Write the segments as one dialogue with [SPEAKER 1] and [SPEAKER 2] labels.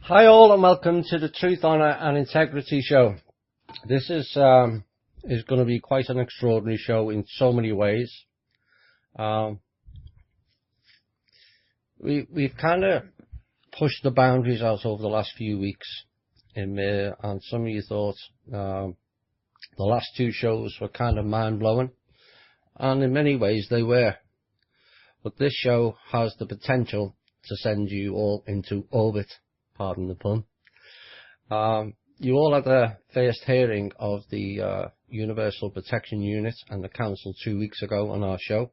[SPEAKER 1] Hi all and welcome to the Truth, Honour and Integrity show. This is going to be quite an extraordinary show in so many ways. We've kind of pushed the boundaries out over the last few weeks, and some of you thought the last two shows were kind of mind-blowing, and in many ways they were. But this show has the potential to send you all into orbit. Pardon the pun. You all had the first hearing of the Universal Protection Unit and the Council 2 weeks ago on our show,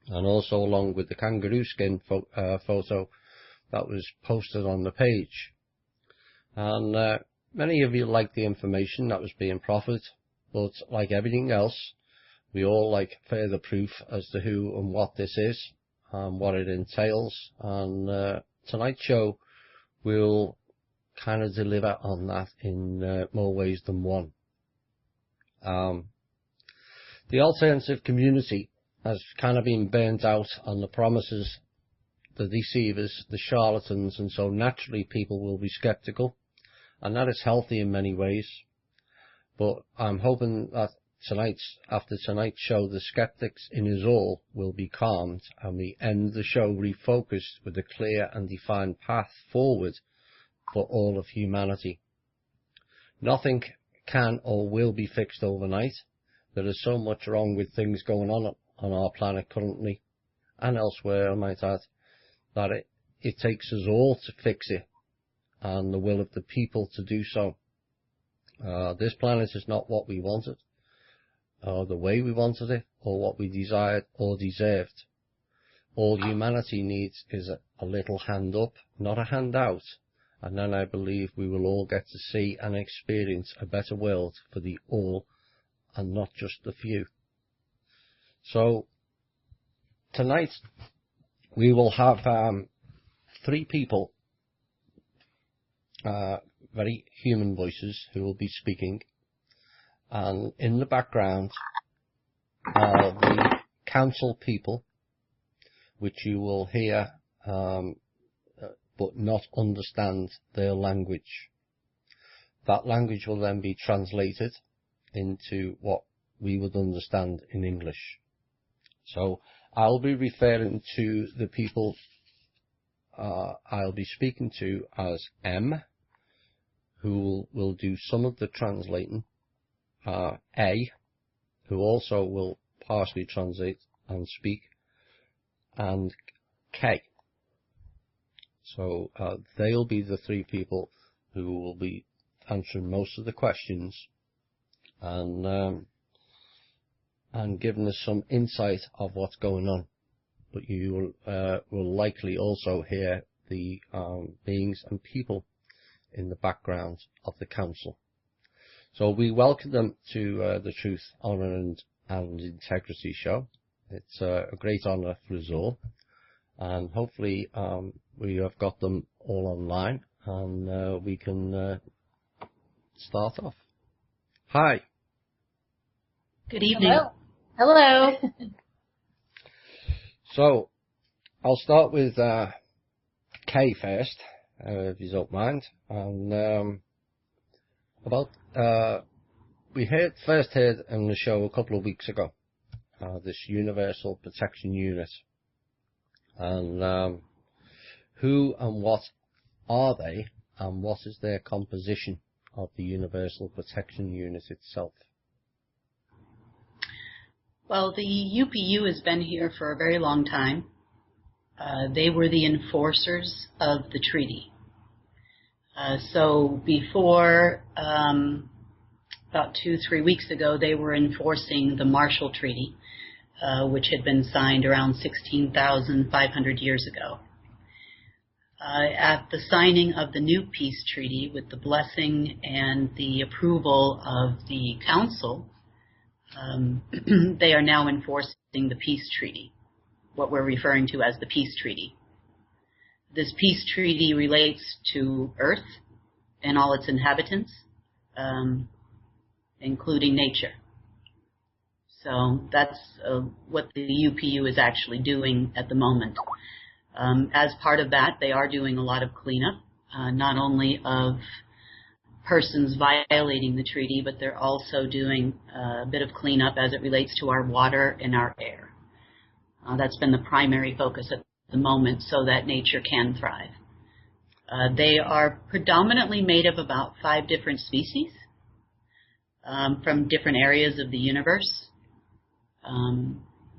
[SPEAKER 1] and also along with the kangaroo skin photo that was posted on the page. And many of you liked the information that was being proffered, but like everything else, we all like further proof as to who and what this is and what it entails. And tonight's show will kind of deliver on that in more ways than one. The alternative community has kind of been burnt out on the promises, the deceivers, the charlatans, and so naturally people will be skeptical, and that is healthy in many ways. But I'm hoping that after tonight's show, the skeptics in us all will be calmed, and we end the show refocused with a clear and defined path forward for all of humanity. Nothing can or will be fixed overnight. There is so much wrong with things going on our planet currently, and elsewhere, I might add, that it takes us all to fix it, and the will of the people to do so. This planet is not what we wanted, or the way we wanted it, or what we desired or deserved. All humanity needs is a little hand up, not a hand out, and then I believe we will all get to see and experience a better world for the all and not just the few. So tonight we will have three people, very human voices, who will be speaking, and in the background are the council people, which you will hear but not understand their language. That language will then be translated into what we would understand in English. So I'll be referring to the people I'll be speaking to as M, who will do some of the translating, A, who also will partially translate and speak, and K. So they'll be the three people who will be answering most of the questions and giving us some insight of what's going on. But you will likely also hear the beings and people in the background of the council. So we welcome them to the Truth, Honour and Integrity show. It's a great honour for us all, and hopefully we have got them all online, and we can start off. Hi.
[SPEAKER 2] Good evening.
[SPEAKER 3] Hello.
[SPEAKER 1] So I'll start with Kay first, if you don't mind. And we first heard on the show a couple of weeks ago, this Universal Protection Unit, and who and what are they, and what is their composition of the Universal Protection Unit itself?
[SPEAKER 2] Well, the UPU has been here for a very long time. They were the enforcers of the treaty. So before, about 2-3 weeks ago, they were enforcing the Marshall Treaty, which had been signed around 16,500 years ago. At the signing of the new peace treaty, with the blessing and the approval of the council, they are now enforcing the peace treaty, what we're referring to as the peace treaty. This peace treaty relates to Earth and all its inhabitants, including nature. So that's what the UPU is actually doing at the moment. As part of that, they are doing a lot of cleanup. not only of persons violating the treaty, but they're also doing a bit of cleanup as it relates to our water and our air. That's been the primary focus at the moment so that nature can thrive. They are predominantly made of about 5 different species from different areas of the universe.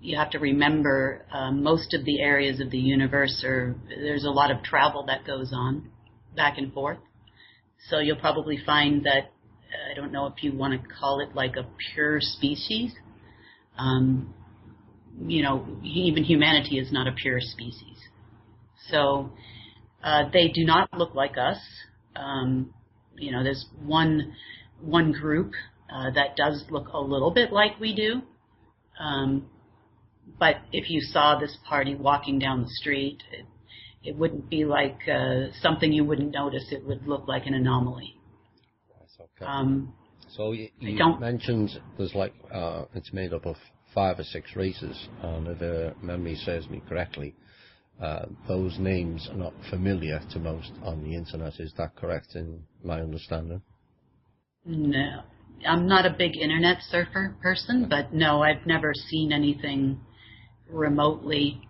[SPEAKER 2] You have to remember most of the areas of the universe there's a lot of travel that goes on back and forth. So you'll probably find that, I don't know if you want to call it like a pure species. Even humanity is not a pure species. So they do not look like us. There's one group that does look a little bit like we do. But if you saw this party walking down the street, it wouldn't be like something you wouldn't notice. It would look like an anomaly.
[SPEAKER 1] That's okay. So you mentioned there's like it's made up of 5 or 6 races, and if memory serves me correctly, those names are not familiar to most on the internet. Is that correct in my understanding?
[SPEAKER 2] No. I'm not a big internet surfer person, but no, I've never seen anything remotely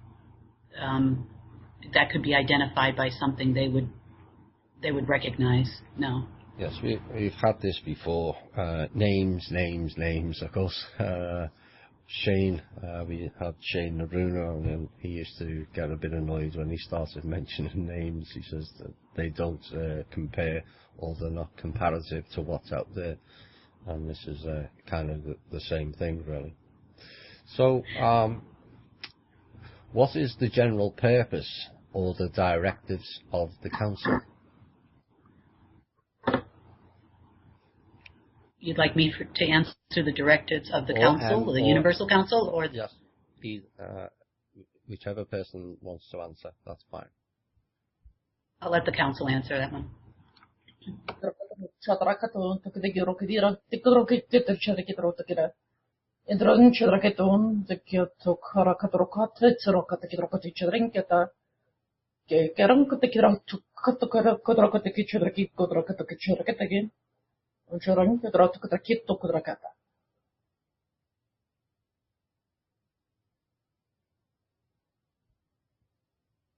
[SPEAKER 2] that could be identified by something they would recognize. No.
[SPEAKER 1] Yes, we've had this before. Names, of course. Shane, we had Shane Naruno, and then he used to get a bit annoyed when he started mentioning names. He says that they don't compare, or they're not comparative to what's out there. And this is kind of the same thing, really. So, what is the general purpose or the directives of the Council?
[SPEAKER 2] You'd like me to answer the directives of the Council, the Universal Council, or?
[SPEAKER 1] Yes, whichever person wants to answer, that's fine.
[SPEAKER 2] I'll let the Council answer that one.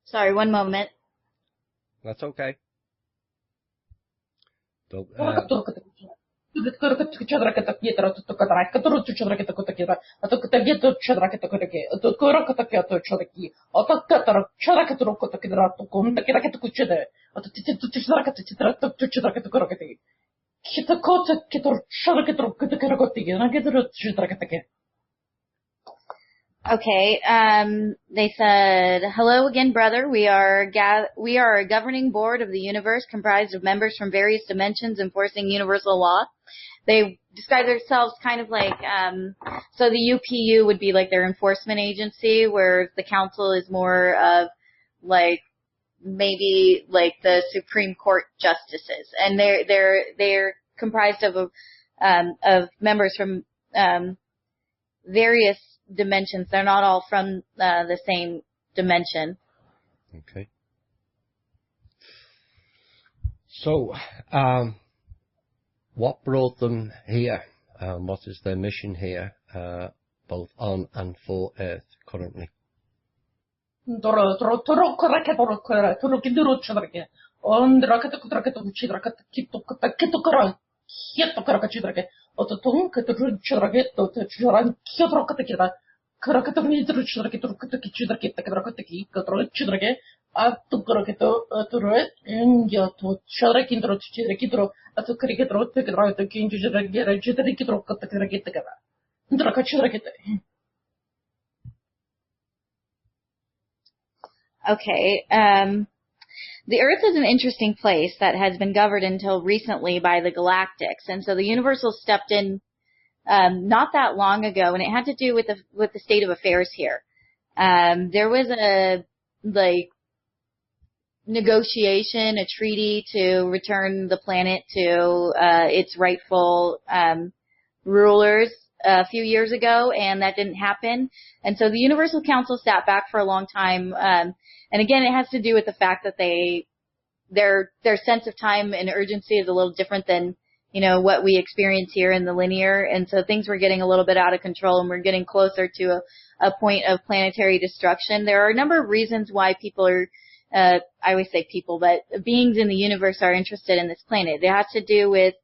[SPEAKER 3] Sorry, one moment.
[SPEAKER 1] That's okay.
[SPEAKER 3] Okay, they said, hello again, brother. We are a governing board of the universe comprised of members from various dimensions enforcing universal law. They describe themselves kind of like, so the UPU would be like their enforcement agency, where the council is more of like, maybe like the Supreme Court justices. And they're comprised of members from, various dimensions. They're not all from the same dimension.
[SPEAKER 1] Okay. So, what brought them here? What is their mission here, both on and for Earth currently?
[SPEAKER 3] Okay, the Earth is an interesting place that has been governed until recently by the Galactics, and so the Universal stepped in not that long ago, and it had to do with the state of affairs here. There was a negotiation, a treaty to return the planet to its rightful rulers a few years ago, and that didn't happen. And so the Universal Council sat back for a long time. And again, it has to do with the fact that they their sense of time and urgency is a little different than, what we experience here in the linear. And so things were getting a little bit out of control, and we're getting closer to a point of planetary destruction. There are a number of reasons why people are, I always say people, but beings in the universe are interested in this planet. It has to do with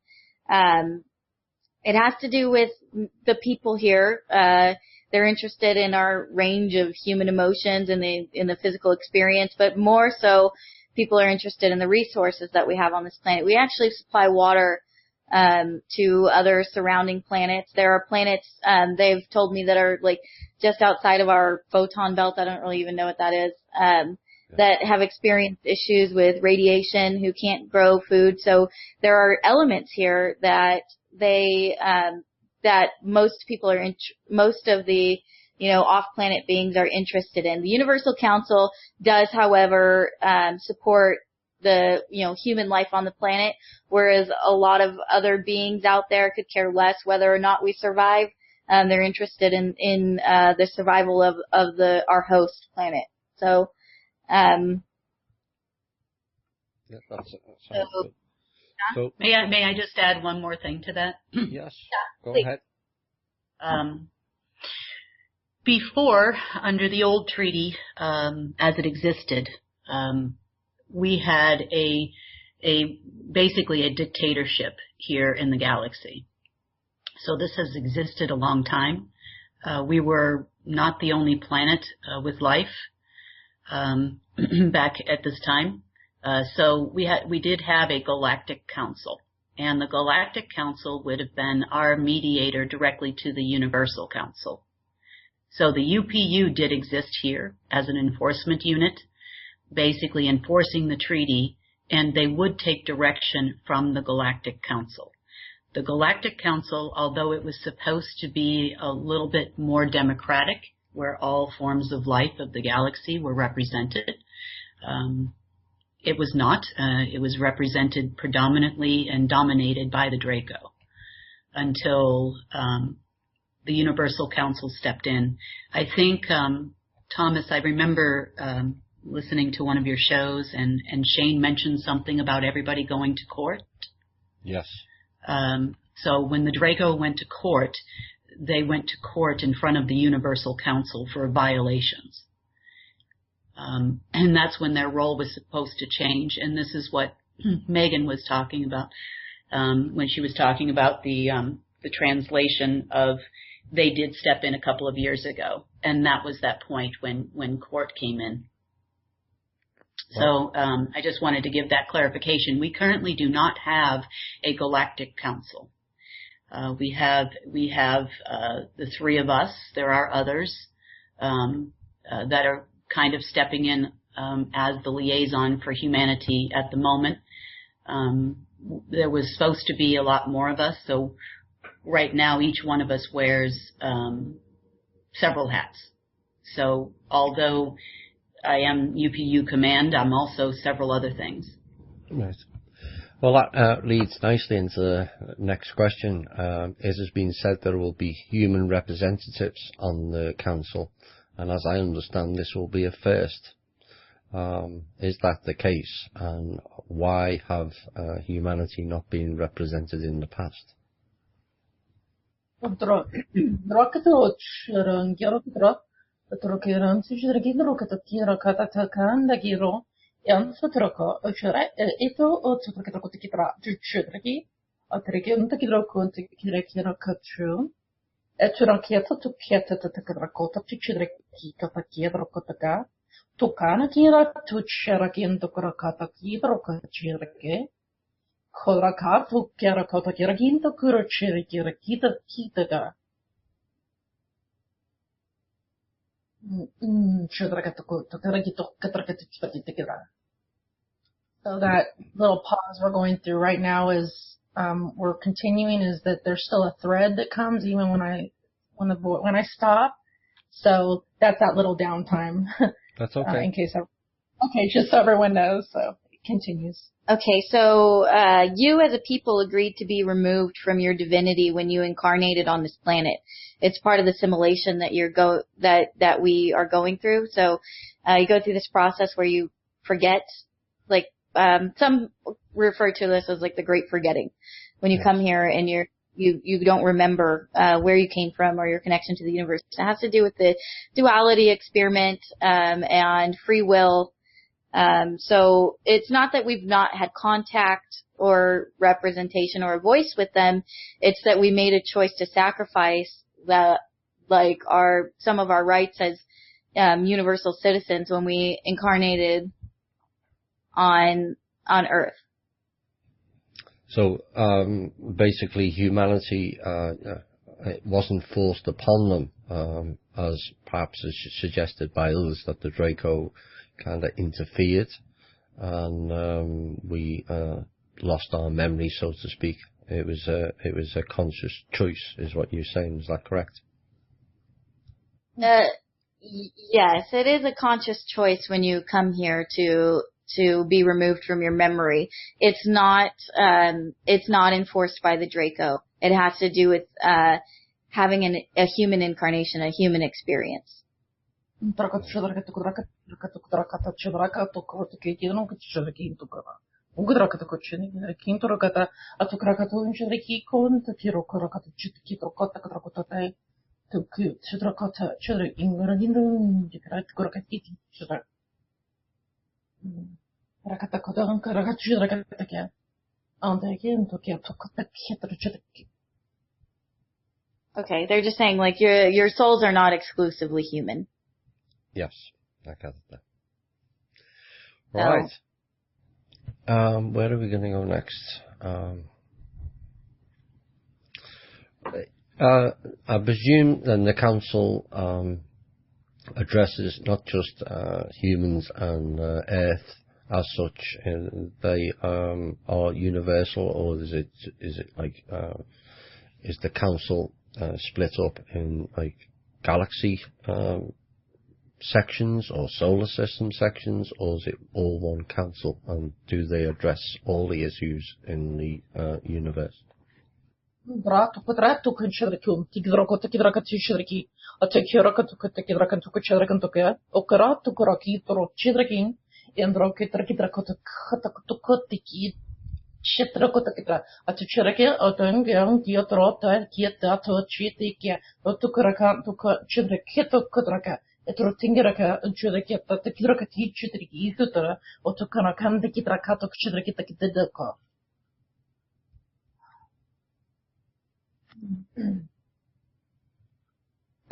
[SPEAKER 3] the people here. They're interested in our range of human emotions and in the physical experience, but more so, people are interested in the resources that we have on this planet. We actually supply water to other surrounding planets. There are planets they've told me that are like just outside of our photon belt. I don't really even know what that is. That have experienced issues with radiation, who can't grow food. So there are elements here that that most people are most of the off-planet beings are interested in. The Universal Council does, however, support the human life on the planet, whereas a lot of other beings out there could care less whether or not we survive. They're interested in the survival of our host planet. So,
[SPEAKER 1] yeah, that sounds good. So,
[SPEAKER 2] may I just add one more thing to that?
[SPEAKER 1] Yes, go
[SPEAKER 3] please.
[SPEAKER 1] ahead.
[SPEAKER 2] Before, under the old treaty, as it existed, we had basically a dictatorship here in the galaxy. So this has existed a long time. We were not the only planet with life back at this time. So we did have a galactic council, and the galactic council would have been our mediator directly to the Universal Council. So the UPU did exist here as an enforcement unit, basically enforcing the treaty, and they would take direction from the Galactic Council. The Galactic Council, although it was supposed to be a little bit more democratic, where all forms of life of the galaxy were represented, it was not. It was represented predominantly and dominated by the Draco until the Universal Council stepped in. I think, Thomas, I remember listening to one of your shows, and Shane mentioned something about everybody going to court.
[SPEAKER 1] Yes.
[SPEAKER 2] So when the Draco went to court, they went to court in front of the Universal Council for violations. And that's when their role was supposed to change. And this is what Megan was talking about when she was talking about the translation of they did step in a couple of years ago. And that was that point when court came in. So I just wanted to give that clarification. We currently do not have a galactic council. We have the three of us. There are others that are kind of stepping in as the liaison for humanity at the moment. There was supposed to be a lot more of us, so right now each one of us wears several hats. So although I am UPU Command, I'm also several other things.
[SPEAKER 1] Right. Well, that leads nicely into the next question. As has been said, there will be human representatives on the council, and as I understand, this will be a first. Is that the case? And why have humanity not been represented in the past?
[SPEAKER 4] So that little pause we're going through right now is we're continuing is that there's still a thread that comes even when I stop. So that's that little downtime.
[SPEAKER 1] That's okay.
[SPEAKER 4] In case just so everyone knows. So it continues.
[SPEAKER 3] Okay, so you as a people agreed to be removed from your divinity when you incarnated on this planet. It's part of the simulation that that we are going through. So you go through this process where you forget, like some refer to this as like the great forgetting. When you come here and you don't remember where you came from or your connection to the universe. It has to do with the duality experiment and free will. So it's not that we've not had contact or representation or a voice with them. It's that we made a choice to sacrifice some of our rights as universal citizens when we incarnated on Earth.
[SPEAKER 1] So basically, humanity it wasn't forced upon them, as perhaps is suggested by others, that the Draco kind of interfered, and we lost our memory, so to speak. It was a conscious choice, is what you're saying. Is that correct?
[SPEAKER 3] Yes, it is a conscious choice when you come here to be removed from your memory. It's not enforced by the Draco. It has to do with having a human incarnation, a human experience. Okay, they're just saying like your souls are not exclusively human.
[SPEAKER 1] Yes, I got that. Right. Where are we going to go next? I presume then the council addresses not just humans and Earth as such. They are universal, or is it like is the council split up in like galaxy sections or solar system sections, or is it all one council, and do they address all the issues in the universe?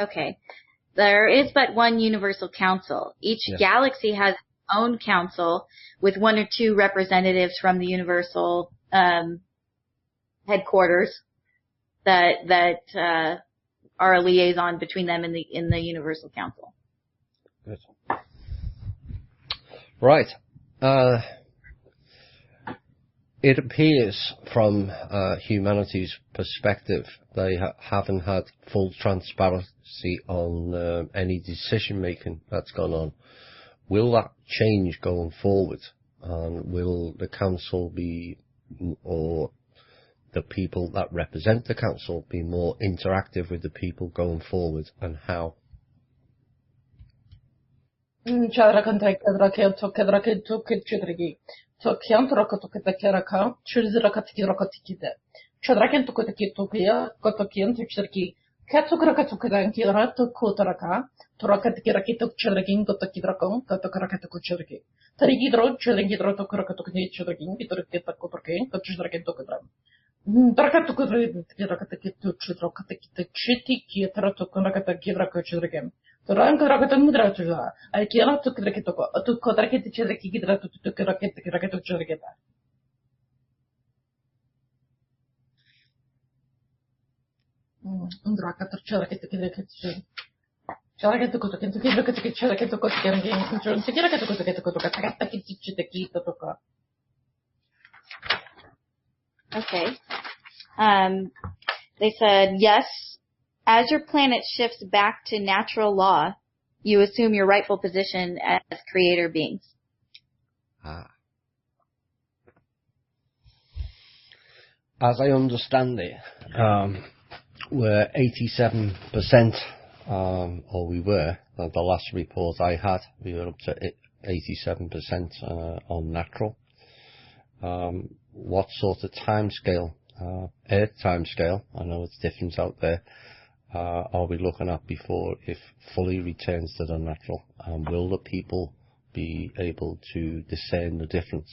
[SPEAKER 3] Okay. There is but one universal council. Each galaxy has its own council with one or two representatives from the universal headquarters that are a liaison between them and in the universal council.
[SPEAKER 1] Good. Right. It appears from humanity's perspective they haven't had full transparency on any decision making that's gone on. Will that change going forward? And will the council be, or the people that represent the council, be more interactive with the people going forward, and how?
[SPEAKER 3] Okay. They said, yes, as your planet shifts back to natural law, you assume your rightful position as creator beings.
[SPEAKER 1] As I understand it, we're 87%, or we were, the last report I had, we were up to 87% on natural. what sort of timescale, Earth timescale, I know it's different out there, are we looking at before it fully returns to the natural? Will the people be able to discern the difference?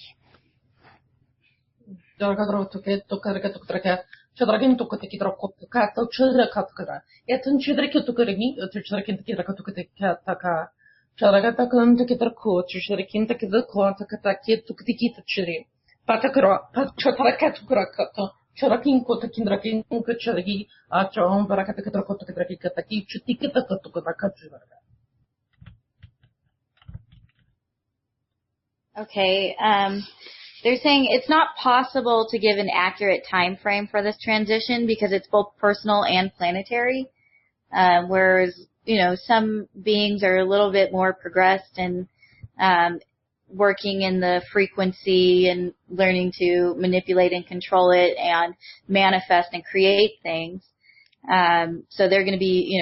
[SPEAKER 3] Okay, they're saying it's not possible to give an accurate time frame for this transition because it's both personal and planetary. Whereas, some beings are a little bit more progressed and working in the frequency and learning to manipulate and control it and manifest and create things. So they're going to be,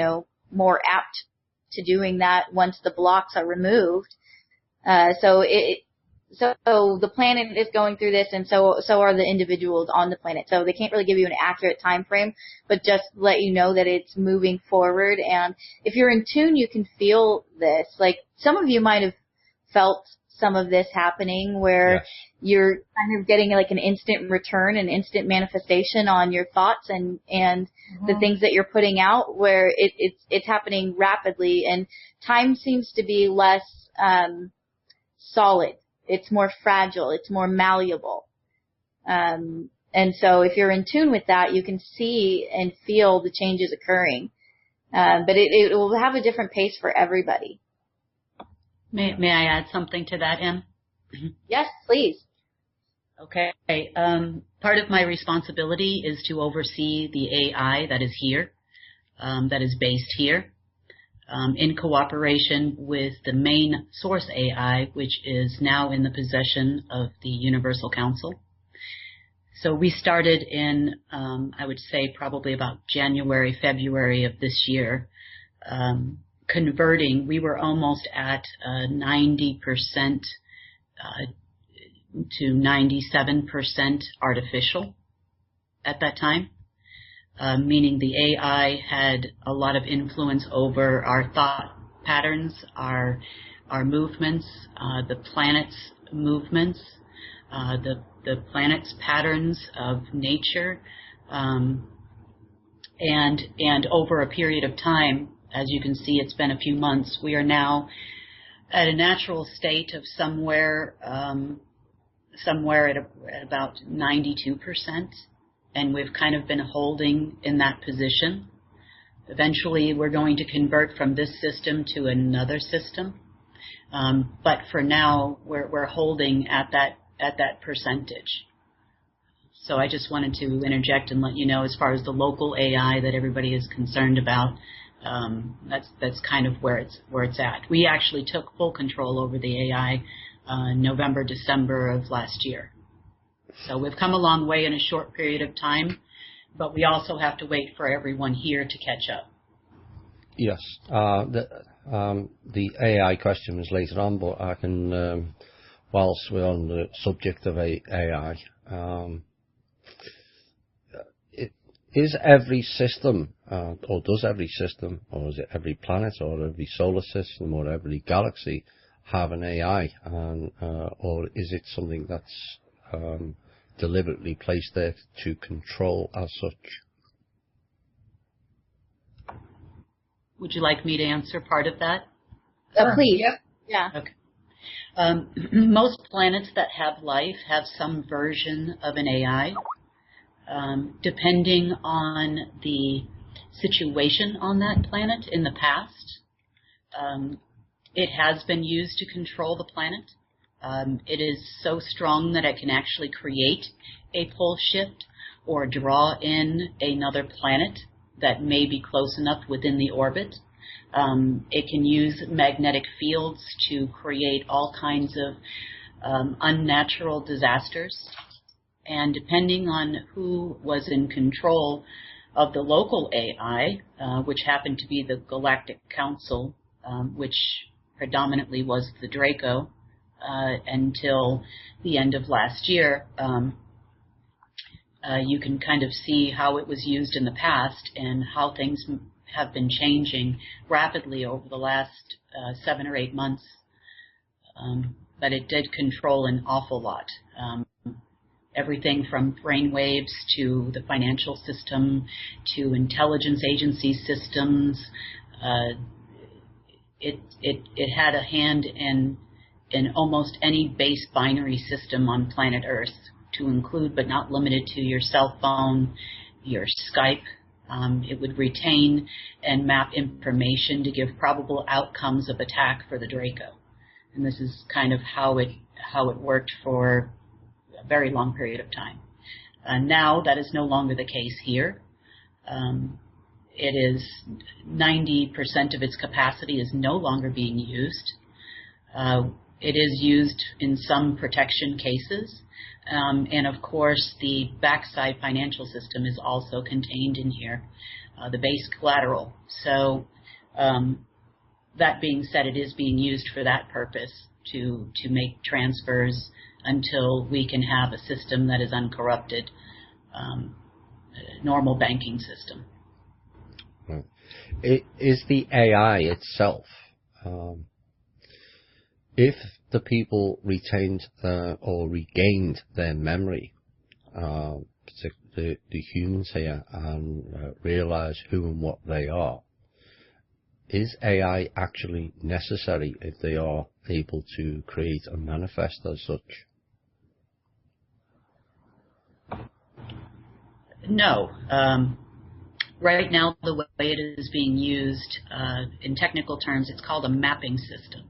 [SPEAKER 3] more apt to doing that once the blocks are removed. So the planet is going through this, and so are the individuals on the planet. So they can't really give you an accurate time frame, but just let you know that it's moving forward. And if you're in tune, you can feel this. Like some of you might have felt some of this happening, where you're kind of getting like an instant return, an instant manifestation on your thoughts and the things that you're putting out, where it's happening rapidly, and time seems to be less solid. It's more fragile. It's more malleable. And so if you're in tune with that, you can see and feel the changes occurring. But it will have a different pace for everybody.
[SPEAKER 2] May I add something to that, Em?
[SPEAKER 3] Yes, please.
[SPEAKER 2] Okay. Part of my responsibility is to oversee the AI that is here, that is based here. In cooperation with the main source AI, which is now in the possession of the Universal Council. So we started in, I would say probably about January, February of this year, converting. We were almost at 90% to 97% artificial at that time. Meaning the AI had a lot of influence over our thought patterns, our movements, the planet's movements, the planet's patterns of nature, and over a period of time, as you can see, it's been a few months. We are now at a natural state of somewhere at about 92%. And we've kind of been holding in that position. Eventually, we're going to convert from this system to another system. But for now, we're holding at that percentage. So I just wanted to interject and let you know, as far as the local AI that everybody is concerned about, that's kind of where it's at. We actually took full control over the AI November, December of last year. So we've come a long way in a short period of time, but we also have to wait for everyone here to catch up.
[SPEAKER 1] Yes. The AI question was later on, but I can, whilst we're on the subject of AI, is every system, or does every system, or is it every planet, or every solar system, or every galaxy have an AI, or is it something that's deliberately placed there to control as such?
[SPEAKER 2] Would you like me to answer part of that?
[SPEAKER 3] Please. Yeah.
[SPEAKER 2] Okay. Most planets that have life have some version of an AI. Depending on the situation on that planet in the past, it has been used to control the planet. It is so strong that it can actually create a pole shift or draw in another planet that may be close enough within the orbit. It can use magnetic fields to create all kinds of unnatural disasters. And depending on who was in control of the local AI, which happened to be the Galactic Council, which predominantly was the Draco, until the end of last year. You can kind of see how it was used in the past and how things have been changing rapidly over the last 7 or 8 months. But it did control an awful lot. Everything from brainwaves to the financial system to intelligence agency systems. It had a hand in almost any base binary system on planet Earth, to include but not limited to your cell phone, your Skype. It would retain and map information to give probable outcomes of attack for the Draco. And this is kind of how it worked for a very long period of time. Now that is no longer the case here. It is 90% of its capacity is no longer being used. It is used in some protection cases. And of course, the backside financial system is also contained in here, the base collateral. So that being said, it is being used for that purpose, to make transfers until we can have a system that is uncorrupted, normal banking system.
[SPEAKER 1] Is the AI itself, if the people retained or regained their memory, particularly the humans here, and realize who and what they are, is AI actually necessary if they are able to create and manifest as such?
[SPEAKER 2] No. Right now, the way it is being used, in technical terms, it's called a mapping system.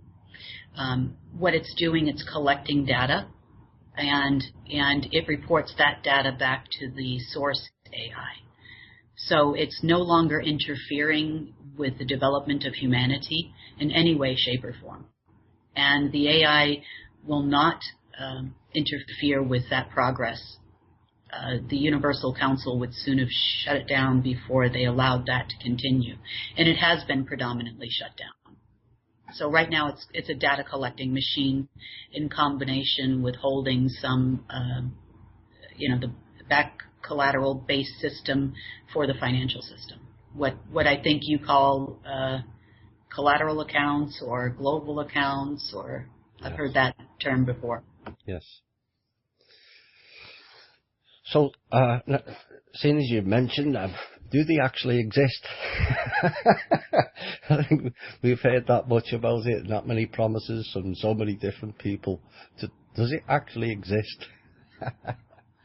[SPEAKER 2] What it's doing, it's collecting data, and it reports that data back to the source AI. So it's no longer interfering with the development of humanity in any way, shape, or form. And the AI will not interfere with that progress. The Universal Council would soon have shut it down before they allowed that to continue. And it has been predominantly shut down. So right now it's a data collecting machine in combination with holding some, the back collateral based system for the financial system. What I think you call collateral accounts or global accounts, or I've heard that term before.
[SPEAKER 1] Yes. So, seeing as you've mentioned them, do they actually exist? I think we've heard that much about it, that many promises from so many different people. Does it actually exist?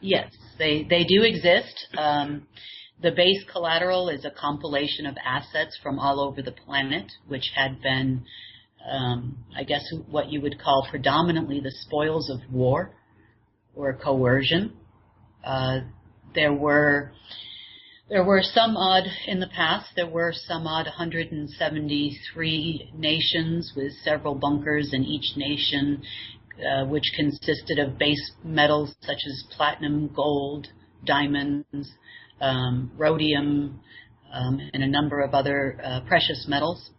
[SPEAKER 2] Yes, they do exist. The base collateral is a compilation of assets from all over the planet, which had been, I guess, what you would call predominantly the spoils of war or coercion. There were some odd in the past. There were some odd 173 nations with several bunkers in each nation, which consisted of base metals such as platinum, gold, diamonds, rhodium, and a number of other precious metals,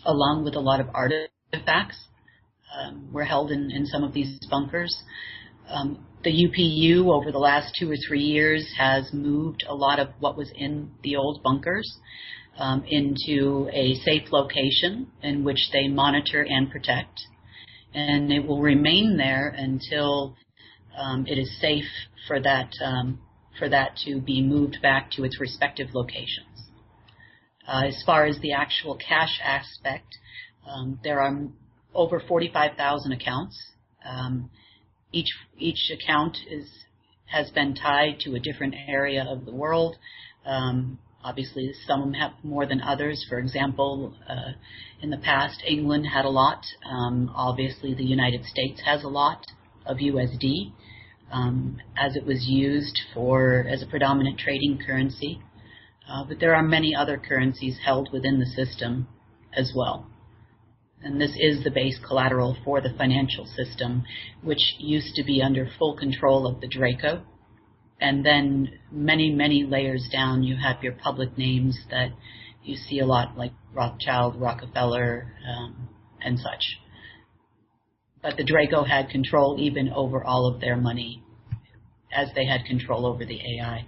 [SPEAKER 2] along with a lot of artifacts were held in some of these bunkers. The UPU over the last 2 or 3 years has moved a lot of what was in the old bunkers into a safe location in which they monitor and protect. And it will remain there until it is safe for that to be moved back to its respective locations. As far as the actual cash aspect, there are over 45,000 accounts. Each account has been tied to a different area of the world. Obviously, some have more than others. For example, in the past, England had a lot. Obviously, the United States has a lot of USD, as it was used as a predominant trading currency. But there are many other currencies held within the system as well. And this is the base collateral for the financial system, which used to be under full control of the Draco. And then many, many layers down, you have your public names that you see a lot, like Rothschild, Rockefeller, and such. But the Draco had control even over all of their money, as they had control over the AI.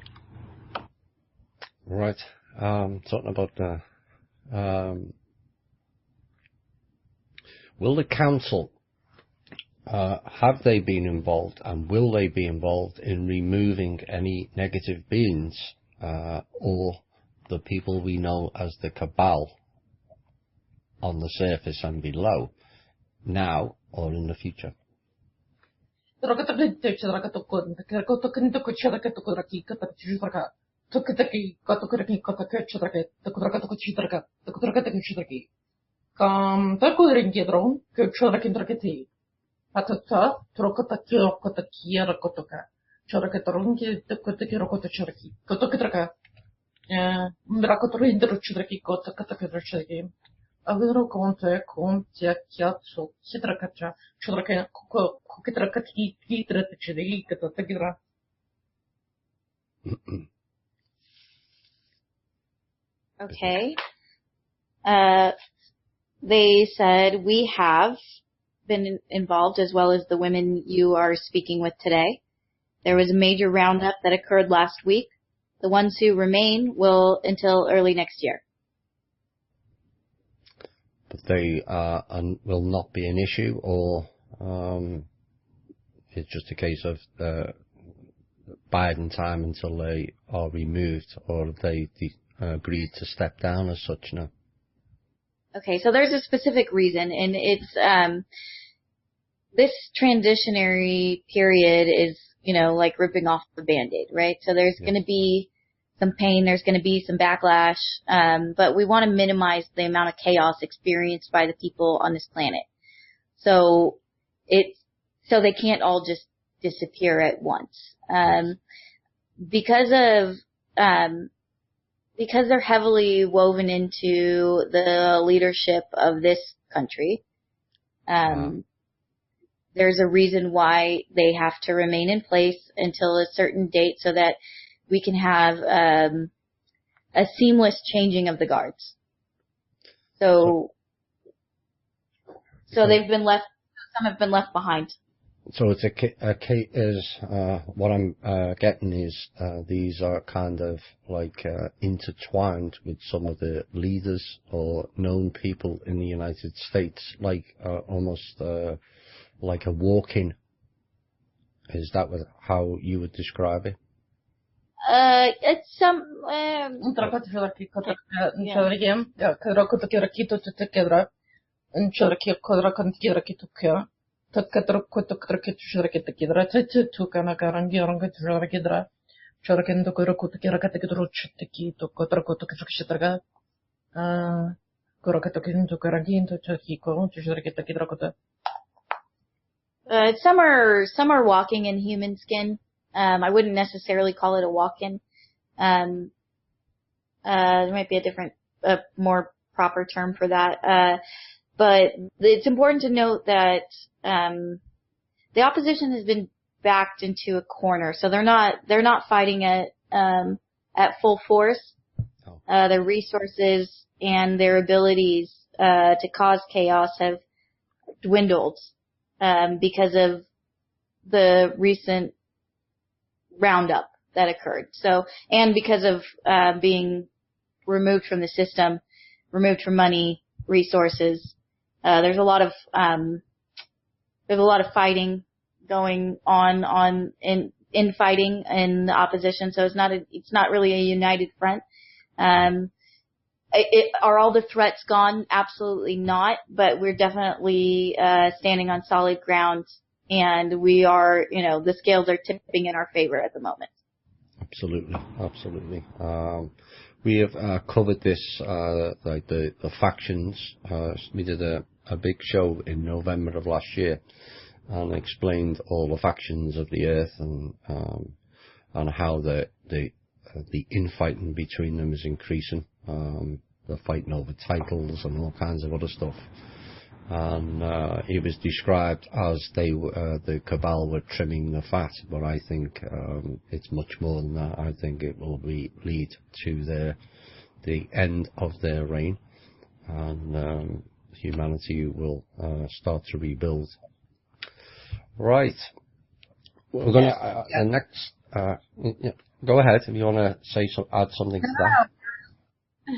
[SPEAKER 1] Right. Talking about will the council have they been involved, and will they be involved in removing any negative beings or the people we know as the cabal on the surface and below, now or in the future?
[SPEAKER 3] Okay. They said we have been involved, as well as the women you are speaking with today. There was a major roundup that occurred last week. The ones who remain will until early next year.
[SPEAKER 1] But they will not be an issue, or it's just a case of biding time until they are removed, or have they agreed to step down as such now?
[SPEAKER 3] Okay, so there's a specific reason, and it's this transitionary period is, like ripping off the Band-Aid, right? So there's going to be some pain, there's going to be some backlash, but we want to minimize the amount of chaos experienced by the people on this planet. So they can't all just disappear at once. Because they're heavily woven into the leadership of this country, there's a reason why they have to remain in place until a certain date so that we can have a seamless changing of the guards. So they've been left, some have been left behind.
[SPEAKER 1] So it's what I'm getting is these are kind of like intertwined with some of the leaders or known people in the United States, like almost like a walk-in. Is that how you would describe it?
[SPEAKER 3] It's some. Some are walking in human skin. I wouldn't necessarily call it a walk-in. There might be a different, more proper term for that. But it's important to note that the opposition has been backed into a corner, so they're not fighting at full force. Their resources and their abilities to cause chaos have dwindled because of the recent roundup that occurred. So, and because of being removed from the system, removed from money, resources, there's a lot of fighting going on infighting in the opposition. So it's not really a united front. Are all the threats gone? Absolutely not. But we're definitely standing on solid ground, and we are, the scales are tipping in our favor at the moment.
[SPEAKER 1] Absolutely. We have covered this, like the factions. We did a big show in November of last year and explained all the factions of the Earth and how the infighting between them is increasing. They're fighting over titles and all kinds of other stuff. And it was described as the cabal were trimming the fat, but I think it's much more than that. I think it will lead to the end of their reign, and humanity will start to rebuild Right. We're going to, the next, go ahead if you want to add something to that.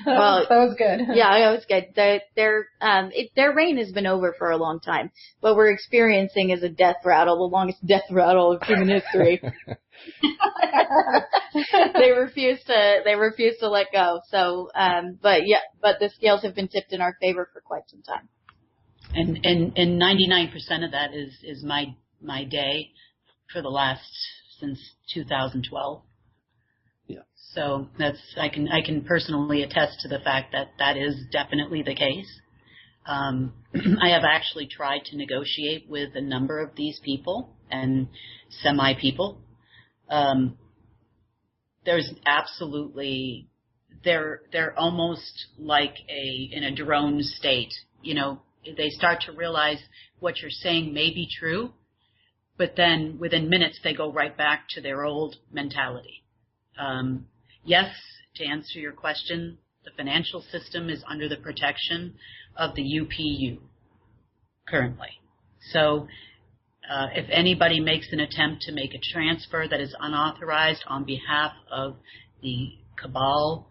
[SPEAKER 3] Well,
[SPEAKER 4] that was good.
[SPEAKER 3] Yeah, that was good. Their reign has been over for a long time. What we're experiencing is a death rattle, the longest death rattle of human history. They refuse to let go. So, but the scales have been tipped in our favor for quite some time.
[SPEAKER 2] And 99% of that is my day for the last since 2012.
[SPEAKER 1] Yeah.
[SPEAKER 2] So I can personally attest to the fact that is definitely the case. I have actually tried to negotiate with a number of these people and semi-people. There's absolutely they're almost like in a drone state. You know, they start to realize what you're saying may be true, but then within minutes they go right back to their old mentality. Yes, to answer your question, the financial system is under the protection of the UPU currently. So if anybody makes an attempt to make a transfer that is unauthorized on behalf of the cabal,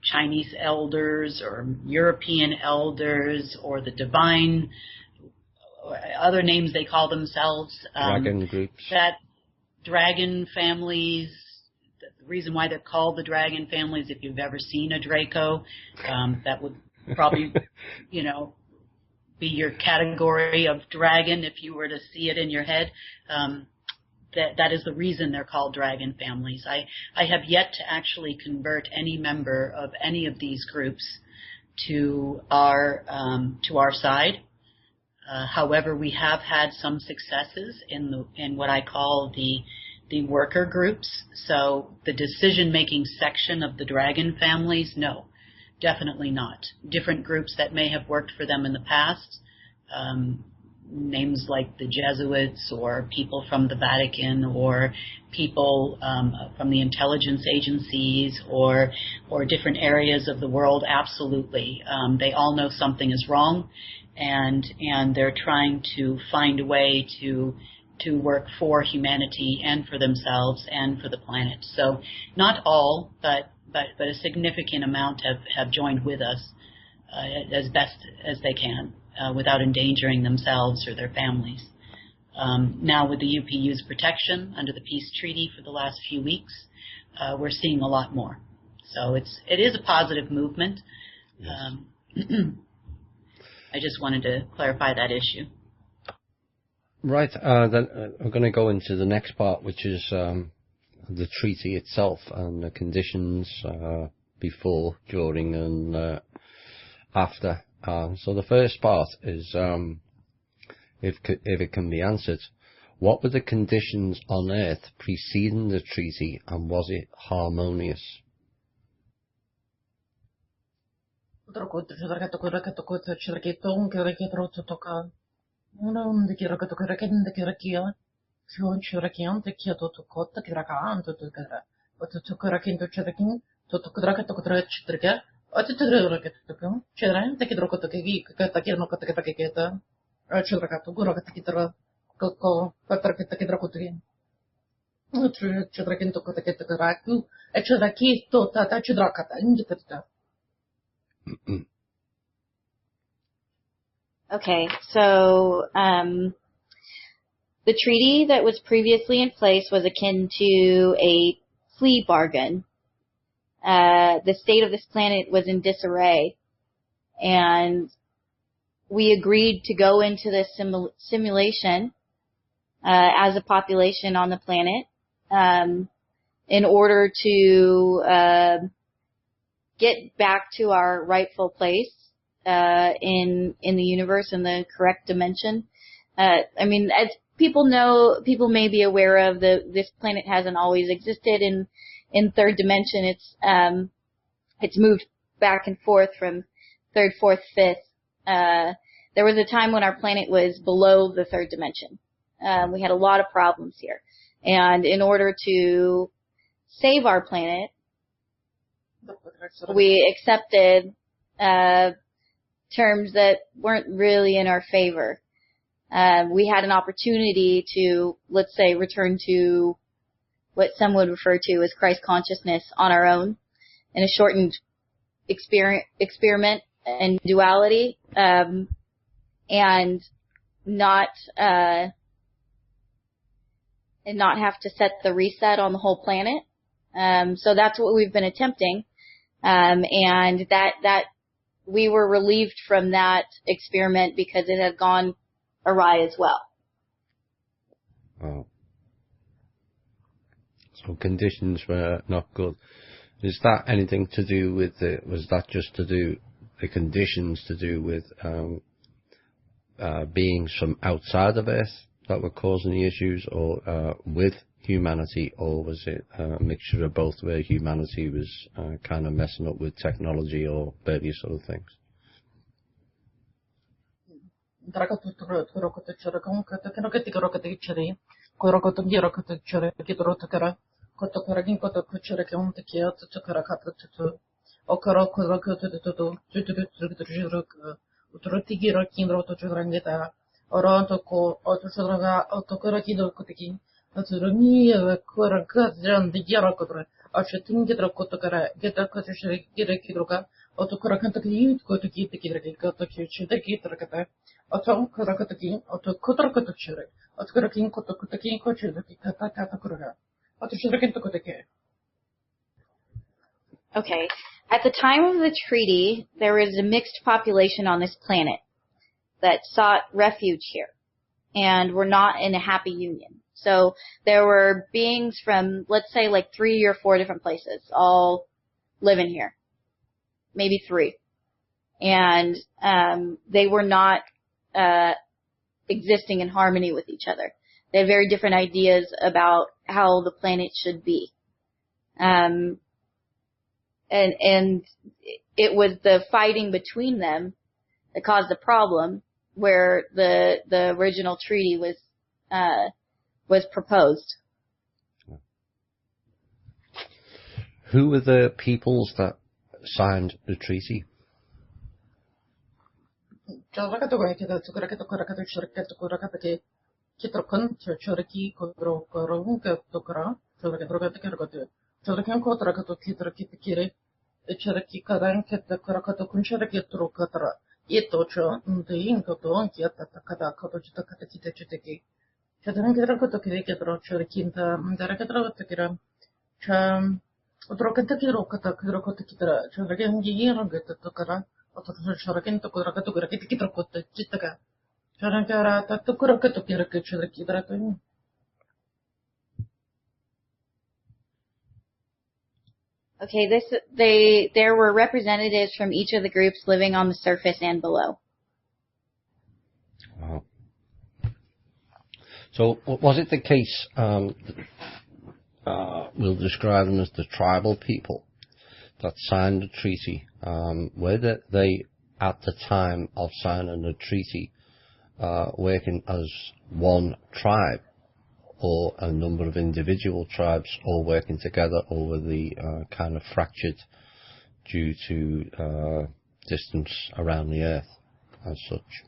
[SPEAKER 2] Chinese elders or European elders or the divine, or other names they call themselves,
[SPEAKER 1] Dragon groups.
[SPEAKER 2] That dragon families. The reason why they're called the dragon families, if you've ever seen a Draco, that would probably, be your category of dragon if you were to see it in your head. That is the reason they're called dragon families. I have yet to actually convert any member of any of these groups to our side. However, we have had some successes in what I call the worker groups. So the decision-making section of the dragon families, no, definitely not. Different groups that may have worked for them in the past, names like the Jesuits or people from the Vatican or people from the intelligence agencies or different areas of the world, absolutely. They all know something is wrong, and they're trying to find a way to work for humanity and for themselves and for the planet. So not all, but a significant amount have joined with us as best as they can without endangering themselves or their families. Now with the UPU's protection under the peace treaty for the last few weeks, we're seeing a lot more. So it is a positive movement. Yes. I just wanted to clarify that issue.
[SPEAKER 1] Right, then I'm going to go into the next part, which is the treaty itself and the conditions before, during, and after. So the first part is, if it can be answered, what were the conditions on Earth preceding the treaty, and was it harmonious?
[SPEAKER 3] Okay, so the treaty that was previously in place was akin to a plea bargain. The state of this planet was in disarray, and we agreed to go into this simulation as a population on the planet in order to get back to our rightful place in the universe, in the correct dimension. As people may be aware of, this planet hasn't always existed in third dimension. It's moved back and forth from third, fourth, fifth. There was a time when our planet was below the third dimension. We had a lot of problems here, and in order to save our planet, we accepted terms that weren't really in our favor. we had an opportunity to, let's say, return to what some would refer to as Christ consciousness on our own in a shortened experiment and duality, and not have to set the reset on the whole planet. So that's what we've been attempting, and that we were relieved from that experiment because it had gone awry as well.
[SPEAKER 1] Oh. So conditions were not good. Is that anything to do with was that just to do the conditions to do with beings from outside of Earth that were causing the issues, or with humanity, or was it a mixture of both where humanity was kind of messing up with technology or various other things?
[SPEAKER 3] Okay. At the time of the treaty, there was a mixed population on this planet that sought refuge here and were not in a happy union. So there were beings from, let's say, like 3 or 4 different places, all living here. Maybe 3. And they were not existing in harmony with each other. They had very different ideas about how the planet should be. And it was the fighting between them that caused the problem, where the original treaty was proposed.
[SPEAKER 1] Who were the peoples that signed the treaty?
[SPEAKER 3] Okay, there were representatives from each of the groups living on the surface and below.
[SPEAKER 1] Wow. So was it the case, we'll describe them as the tribal people that signed the treaty, were they at the time of signing the treaty working as one tribe, or a number of individual tribes all working together, or were the kind of fractured due to distance around the Earth as such?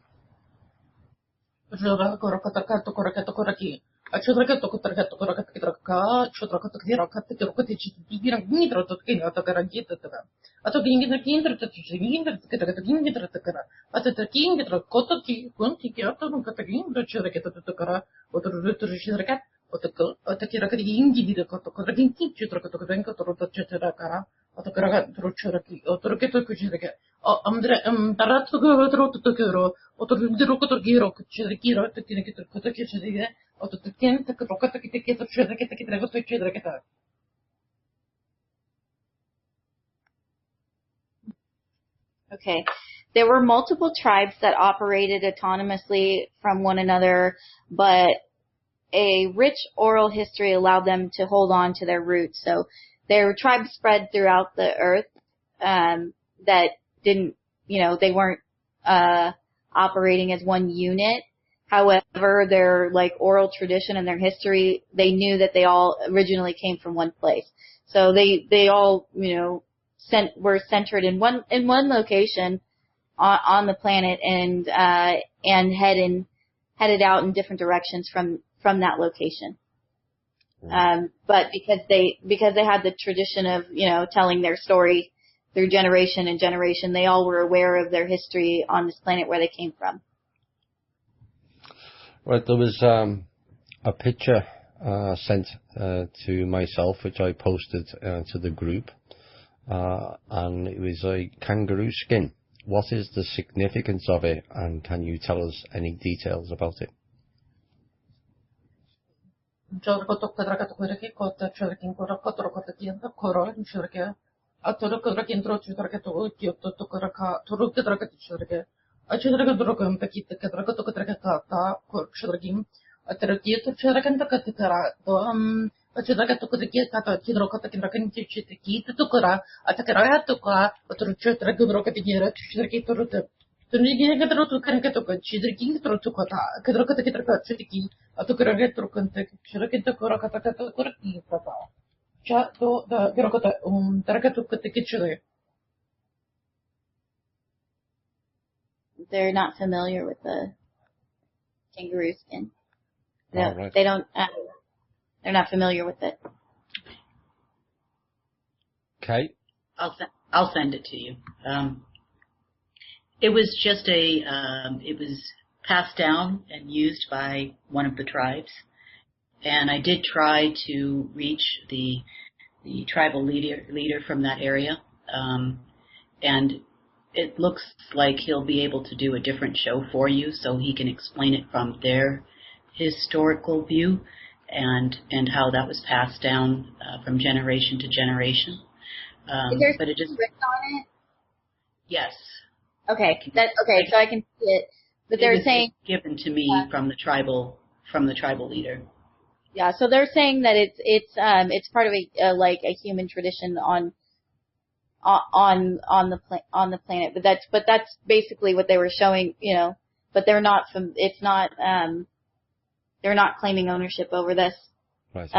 [SPEAKER 3] Okay. There were multiple tribes that operated autonomously from one another, but a rich oral history allowed them to hold on to their roots. So there were tribes spread throughout the earth that didn't, they weren't operating as one unit. However, their oral tradition and their history, they knew that they all originally came from one place. So they all, were centered in one location on the planet and heading headed out in different directions from that location. But because they had the tradition of, telling their story through generation and generation, they all were aware of their history on this planet where they came from.
[SPEAKER 1] Right, there was a picture sent to myself, which I posted to the group, and it was a kangaroo skin. What is the significance of it, and can you tell us any details about it?
[SPEAKER 3] They're not familiar with the kangaroo skin.
[SPEAKER 1] Right.
[SPEAKER 3] They don't. They're not familiar with it.
[SPEAKER 1] Okay.
[SPEAKER 2] I'll send it to you. It was just it was passed down and used by one of the tribes, and I did try to reach the tribal leader from that area, and it looks like he'll be able to do a different show for you, so he can explain it from their historical view and how that was passed down from generation to generation. But it just
[SPEAKER 3] written on it.
[SPEAKER 2] Yes.
[SPEAKER 3] Okay, so I can see it. But they're saying
[SPEAKER 2] given to me from the tribal leader.
[SPEAKER 3] Yeah, so they're saying that it's part of a human tradition on the planet, but that's basically what they were showing, but they're not they're not claiming ownership over this.
[SPEAKER 1] Right.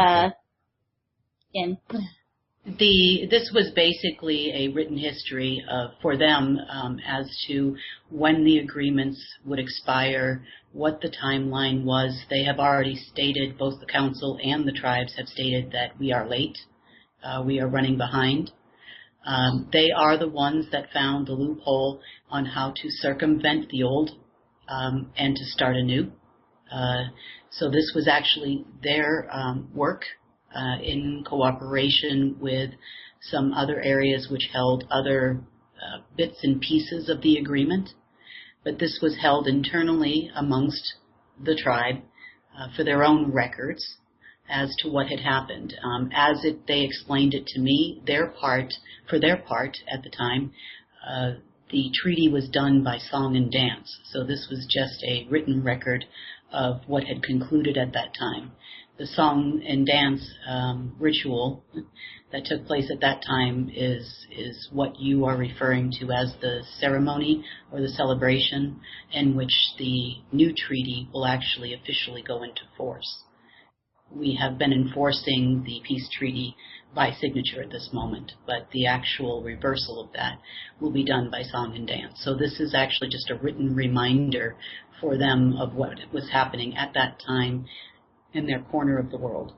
[SPEAKER 2] This was basically a written history for them as to when the agreements would expire, what the timeline was. They have already stated, both the council and the tribes have stated, that we are late. We are running behind. They are the ones that found the loophole on how to circumvent the old and to start anew. So this was actually their work in cooperation with some other areas which held other bits and pieces of the agreement. But this was held internally amongst the tribe for their own records as to what had happened. They explained it to me, for their part at the time, the treaty was done by song and dance. So this was just a written record of what had concluded at that time. The song and dance ritual that took place at that time is what you are referring to as the ceremony or the celebration in which the new treaty will actually officially go into force. We have been enforcing the peace treaty by signature at this moment, but the actual reversal of that will be done by song and dance. So this is actually just a written reminder for them of what was happening at that time in their corner of the world.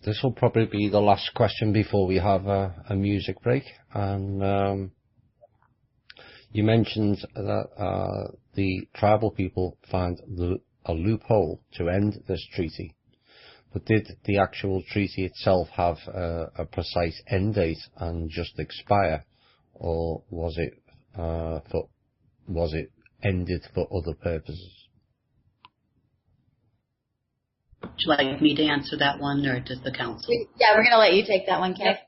[SPEAKER 1] This will probably be the last question before we have a music break. And you mentioned that the tribal people found a loophole to end this treaty. But did the actual treaty itself have a precise end date and just expire, or was it ended for other purposes?
[SPEAKER 2] Would you like me to answer that one, or does the council?
[SPEAKER 3] Yeah, we're going to let you take that one, Kay.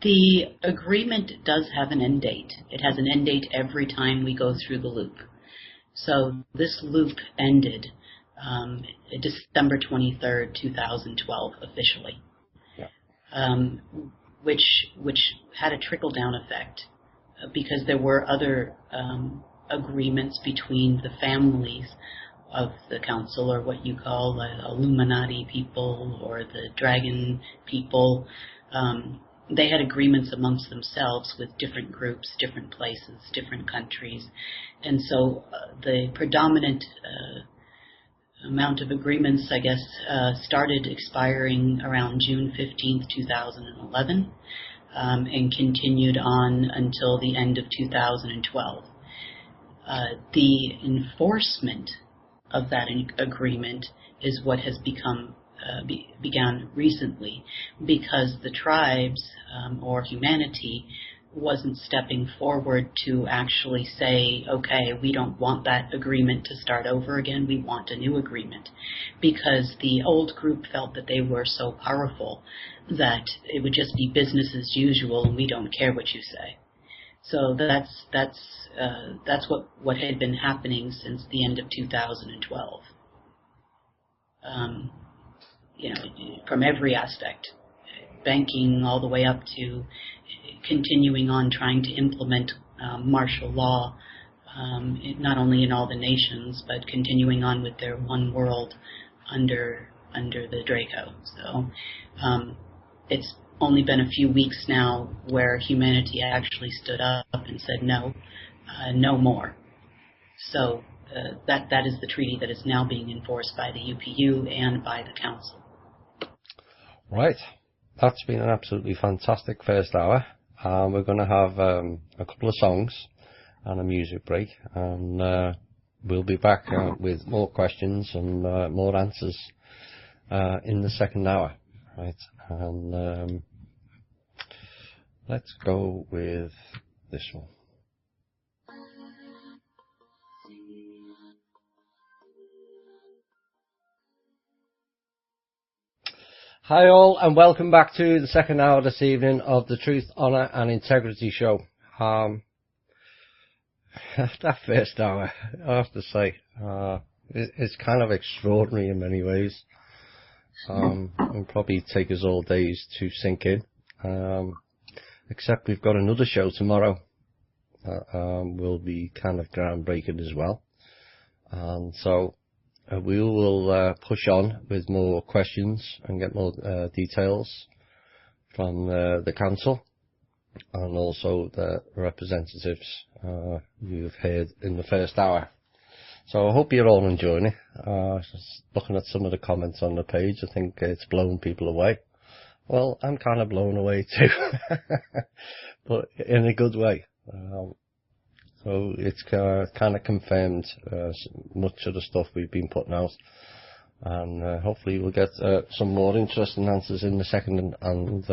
[SPEAKER 2] The agreement does have an end date. It has an end date every time we go through the loop. So this loop ended December 23rd, 2012, officially, which had a trickle-down effect because there were other agreements between the families of the council, or what you call the Illuminati people or the dragon people. they had agreements amongst themselves with different groups, different places, different countries. And so the predominant amount of agreements, I guess, started expiring around June 15th, 2011, and continued on until the end of 2012. The enforcement of that agreement is what has began recently, because the tribes or humanity wasn't stepping forward to actually say, okay, we don't want that agreement to start over again, we want a new agreement, because the old group felt that they were so powerful that it would just be business as usual and we don't care what you say. So that's what had been happening since the end of 2012. From every aspect, banking all the way up to continuing on trying to implement martial law, not only in all the nations, but continuing on with their one world under the Draco. So it's only been a few weeks now where humanity actually stood up and said no, no more. So that is the treaty that is now being enforced by the UPU and by the Council.
[SPEAKER 1] Right. That's been an absolutely fantastic first hour. We're going to have a couple of songs and a music break, and we'll be back with more questions and more answers in the second hour. Right. And let's go with this one. Hi all, and welcome back to the second hour this evening of the Truth, Honour and Integrity Show. That first hour, I have to say, it's kind of extraordinary in many ways. It'll probably take us all days to sink in. Except we've got another show tomorrow that will be kind of groundbreaking as well. And so we will push on with more questions and get more details from the council and also the representatives you've heard in the first hour. So I hope you're all enjoying it. Just looking at some of the comments on the page, I think it's blown people away. Well, I'm kind of blown away too, but in a good way. So it's kind of confirmed much of the stuff we've been putting out, and hopefully we'll get some more interesting answers in the second and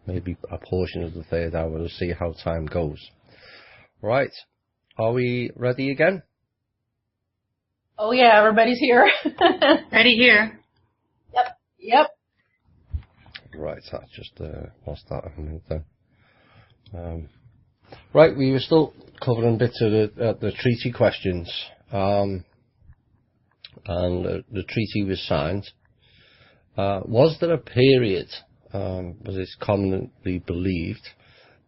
[SPEAKER 1] maybe a portion of the third hour. We'll see how time goes. Right, are we ready again?
[SPEAKER 4] Oh yeah, everybody's here.
[SPEAKER 2] Ready here.
[SPEAKER 4] Yep.
[SPEAKER 1] Right, I just lost that a minute there. Right, we were still covering bits of the treaty questions, and the treaty was signed. Was there a period, as it's commonly believed,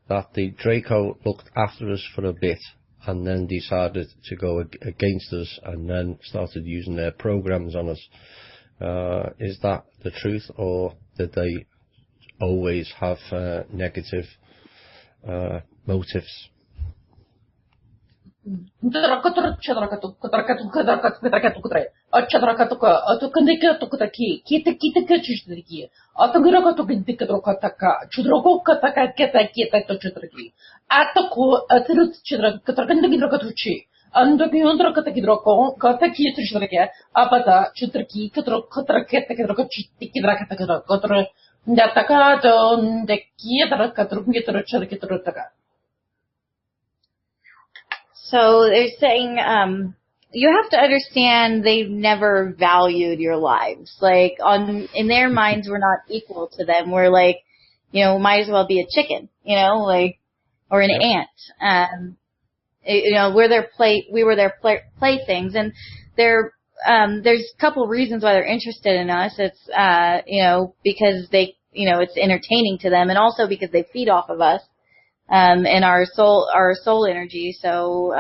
[SPEAKER 1] that the Draco looked after us for a bit and then decided to go against us and then started using their programs on us? Is that the truth, or did they always have negative motives?
[SPEAKER 3] So they're saying, you have to understand they've never valued your lives. Like, in their minds, we're not equal to them. We're like, might as well be a chicken, or an ant. We were their playthings, and there's a couple of reasons why they're interested in us. It's, because it's entertaining to them, and also because they feed off of us. And our soul energy. So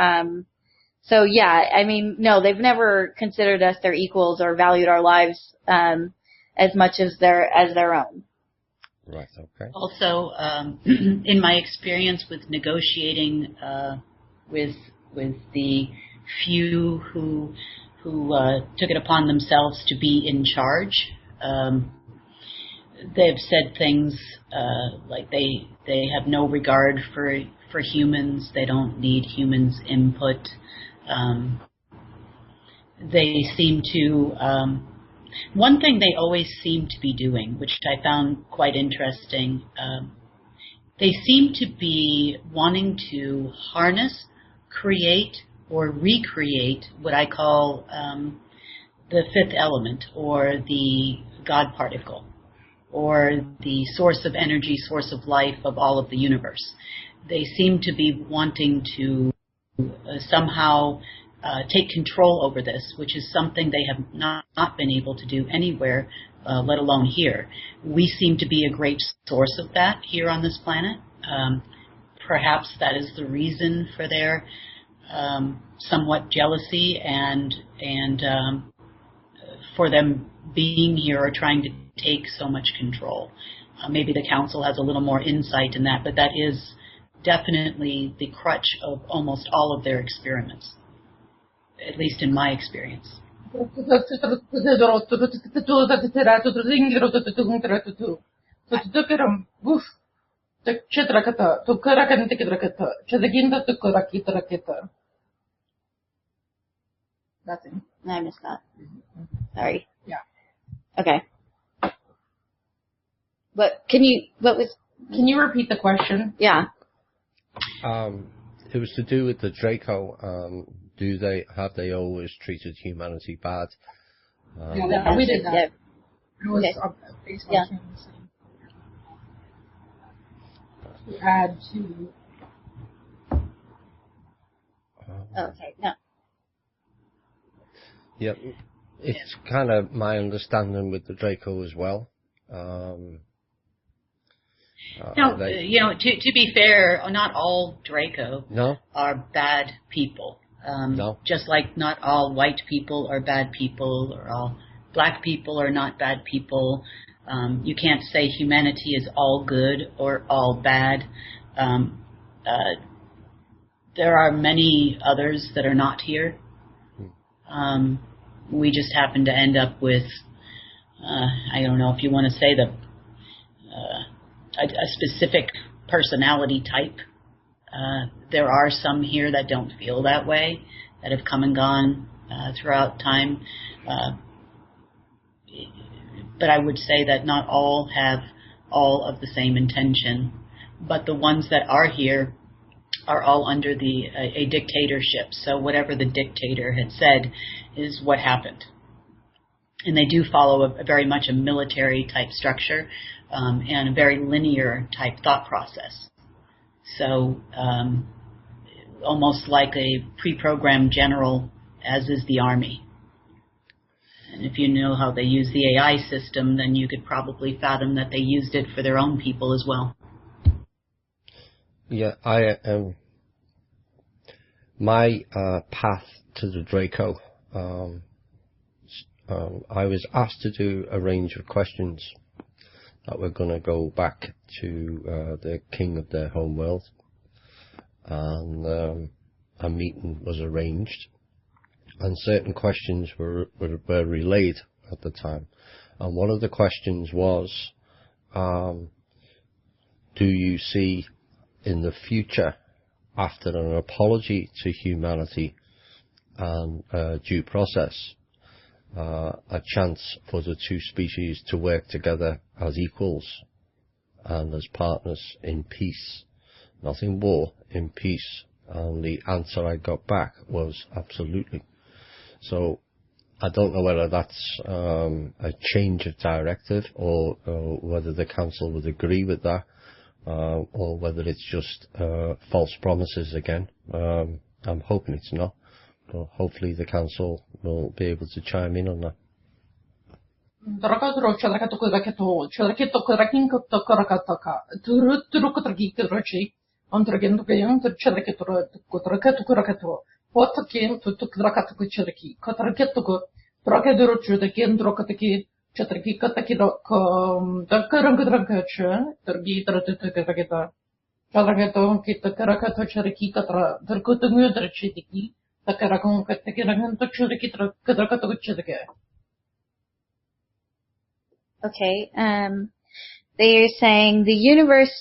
[SPEAKER 3] yeah, I mean, no, they've never considered us their equals or valued our lives, as much as their own.
[SPEAKER 1] Right. Okay.
[SPEAKER 2] Also, in my experience with negotiating with the few who took it upon themselves to be in charge, they've said things like they have no regard for humans. They don't need humans' input. They seem to. One thing they always seem to be doing, which I found quite interesting, they seem to be wanting to harness, create, or recreate what I call the fifth element, or the God particle, or the source of energy, source of life of all of the universe. They seem to be wanting to somehow take control over this, which is something they have not been able to do anywhere, let alone here. We seem to be a great source of that here on this planet. Perhaps that is the reason for their somewhat jealousy and for them being here or trying to take so much control. Maybe the council has a little more insight in that, but that is definitely the crutch of almost all of their experiments, at least in my experience.
[SPEAKER 3] Nothing. I missed that. Sorry.
[SPEAKER 4] Yeah.
[SPEAKER 3] Okay. Can you
[SPEAKER 4] repeat the question?
[SPEAKER 3] Yeah.
[SPEAKER 1] It was to do with the Draco. Have they always treated humanity bad?
[SPEAKER 4] Yeah, we did that.
[SPEAKER 3] Yeah.
[SPEAKER 4] It was based on things to add to.
[SPEAKER 3] Okay. No.
[SPEAKER 1] Yeah, it's kind of my understanding with the Draco as well.
[SPEAKER 2] No, to be fair, not all Draco are bad people. Just like not all white people are bad people, or all black people are not bad people. You can't say humanity is all good or all bad. There are many others that are not here. We just happen to end up with, I don't know if you want to say a specific personality type. There are some here that don't feel that way, that have come and gone throughout time. But I would say that not all have all of the same intention. But the ones that are here are all under a dictatorship. So whatever the dictator had said is what happened. And they do follow a very much a military type structure and a very linear type thought process. So almost like a pre-programmed general, as is the army. And if you know how they use the AI system, then you could probably fathom that they used it for their own people as well.
[SPEAKER 1] Yeah, my path to the Draco, I was asked to do a range of questions that were going to go back to the king of their home world, and a meeting was arranged, and certain questions were relayed at the time. And one of the questions was, do you see in the future, after an apology to humanity and due process, a chance for the two species to work together as equals and as partners in peace, not in war, in peace? And the answer I got back was absolutely. So I don't know whether that's a change of directive, or whether the council would agree with that, or whether it's just false promises again. I'm hoping it's not, but hopefully the council will be able to chime in on that.
[SPEAKER 4] Чотирки такі докоранкатракача, торги трататаката. Чалакато китакаракато чарики катра, доркотунгудрачитики, такаракон катакиракан точурики тракатракато читаке.
[SPEAKER 3] Okay. They're saying the universe,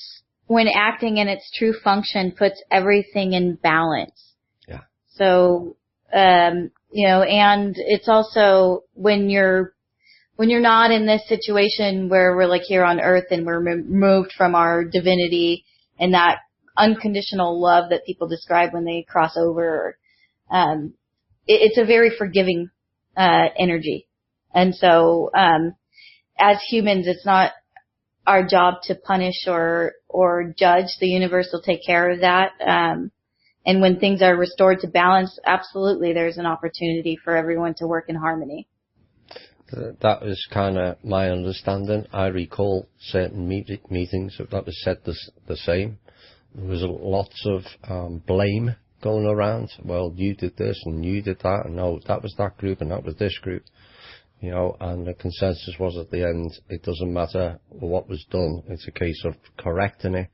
[SPEAKER 3] when acting in its true function, puts everything in balance.
[SPEAKER 1] Yeah.
[SPEAKER 3] So, and it's also when you're not in this situation where we're like here on Earth and we're removed from our divinity and that unconditional love that people describe when they cross over, it's a very forgiving energy. And so, as humans, it's not our job to punish or judge. The universe will take care of that. And when things are restored to balance, absolutely, there's an opportunity for everyone to work in harmony.
[SPEAKER 1] That was kind of my understanding. I recall certain meetings that was said the same. There was lots of blame going around. Well, you did this and you did that, and no, that was that group and that was this group. And the consensus was at the end, it doesn't matter what was done. It's a case of correcting it,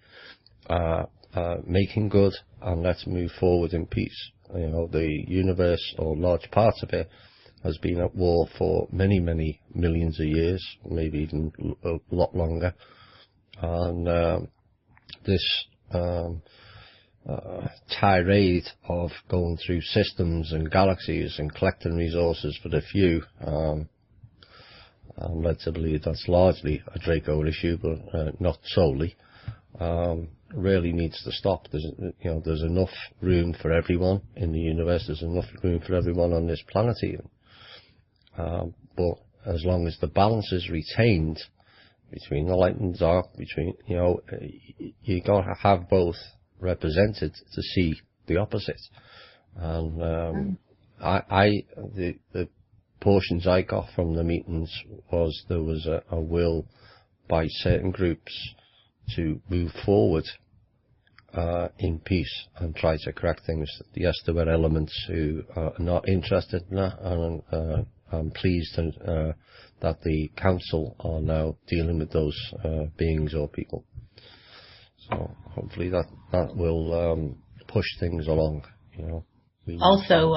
[SPEAKER 1] making good, and let's move forward in peace. The universe, or large parts of it, has been at war for many, many millions of years, maybe even a lot longer. And this tirade of going through systems and galaxies and collecting resources for the few, I'm led to believe that's largely a Draco issue, but not solely, really needs to stop. There's enough room for everyone in the universe. There's enough room for everyone on this planet even. But as long as the balance is retained between the light and dark, you got to have both represented to see the opposite. And the portions I got from the meetings was there was a will by certain groups to move forward in peace and try to correct things. Yes, there were elements who are not interested in that, and I'm pleased that the council are now dealing with those beings or people. So hopefully that will push things along.
[SPEAKER 2] Also,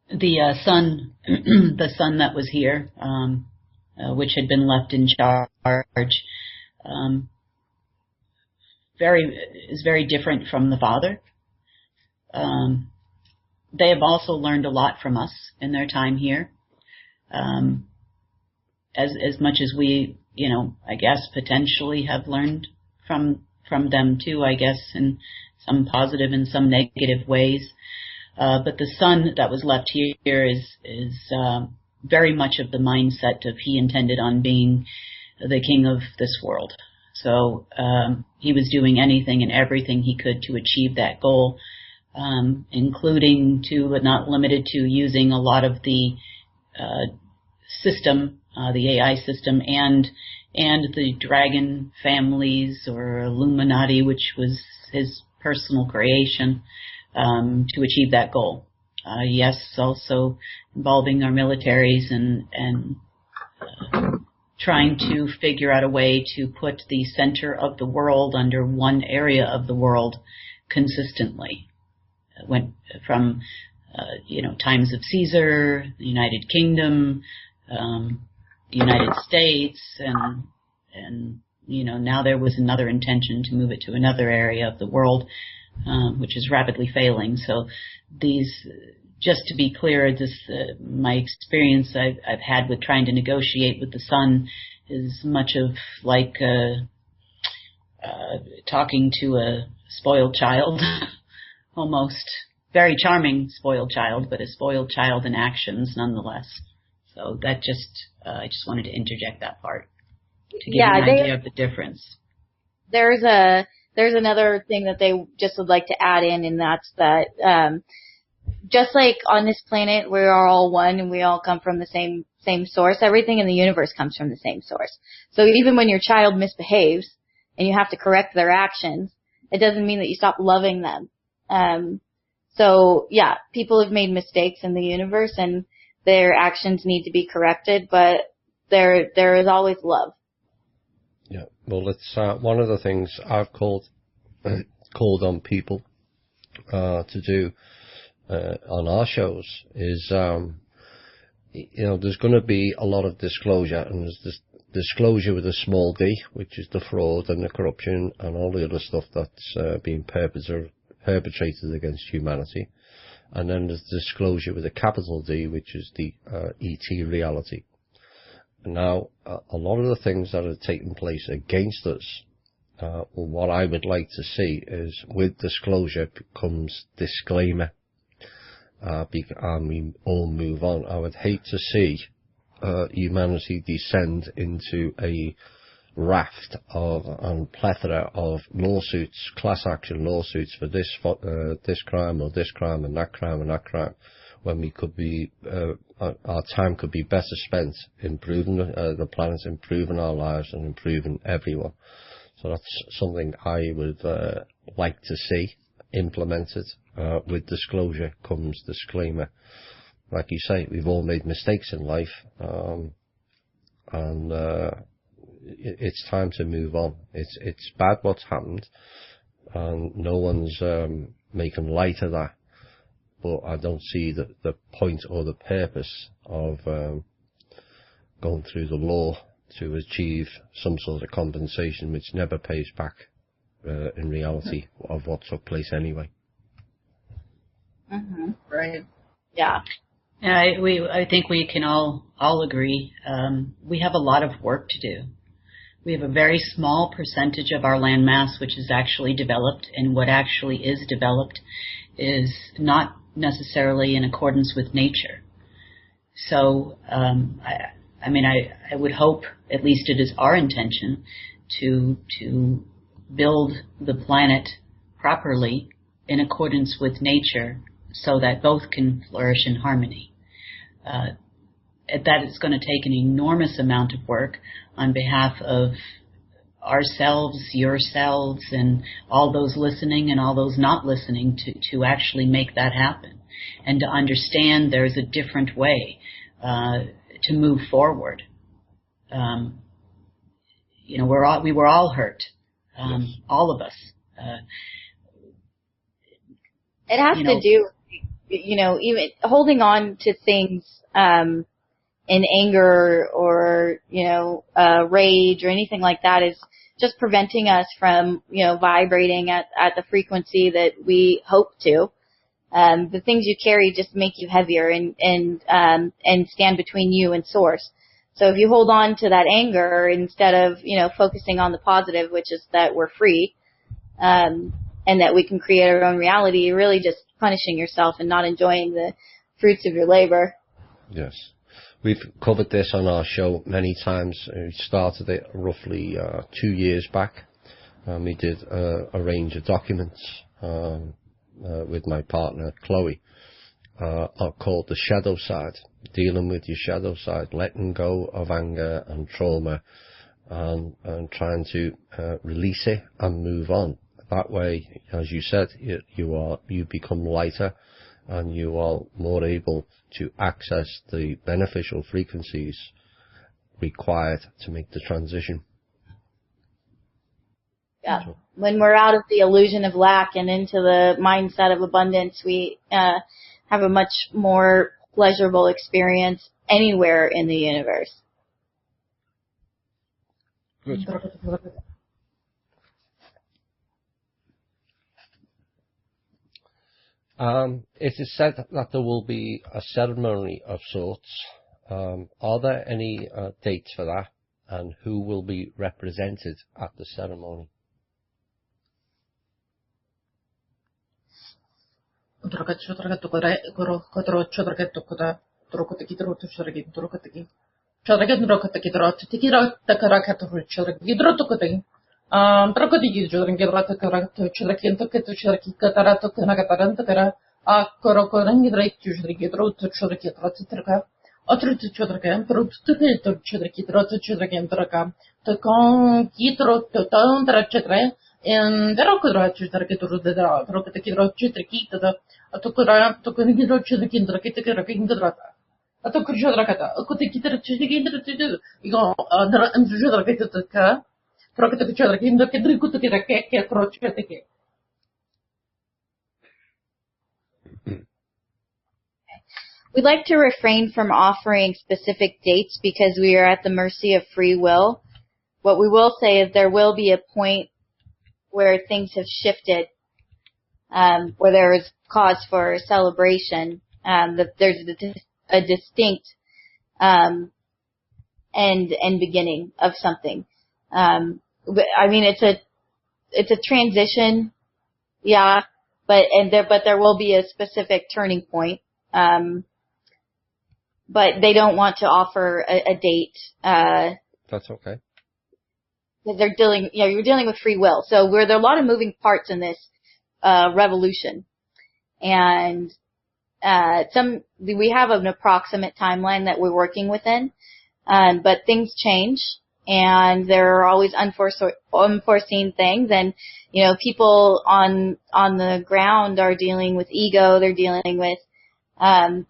[SPEAKER 2] the son, the son that was here, which had been left in charge, is very different from the father. They have also learned a lot from us in their time here. As much as we, I guess potentially have learned from them too, I guess, in some positive and some negative ways. But the son that was left here is very much of the mindset of he intended on being the king of this world. So he was doing anything and everything he could to achieve that goal, including to, but not limited to, using a lot of the system, the AI system, and the dragon families or Illuminati, which was his personal creation, to achieve that goal. Yes, also involving our militaries and trying to figure out a way to put the center of the world under one area of the world consistently. It went from times of Caesar, the United Kingdom, the United States, and now there was another intention to move it to another area of the world, which is rapidly failing. So these, just to be clear, my experience I've had with trying to negotiate with the sun is much of like talking to a spoiled child, almost. Very charming spoiled child, but a spoiled child in actions nonetheless. So that I just wanted to interject that part to give you an idea of the difference.
[SPEAKER 3] There's another thing that they just would like to add in, and that's that just like on this planet we are all one and we all come from the same source, everything in the universe comes from the same source. So even when your child misbehaves and you have to correct their actions, it doesn't mean that you stop loving them. So yeah, people have made mistakes in the universe and their actions need to be corrected, but there is always love.
[SPEAKER 1] Yeah. Well, it's one of the things I've called on people to do on our shows is, there's going to be a lot of disclosure, and there's this disclosure with a small d, which is the fraud and the corruption and all the other stuff that's being perpetrated against humanity. And then there's disclosure with a capital D, which is the ET reality. Now, a lot of the things that are taking place against us, what I would like to see is with disclosure comes disclaimer, and we all move on. I would hate to see humanity descend into a raft of and plethora of lawsuits, class action lawsuits for this crime or this crime and that crime and that crime, when we could be our time could be better spent improving the planet, improving our lives, and improving everyone. So that's something I would like to see implemented. With disclosure comes disclaimer. Like you say, we've all made mistakes in life, and it's time to move on. It's bad what's happened, and no one's making light of that. But I don't see the point or the purpose of going through the law to achieve some sort of compensation which never pays back in reality of what took place anyway.
[SPEAKER 3] Mm-hmm.
[SPEAKER 4] Right.
[SPEAKER 3] Yeah.
[SPEAKER 2] I think we can all agree. We have a lot of work to do. We have a very small percentage of our land mass which is actually developed, and what actually is developed is not necessarily in accordance with nature. So, I would hope, at least it is our intention, to build the planet properly in accordance with nature so that both can flourish in harmony. That is going to take an enormous amount of work on behalf of ourselves, yourselves, and all those listening and all those not listening to actually make that happen, and to understand there's a different way to move forward. We were all hurt,
[SPEAKER 1] yes.
[SPEAKER 2] All of us.
[SPEAKER 3] It has to do, even holding on to things in anger or, rage or anything like that is just preventing us from, vibrating at the frequency that we hope to. The things you carry just make you heavier and stand between you and source. So if you hold on to that anger instead of, focusing on the positive, which is that we're free, and that we can create our own reality, you're really just punishing yourself and not enjoying the fruits of your labor.
[SPEAKER 1] Yes. We've covered this on our show many times. We started it roughly 2 years back. We did a range of documents with my partner, Chloe, called The Shadow Side, dealing with your shadow side, letting go of anger and trauma, and trying to release it and move on. That way, as you said, you become lighter, and you are more able to access the beneficial frequencies required to make the transition.
[SPEAKER 3] Yeah. When we're out of the illusion of lack and into the mindset of abundance, we have a much more pleasurable experience anywhere in the universe.
[SPEAKER 1] Good. It is said that there will be a ceremony of sorts. Are there any dates for that, and who will be represented at the ceremony?
[SPEAKER 4] Atau kerja kata, aku kita igo dara kerja kata ka, terus kita kerja kita ikut kita kayak terus kita kayak.
[SPEAKER 3] We'd like to refrain from offering specific dates because we are at the mercy of free will. What we will say is there will be a point where things have shifted, where there is cause for celebration, that there's a distinct end and beginning of something. I mean, it's a transition, yeah, but there will be a specific turning point. But they don't want to offer a date.
[SPEAKER 1] That's okay.
[SPEAKER 3] They're you're dealing with free will. So there are a lot of moving parts in this revolution, and we have an approximate timeline that we're working within, but things change, and there are always unforeseen things, and people on the ground are dealing with ego. They're dealing with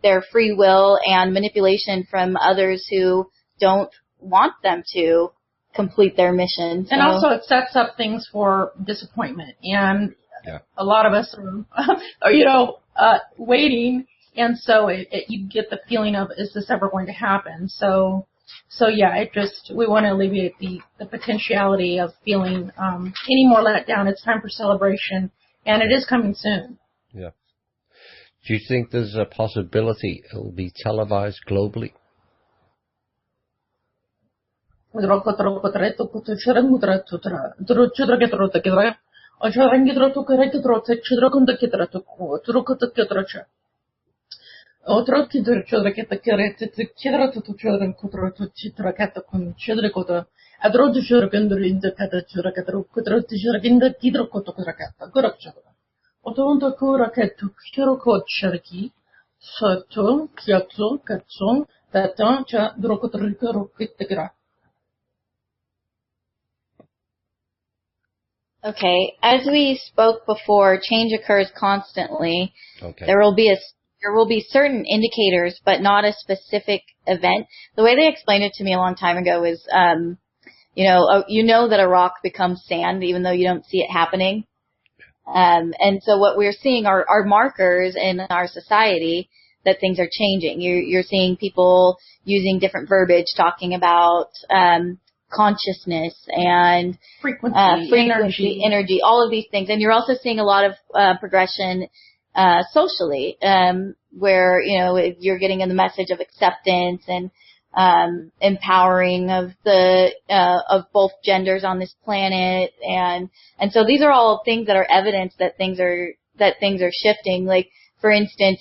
[SPEAKER 3] their free will and manipulation from others who don't want them to complete their mission. So.
[SPEAKER 4] And also it sets up things for disappointment. And a lot of us are waiting. And so you get the feeling of, is this ever going to happen? So yeah, we want to alleviate the potentiality of feeling any more let down. It's time for celebration, and it is coming soon.
[SPEAKER 1] Yeah. Do you think there's a possibility it will be televised globally?
[SPEAKER 3] Okay, as we spoke before, change occurs constantly.
[SPEAKER 1] Okay.
[SPEAKER 3] There will be certain indicators, but not a specific event. The way they explained it to me a long time ago is, you know that a rock becomes sand even though you don't see it happening. And so what we're seeing are markers in our society that things are changing. You're seeing people using different verbiage, talking about consciousness and frequency, energy, all of these things. And you're also seeing a lot of progression socially, where you're getting in the message of acceptance and empowering of both genders on this planet, and so these are all things that are evidence that things are shifting. Like, for instance,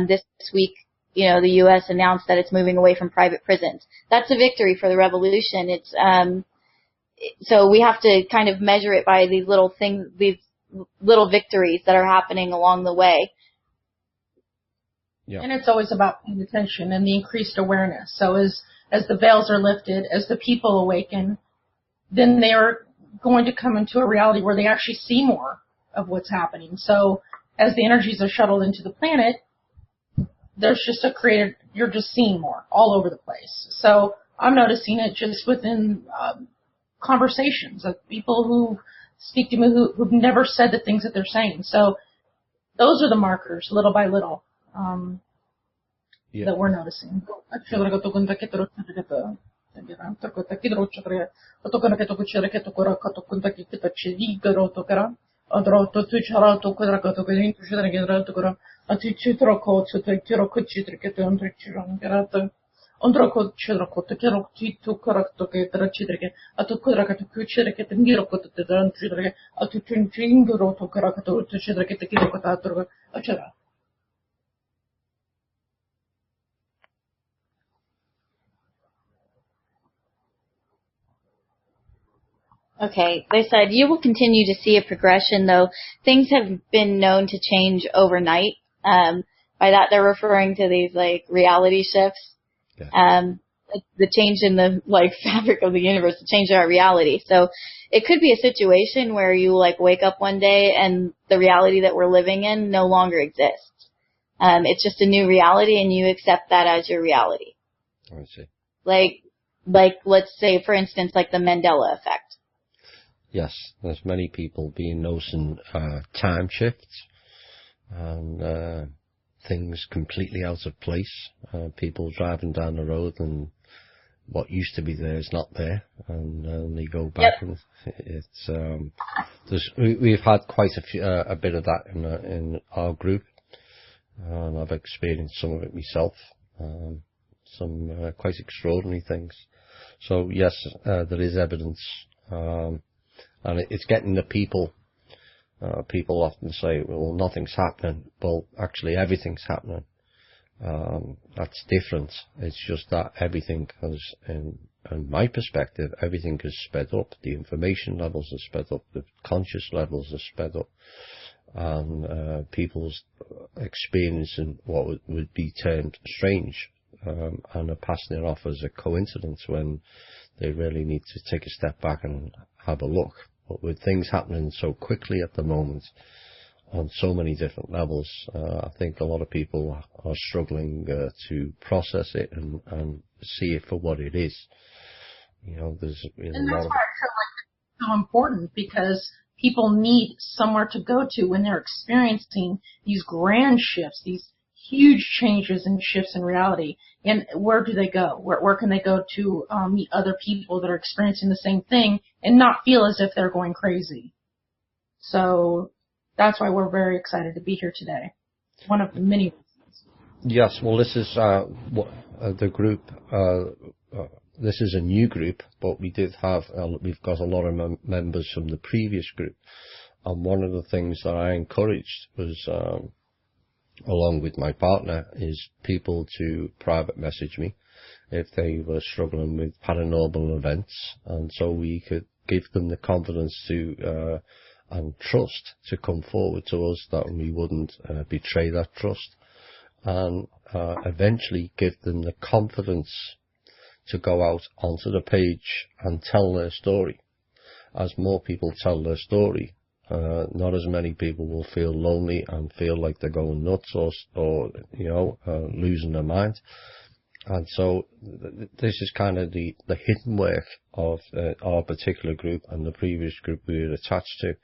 [SPEAKER 3] this week, the U.S. announced that it's moving away from private prisons. That's a victory for the revolution. It's so we have to kind of measure it by these little things, these little victories that are happening along the way.
[SPEAKER 1] Yeah.
[SPEAKER 4] And it's always about paying attention and the increased awareness. So as the veils are lifted, as the people awaken, then they are going to come into a reality where they actually see more of what's happening. So as the energies are shuttled into the planet, there's just you're just seeing more all over the place. So I'm noticing it just within conversations of people who speak to me who've never said the things that they're saying. So those are the markers, little by little. That we're noticing.
[SPEAKER 3] Okay, they said you will continue to see a progression, though things have been known to change overnight. By that, they're referring to these reality shifts, the change in the fabric of the universe, the change in our reality. So it could be a situation where you wake up one day and the reality that we're living in no longer exists. It's just a new reality, and you accept that as your reality.
[SPEAKER 1] I see.
[SPEAKER 3] Like let's say, for instance, like the Mandela effect.
[SPEAKER 1] Yes, there's many people being noticing time shifts and things completely out of place. People driving down the road and what used to be there is not there, and they go back.
[SPEAKER 3] Yep.
[SPEAKER 1] And it's we've had quite a bit of that in our group. I've experienced some of it myself. Some quite extraordinary things. So yes, there is evidence, and it's getting the people. People often say, "Well, nothing's happening." Well, actually, everything's happening. That's different. It's just that everything has, in my perspective, everything has sped up. The information levels are sped up. The conscious levels are sped up. And people's experiencing what would be termed strange, and are passing it off as a coincidence when they really need to take a step back and have a look. But with things happening so quickly at the moment, on so many different levels, I think a lot of people are struggling to process it and see it for what it is. You know, there's
[SPEAKER 4] and that's why I feel like it's so important, because people need somewhere to go to when they're experiencing these grand shifts, these huge changes and shifts in reality. And where do they go? Where can they go to meet other people that are experiencing the same thing and not feel as if they're going crazy? So that's why we're very excited to be here today. One of the many reasons.
[SPEAKER 1] Yes, well, this is the group. This is a new group, but we did have we've got a lot of members from the previous group, and one of the things that I encouraged was, along with my partner, is people to private message me if they were struggling with paranormal events, and so we could give them the confidence to and trust to come forward to us, that we wouldn't betray that trust, and eventually give them the confidence to go out onto the page and tell their story. As more people tell their story, not as many people will feel lonely and feel like they're going nuts or losing their mind. And so this is kind of the hidden work of our particular group and the previous group we were attached to.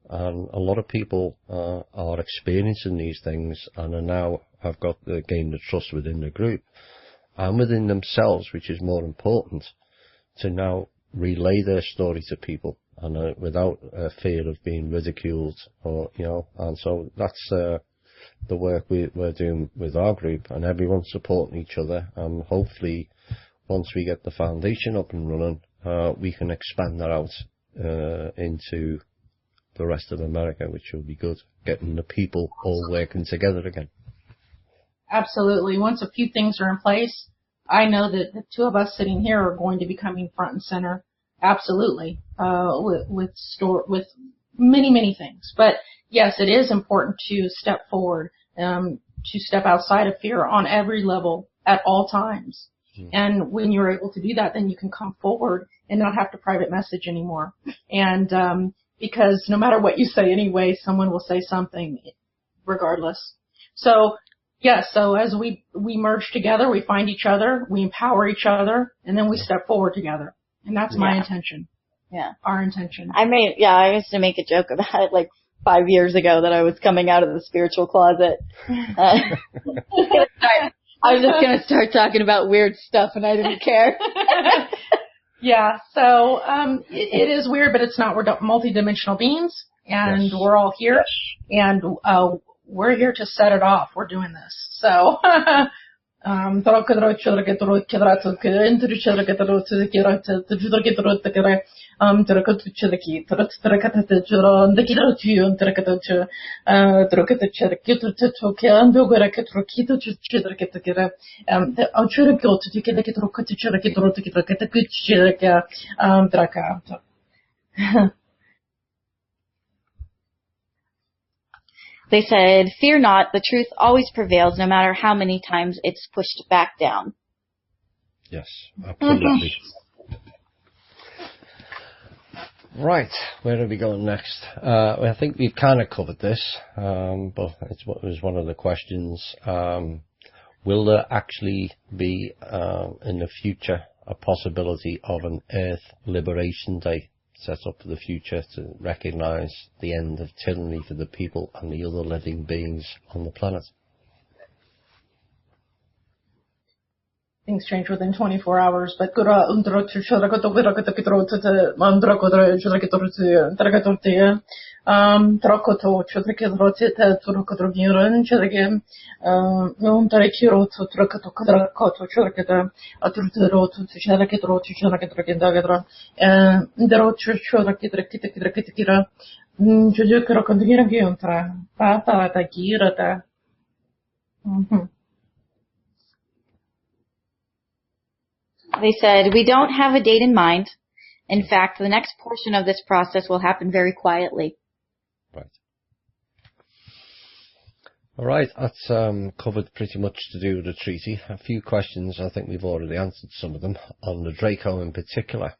[SPEAKER 1] And a lot of people are experiencing these things and are now have gained the trust within the group and within themselves, which is more important, to now relay their story to people and without fear of being ridiculed and so that's the work we're doing with our group, and everyone's supporting each other, and hopefully once we get the foundation up and running, we can expand that out into the rest of America, which will be good, getting the people all working together again.
[SPEAKER 4] Absolutely. Once a few things are in place, I know that the two of us sitting here are going to be coming front and center. Absolutely. With many things. But yes, it is important to step forward, to step outside of fear on every level at all times. Mm-hmm. And when you're able to do that, then you can come forward and not have to private message anymore. And, because no matter what you say anyway, someone will say something regardless. So, yes, so as we merge together, we find each other, we empower each other, and then we step forward together. And that's my intention.
[SPEAKER 3] Yeah.
[SPEAKER 4] Our intention.
[SPEAKER 3] I used to make a joke about it like 5 years ago that I was coming out of the spiritual closet. I was just going to start talking about weird stuff and I didn't care.
[SPEAKER 4] Yeah, so it is weird, but it's not. We're multidimensional beings, and we're all here, and we're here to set it off. We're doing this. So,
[SPEAKER 3] They said, "Fear not, the truth always prevails, no matter how many times it's pushed back down."
[SPEAKER 1] Yes, absolutely. Right, where are we going next? I think we've kind of covered this, but it was one of the questions. Will there actually be, in the future, a possibility of an Earth Liberation Day set up for the future to recognise the end of tyranny for the people and the other living beings on the planet?
[SPEAKER 4] Things change within 24 hours, but kura undra chura kato kura kato kitro te mandra kodra chura kitro te traga torte trakoto chura kitro te chura kitro giran chura ke non tare kiro to chura kato kadra kato chura kita aturtero to chura kitro kenda gadra ndero chura kitra juju kiro kandigira giontra pa ta gira ta
[SPEAKER 3] They said, we don't have a date in mind. In fact, the next portion of this process will happen very quietly.
[SPEAKER 1] Right. All right, that's covered pretty much to do with the treaty. A few questions, I think we've already answered some of them, on the Draco in particular.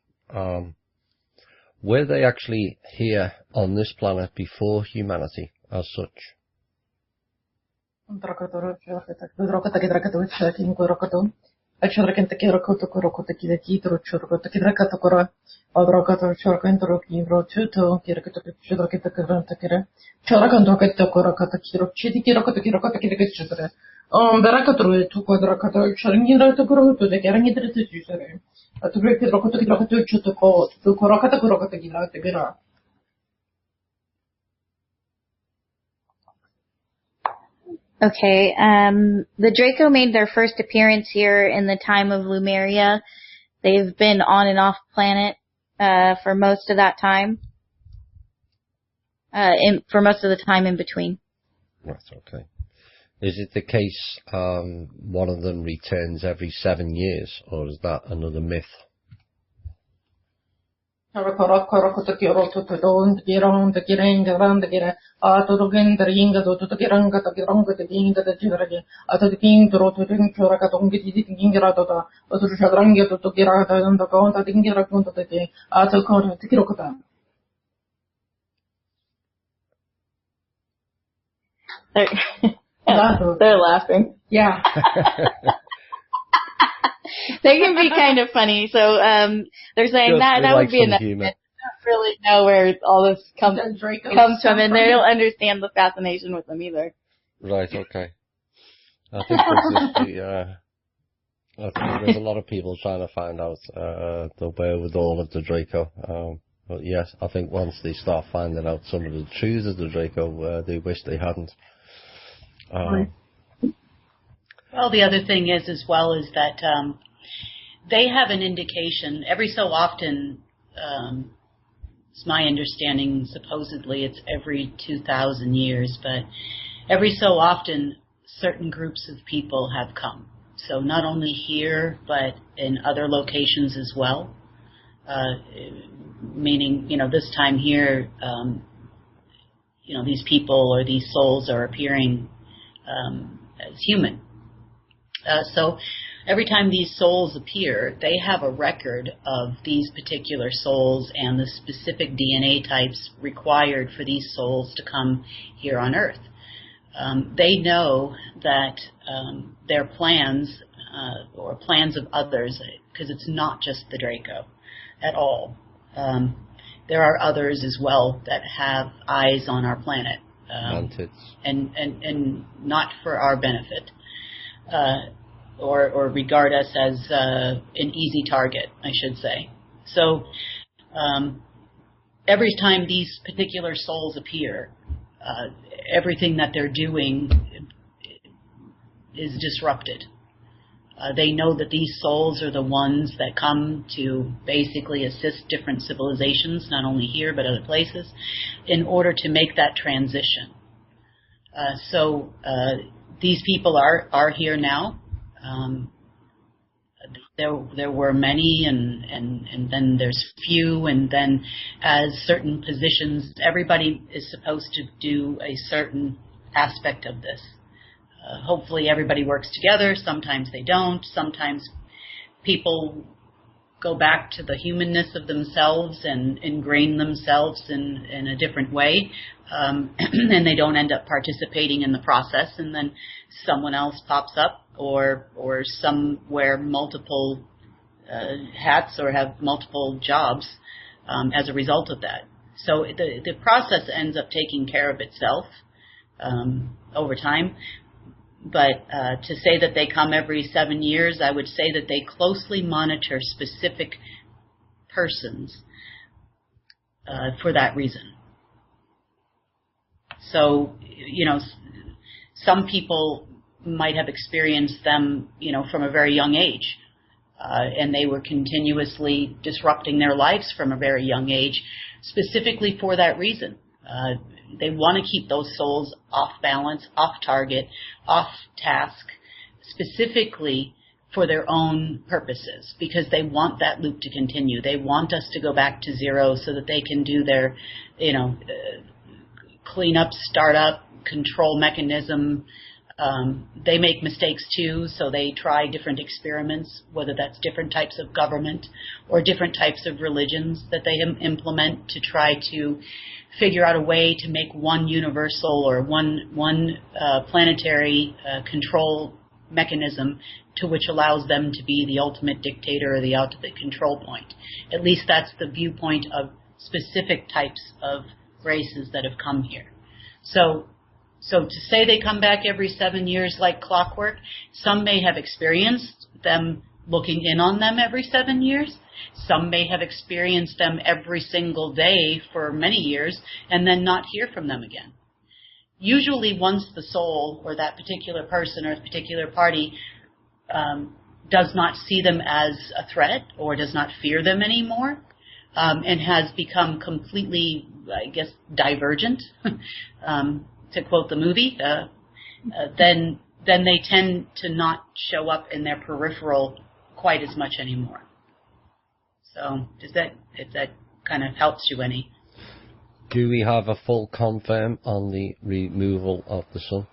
[SPEAKER 1] Were they actually here on this planet before humanity as such?
[SPEAKER 4] Achorken te quiero koto kida kitro chorko te kidra katakora adrokato chorken troki ro chuto kira kato chorko te kidra te kira chorkan to kato kora kata kiro chidi kira kato kira chudre berakatro tu kodra kato choringira to koro to de kerangi tre te chusere atugre kidra kato chuto ko tu kora kata kidra te kira.
[SPEAKER 3] Okay, the Draco made their first appearance here in the time of Lumeria. They've been on and off planet for most of that time. For most of the time in between.
[SPEAKER 1] Right, okay. Is it the case one of them returns every 7 years, or is that another myth?
[SPEAKER 4] Kora koto kiro to don giron the giring around the gira atorogen the ringa to giranga to gironga the ginga the jirage at the king to roto to chorakatongi gingira to the shagranga to girata and the conta dingira conta the atokon to kirokota.
[SPEAKER 3] They're laughing.
[SPEAKER 4] Yeah.
[SPEAKER 3] They can be kind of funny. So they're saying that would be enough. They don't really know where all this comes from, and they don't understand the fascination with them either.
[SPEAKER 1] Right. Okay. I think there's a lot of people trying to find out the wherewithal of the Draco. But yes, I think once they start finding out some of the truths of the Draco, they wish they hadn't.
[SPEAKER 2] Well, the other thing is, as well, is that they have an indication every so often. It's my understanding, supposedly it's every 2,000 years, but every so often certain groups of people have come. So not only here, but in other locations as well. Meaning, this time here, these people or these souls are appearing as human. So every time these souls appear, they have a record of these particular souls and the specific DNA types required for these souls to come here on Earth. They know that their plans or plans of others, because it's not just the Draco at all. There are others as well that have eyes on our planet. And not for our benefit. Or regard us as an easy target, I should say. So every time these particular souls appear, everything that they're doing is disrupted. They know that these souls are the ones that come to basically assist different civilizations, not only here but other places, in order to make that transition. So these people are here now. There were many, and then there's few, and then as certain positions, everybody is supposed to do a certain aspect of this. Hopefully everybody works together. Sometimes they don't. Sometimes people go back to the humanness of themselves and ingrain themselves in a different way, and they don't end up participating in the process, and then someone else pops up or some wear multiple hats or have multiple jobs as a result of that. So the process ends up taking care of itself over time. But to say that they come every 7 years, I would say that they closely monitor specific persons for that reason. So, some people might have experienced them, from a very young age. And they were continuously disrupting their lives from a very young age, specifically for that reason. They want to keep those souls off balance, off target, off task, specifically for their own purposes, because they want that loop to continue. They want us to go back to zero so that they can do their, clean up, start up, control mechanism. They make mistakes too, so they try different experiments, whether that's different types of government or different types of religions that they implement to try to figure out a way to make one universal or one planetary control mechanism to which allows them to be the ultimate dictator or the ultimate control point. At least that's the viewpoint of specific types of races that have come here. So to say they come back every 7 years like clockwork, some may have experienced them looking in on them every 7 years. Some may have experienced them every single day for many years and then not hear from them again. Usually once the soul or that particular person or particular party does not see them as a threat or does not fear them anymore, and has become completely, divergent, to quote the movie, then they tend to not show up in their peripheral quite as much anymore. So if that kind of helps you any.
[SPEAKER 1] Do we have a full confirm on the removal of the sun?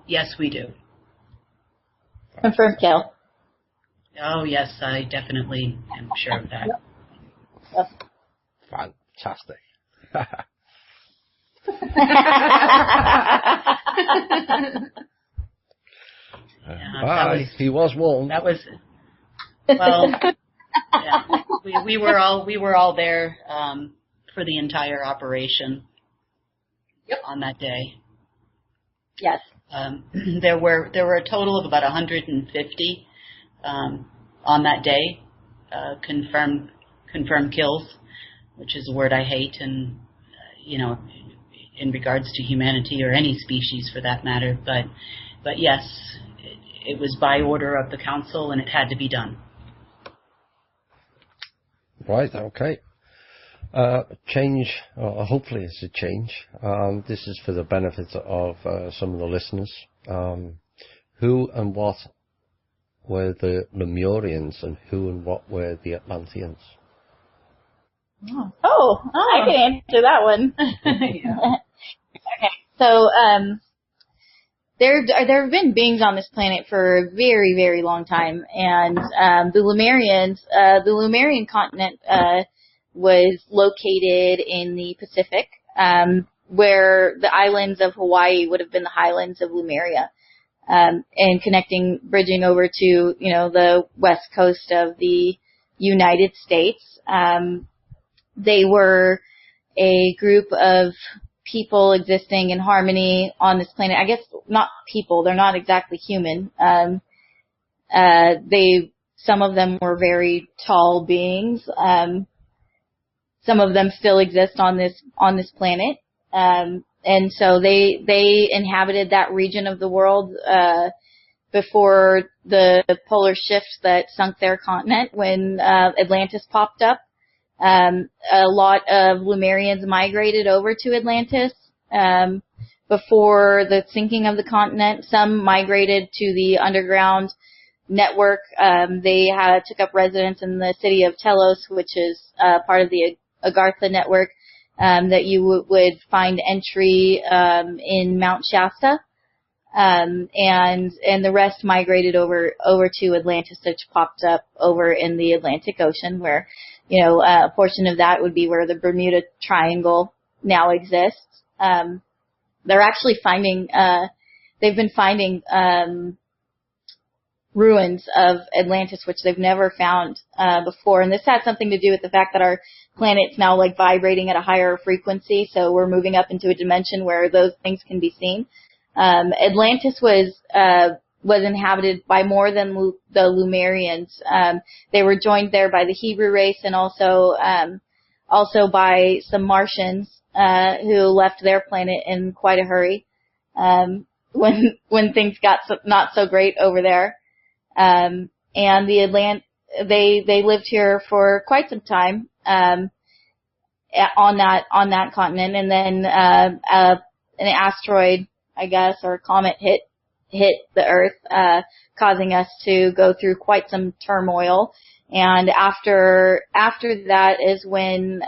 [SPEAKER 2] Yes, we do.
[SPEAKER 3] Confirmed, Cal.
[SPEAKER 2] Oh, yes, I definitely am sure of that.
[SPEAKER 3] Yep.
[SPEAKER 1] Fantastic. He was warned.
[SPEAKER 2] That was, well, yeah, we were all there for the entire operation. Yep. On that day.
[SPEAKER 3] Yes.
[SPEAKER 2] There were a total of about 150 on that day, confirmed kills, which is a word I hate, and in regards to humanity or any species for that matter. But yes, it was by order of the council, and it had to be done.
[SPEAKER 1] Right. Okay. Change, or hopefully it's a change. This is for the benefit of some of the listeners. Who and what were the Lemurians, and who and what were the Atlanteans?
[SPEAKER 3] Oh, I can answer that one.
[SPEAKER 2] Yeah.
[SPEAKER 3] Okay, so there have been beings on this planet for a very, very long time, and the Lemurian continent was located in the Pacific, where the islands of Hawaii would have been the highlands of Lemuria, and bridging over to, the west coast of the United States. They were a group of people existing in harmony on this planet. I guess not people, they're not exactly human. Some of them were very tall beings. Some of them still exist on this planet, and so they inhabited that region of the world before the polar shift that sunk their continent when Atlantis popped up. A lot of Lemurians migrated over to Atlantis before the sinking of the continent. Some migrated to the underground network. They took up residence in the city of Telos, which is part of the Agartha network, that you would find entry in Mount Shasta. and the rest migrated over to Atlantis, which popped up over in the Atlantic Ocean, where, a portion of that would be where the Bermuda Triangle now exists. They're actually they've been finding ruins of Atlantis, which they've never found before. And this has something to do with the fact that our planet's now like vibrating at a higher frequency, so we're moving up into a dimension where those things can be seen. Atlantis was inhabited by more than the Lumerians. They were joined there by the Hebrew race and also by some Martians who left their planet in quite a hurry when things got not so great over there. And they lived here for quite some time on that continent, and then an asteroid, I guess, or a comet hit the Earth, causing us to go through quite some turmoil. And after that is when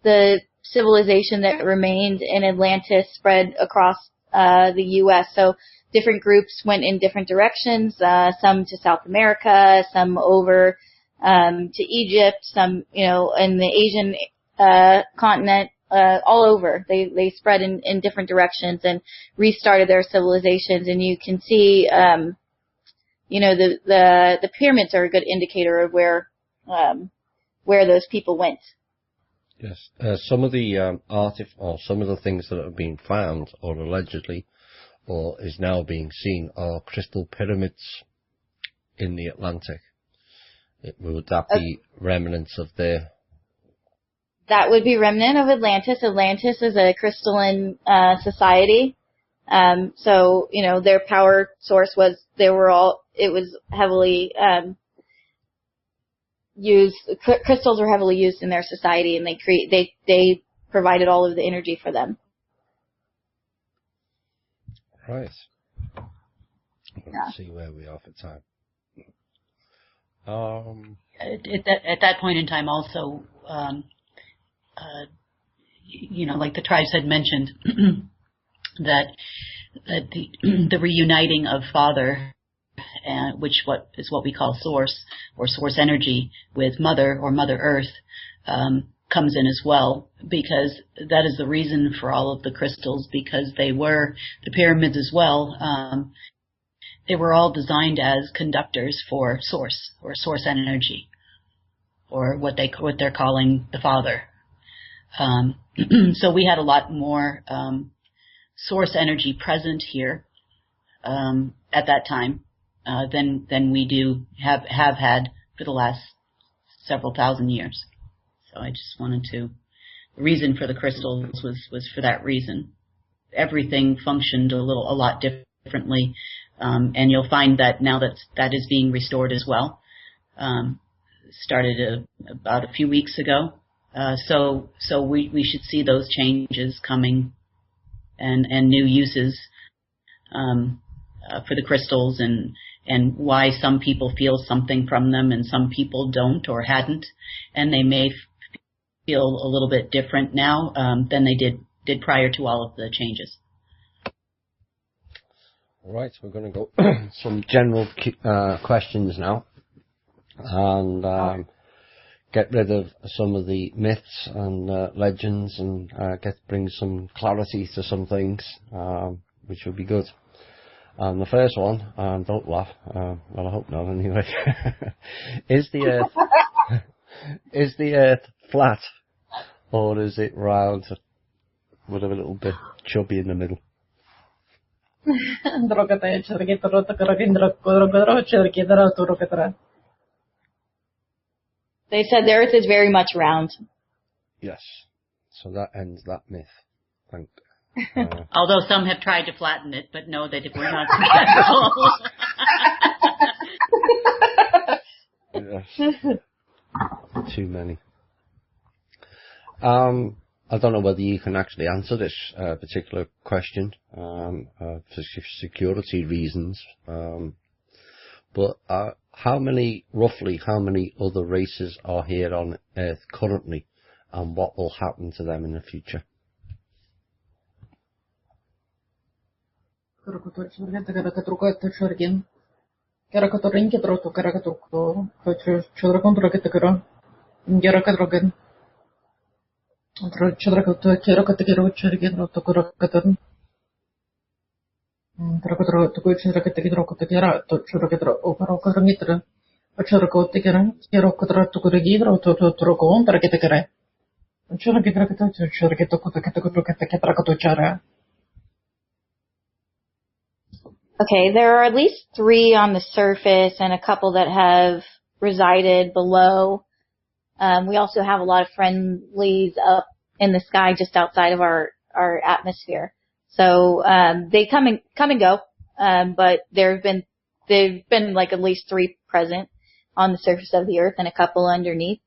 [SPEAKER 3] the civilization that remained in Atlantis spread across the U.S. So different groups went in different directions, some to South America, some over to Egypt, some, in the Asian continent, all over. They spread in different directions and restarted their civilizations. And you can see, the pyramids are a good indicator of where those people went.
[SPEAKER 1] Yes. Some of the some of the things that have been found, or allegedly, or is now being seen, are crystal pyramids in the Atlantic. Would that be remnants of their?
[SPEAKER 3] That would be remnant of Atlantis. Atlantis is a crystalline society. So, their power source was, it was heavily used, crystals were heavily used in their society, and they provided all of the energy for them.
[SPEAKER 1] Right. Let's see where we are for time.
[SPEAKER 2] At that point in time also, like the tribes had mentioned, that the reuniting of Father, which is what we call Source or Source Energy, with Mother or Mother Earth, comes in as well, because that is the reason for all of the crystals, because they were the pyramids as well. They were all designed as conductors for Source or Source Energy, or what they're calling the Father. So we had a lot more source energy present here at that time than we do have had for the last several thousand years. So I just wanted to. The reason for the crystals was for that reason. Everything functioned a lot differently, and you'll find that now that is being restored as well. Started about a few weeks ago. So we should see those changes coming, and new uses for the crystals, and why some people feel something from them and some people don't or hadn't, and they may feel a little bit different now than they did prior to all of the changes.
[SPEAKER 1] All right, we're going to go some general questions now, and get rid of some of the myths and legends, and bring some clarity to some things, which would be good. The first one, don't laugh, well, I hope not anyway. Is the Earth flat, or is it round with a little bit chubby in the middle?
[SPEAKER 3] They said the Earth is very much round.
[SPEAKER 1] Yes. So that ends that myth. Thank.
[SPEAKER 2] Although some have tried to flatten it, but no, they were not successful.
[SPEAKER 1] Yes. Too many. I don't know whether you can actually answer this particular question for security reasons, but roughly how many other races are here on Earth currently, and what will happen to them in the future?
[SPEAKER 4] Karakoto chudrakata karakatruka churgin. Karakato rinketro to karakatruko. Chudrakon drakatara. Yarakadrogan. Chudrakato kirakatiro churgin to karakatan. Karakatro to chudrakatiro kotakara to chudrakatro oparokarangitra. Chudrakotikaran. Kirokatra to kurigidro to trokon drakatara. Churakatrakata churakato kotakatakato chara.
[SPEAKER 3] Okay, there are at least 3 on the surface and a couple that have resided below. We also have a lot of friendlies up in the sky just outside of our atmosphere. So they come and go, but they've been like at least 3 present on the surface of the Earth and a couple underneath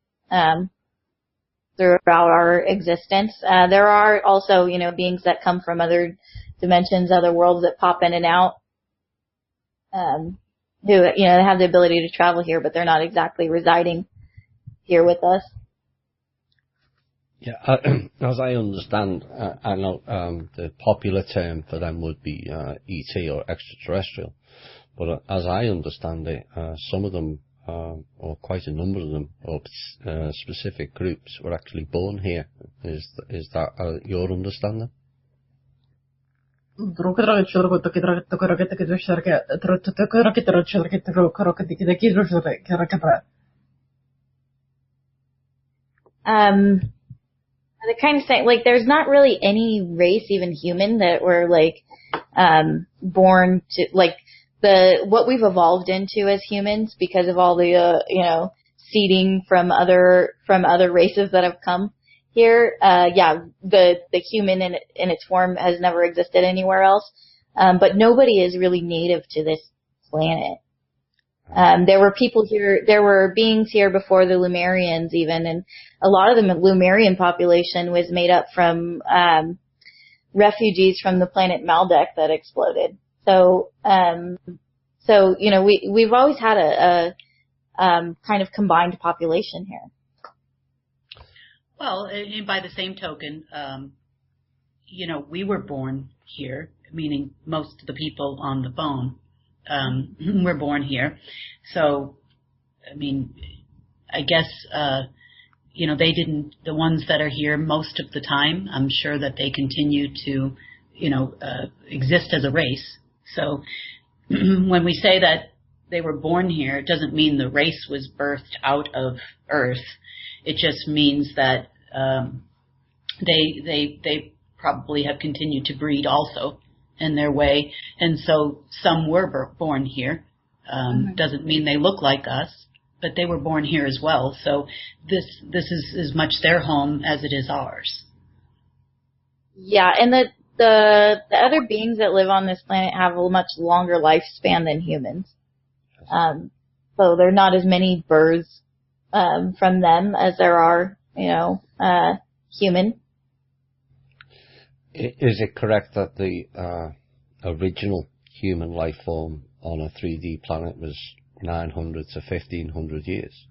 [SPEAKER 3] throughout our existence. There are also, beings that come from other dimensions, other worlds that pop in and out. Who, have the ability to travel here, but they're not exactly residing here with us.
[SPEAKER 1] Yeah, as I understand, I know the popular term for them would be ET or extraterrestrial, but as I understand it, some of them, or quite a number of them, or specific groups, were actually born here. Is that your understanding?
[SPEAKER 4] Um,
[SPEAKER 3] the kind of saying, like, there's not really any race, even human, that were born to, what we've evolved into as humans because of all the, seeding from other races that have come here. The human in its form has never existed anywhere else. But nobody is really native to this planet. There were people here, there were beings here before the Lemurians even, and a lot of the Lemurian population was made up from refugees from the planet Maldek that exploded. So we've always had a kind of combined population here.
[SPEAKER 2] Well, and by the same token, we were born here, meaning most of the people on the phone were born here. So, I guess, they didn't, the ones that are here most of the time, I'm sure that they continue to, exist as a race. So when we say that they were born here, it doesn't mean the race was birthed out of Earth. It just means that they probably have continued to breed also in their way, and so some were born here. Doesn't mean they look like us, but they were born here as well. So this is as much their home as it is ours.
[SPEAKER 3] Yeah, and the other beings that live on this planet have a much longer lifespan than humans. So there are not as many births from them as there are, human.
[SPEAKER 1] Is it correct that the original human life form on a 3D planet was 900 to 1500 years?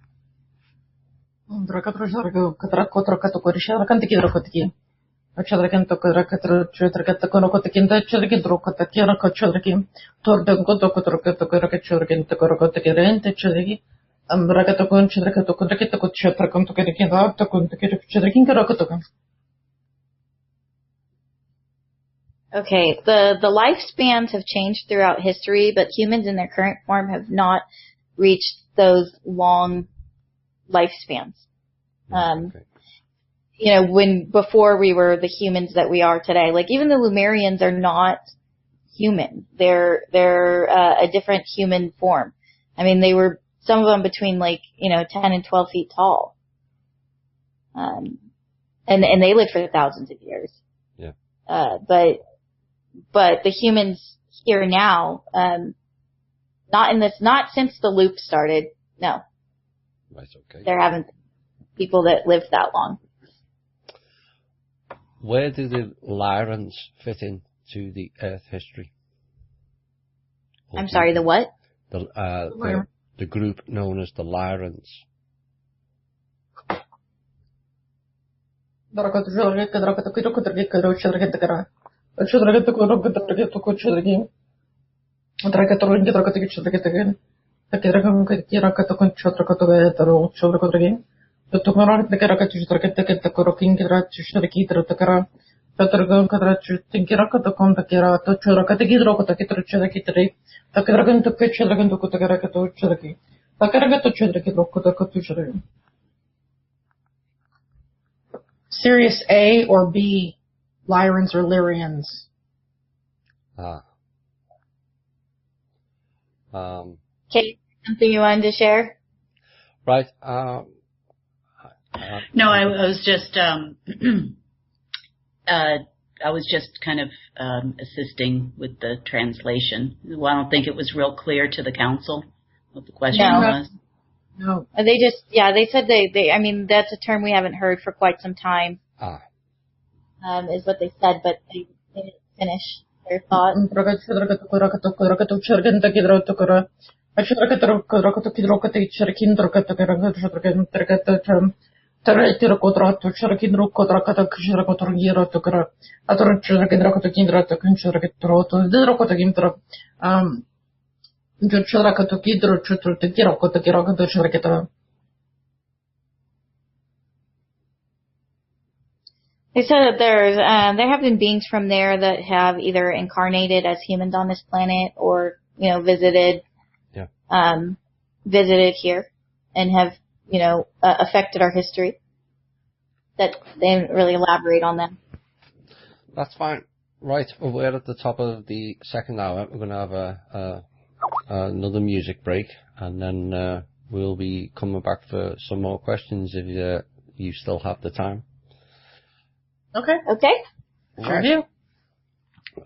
[SPEAKER 3] Okay, the lifespans have changed throughout history, but humans in their current form have not reached those long lifespans.
[SPEAKER 1] Okay.
[SPEAKER 3] Before we were the humans that we are today, like even the Lemurians are not human. They're a different human form. They were, some of them between 10 and 12 feet tall. And they lived for thousands of years.
[SPEAKER 1] Yeah.
[SPEAKER 3] But the humans here now, not since the loop started. No.
[SPEAKER 1] Right. Okay.
[SPEAKER 3] There haven't been people that lived that long.
[SPEAKER 1] Where do the Lyrans fit into the Earth history?
[SPEAKER 3] I'm sorry, the what?
[SPEAKER 1] The group known as the Lyrans.
[SPEAKER 4] Serious A or B, Lyrans or Lyrians?
[SPEAKER 3] Kate, something you wanted to share?
[SPEAKER 1] Right.
[SPEAKER 2] No, I was just I was just kind of assisting with the translation. Well, I don't think it was real clear to the council what the question was.
[SPEAKER 4] No.
[SPEAKER 3] They said I mean, that's a term we haven't heard for quite some time. Is what they said, but they didn't finish their thought. They said that there have been beings from there that have either incarnated as humans on this planet or, visited here and have, affected our history. That they didn't really elaborate on them.
[SPEAKER 1] That's fine. Right, well, we're at the top of the second hour. We're going to have another music break, and then we'll be coming back for some more questions if you still have the time.
[SPEAKER 4] Okay.
[SPEAKER 2] Sure
[SPEAKER 1] do.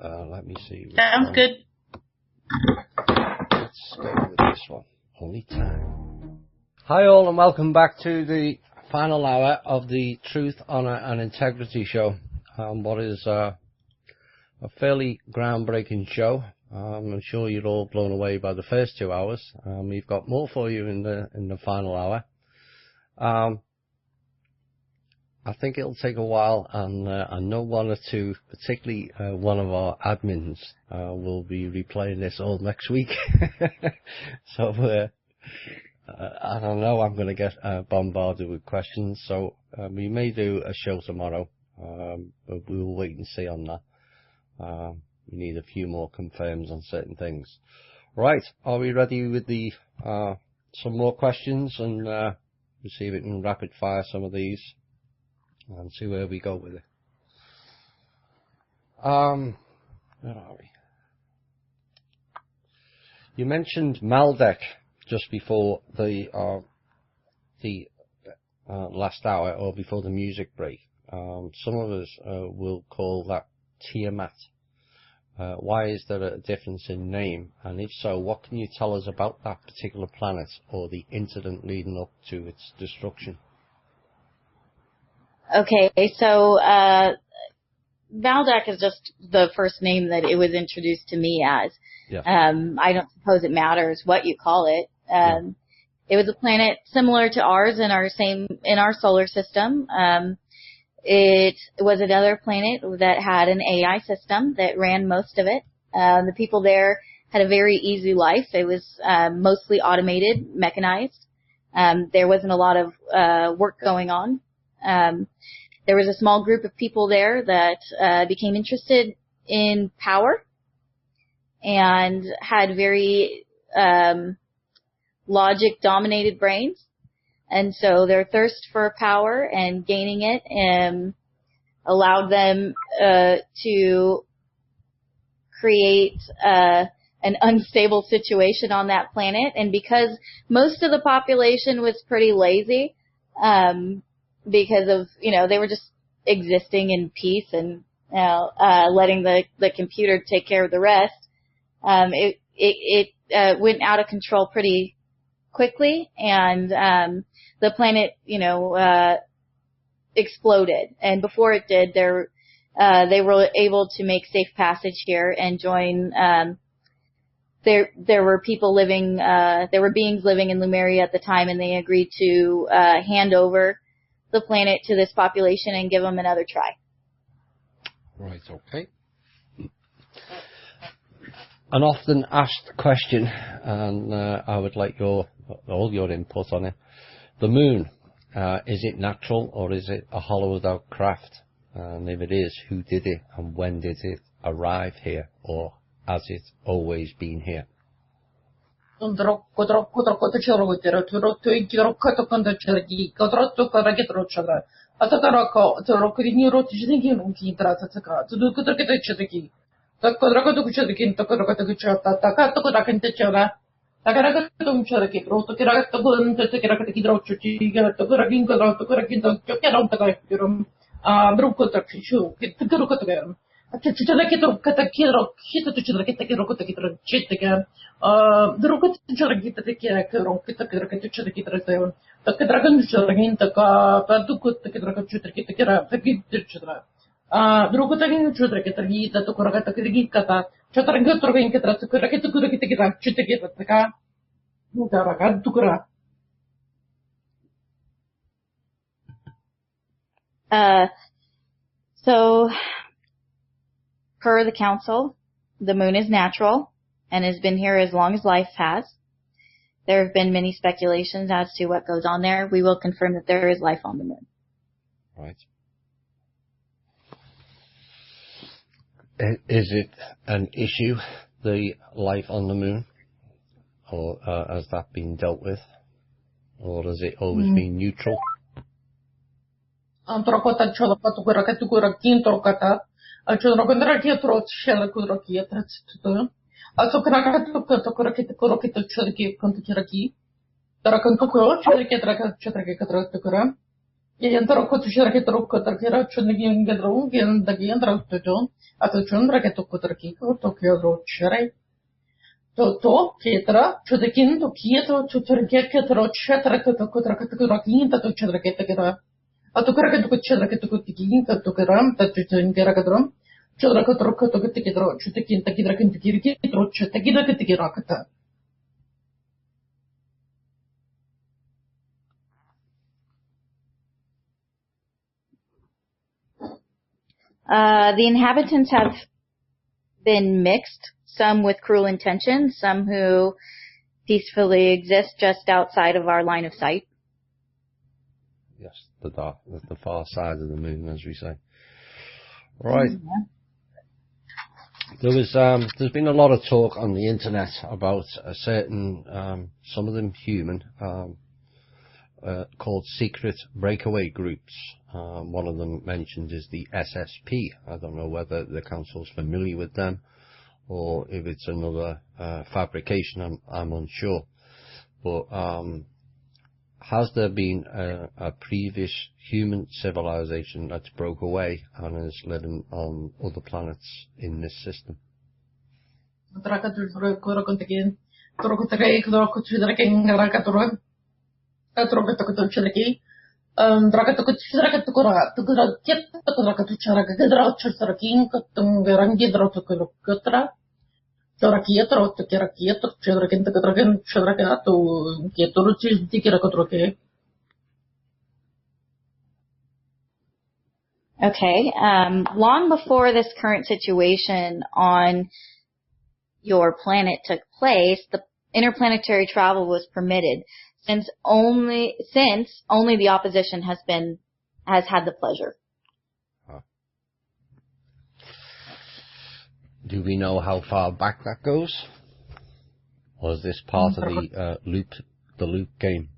[SPEAKER 1] Let me see.
[SPEAKER 2] Sounds good.
[SPEAKER 1] Let's go with this one. Only time. Hi all, and welcome back to the final hour of the Truth, Honour and Integrity show. What is a fairly groundbreaking show. I'm sure you're all blown away by the first 2 hours. We've got more for you in the final hour. I think it'll take a while, and I know one or two, particularly one of our admins, will be replaying this all next week. So I don't know, I'm going to get bombarded with questions, so we may do a show tomorrow, but we'll wait and see on that. We need a few more confirms on certain things. Right, are we ready with the some more questions, and we'll see if we can rapid fire some of these and see where we go with it. Where are we? You mentioned Maldek just before the last hour, or before the music break. Some of us will call that Tiamat. Why is there a difference in name? And if so, what can you tell us about that particular planet or the incident leading up to its destruction?
[SPEAKER 3] Okay, so Valdak is just the first name that it was introduced to me as.
[SPEAKER 1] Yeah.
[SPEAKER 3] I don't suppose it matters what you call it. It was a planet similar to ours in our solar system. It was another planet that had an AI system that ran most of it. The people there had a very easy life. It was mostly automated, mechanized. There wasn't a lot of work going on. There was a small group of people there that became interested in power and had very logic-dominated brains. And so their thirst for power and gaining it allowed them to create an unstable situation on that planet. And because most of the population was pretty lazy, because of, they were just existing in peace and letting the computer take care of the rest, it went out of control pretty quickly, and the planet, exploded. And before it did, they were able to make safe passage here and join. There were people living, there were beings living in Lemuria at the time, and they agreed to hand over the planet to this population and give them another try.
[SPEAKER 1] Right. Okay. An often asked question, and I would like all your input on it. The moon, is it natural or is it a hollowed out craft? And if it is, who did it and when did it arrive here, or has it always been here?
[SPEAKER 3] So, per the council, the moon is natural and has been here as long as life has. There have been many speculations as to what goes on there. We will confirm that there is life on the moon.
[SPEAKER 1] Right. Is it an issue, the life on the moon? Or has that been dealt with? Or has it always been neutral?
[SPEAKER 3] The inhabitants have been mixed, some with cruel intentions, some who peacefully exist just outside of our line of sight.
[SPEAKER 1] Yes, the far side of the moon, as we say. Right. There's been a lot of talk on the internet about a certain, some of them human, called secret breakaway groups. One of them mentioned is the SSP. I don't know whether the council's familiar with them or if it's another fabrication. I'm unsure. But has there been a previous human civilization that's broke away and is living on other planets in this system?
[SPEAKER 3] Okay. Long before this current situation on your planet took place, the interplanetary travel was permitted, since only the opposition has had the pleasure.
[SPEAKER 1] Do we know how far back that goes? Or is this part of the loop game?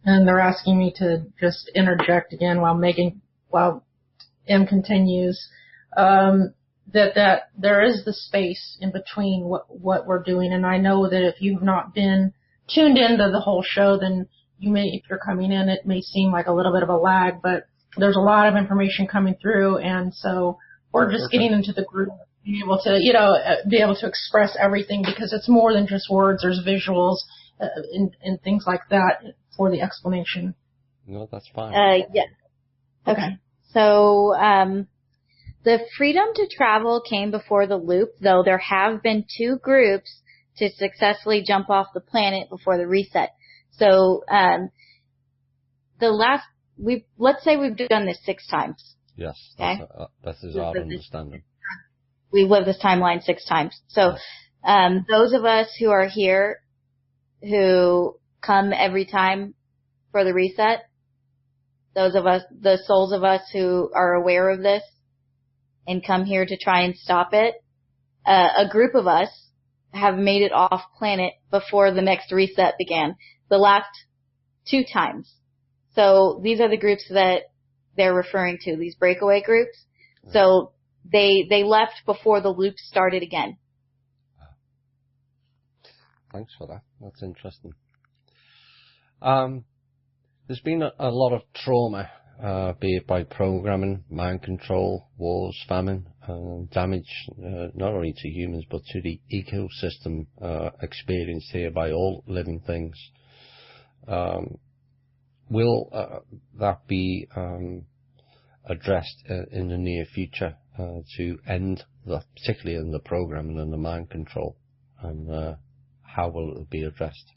[SPEAKER 4] And they're asking me to just interject again while M continues, that there is the space in between what we're doing. And I know that if you've not been tuned into the whole show, then you may, if you're coming in, it may seem like a little bit of a lag, but there's a lot of information coming through, and so we're just getting into the group, being able to, be able to express everything because it's more than just words. There's visuals and things like that for the explanation.
[SPEAKER 1] No, that's fine.
[SPEAKER 3] Yeah. Okay. So, the freedom to travel came before the loop, though there have been 2 groups to successfully jump off the planet before the reset. So, let's say we've done this 6 times.
[SPEAKER 1] Yes.
[SPEAKER 3] Okay.
[SPEAKER 1] That is our understanding.
[SPEAKER 3] We've lived this timeline 6 times. So, those of us who are here, who come every time for the reset, those of us, the souls of us who are aware of this and come here to try and stop it, a group of us have made it off planet before the next reset began, the last 2 times. So these are the groups that they're referring to, these breakaway groups. So they left before the loop started again.
[SPEAKER 1] Thanks for that. That's interesting. There's been a lot of trauma, be it by programming, mind control, wars, famine, damage not only to humans but to the ecosystem experienced here by all living things. Will that be addressed in the near future to end, particularly in the programming and the mind control, and how will it be addressed?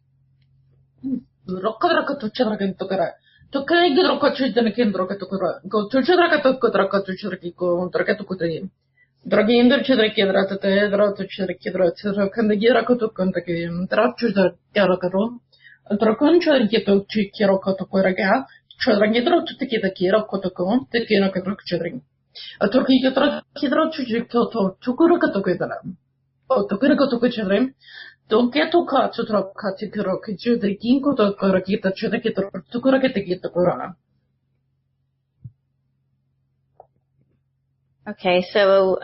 [SPEAKER 3] Okay, so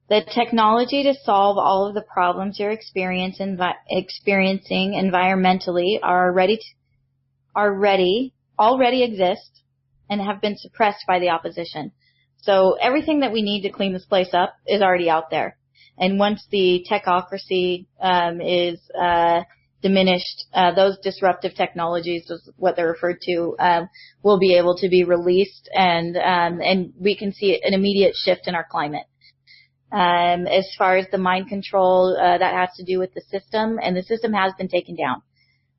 [SPEAKER 3] the technology to solve all of the problems you're experiencing environmentally already exist and have been suppressed by the opposition. So everything that we need to clean this place up is already out there. And once the techocracy is diminished, those disruptive technologies, is what they're referred to, will be able to be released, and we can see an immediate shift in our climate. As far as the mind control, that has to do with the system, and the system has been taken down.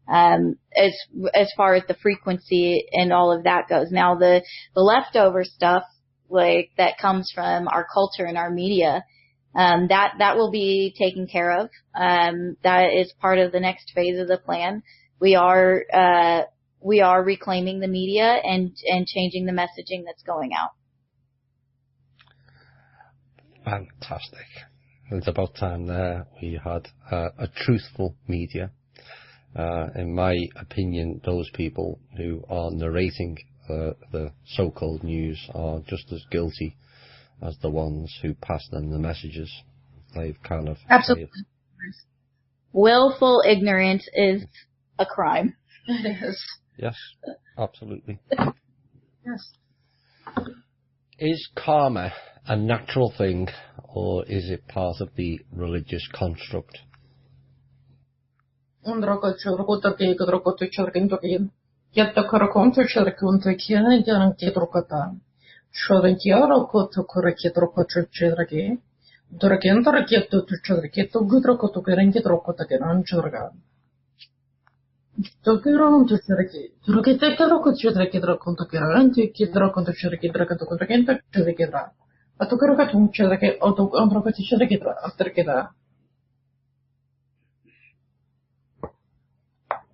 [SPEAKER 3] As far as the frequency and all of that goes. Now the leftover stuff, like that comes from our culture and our media, that will be taken care of. That is part of the next phase of the plan. We are reclaiming the media and changing the messaging that's going out.
[SPEAKER 1] Fantastic. It's about time there we had a truthful media. In my opinion, those people who are narrating the so-called news are just as guilty as the ones who pass them the messages. They've kind of...
[SPEAKER 3] Absolutely. Willful ignorance is a crime.
[SPEAKER 4] It is.
[SPEAKER 1] Yes, absolutely.
[SPEAKER 4] Yes.
[SPEAKER 1] Is karma a natural thing, or is it part of the religious construct?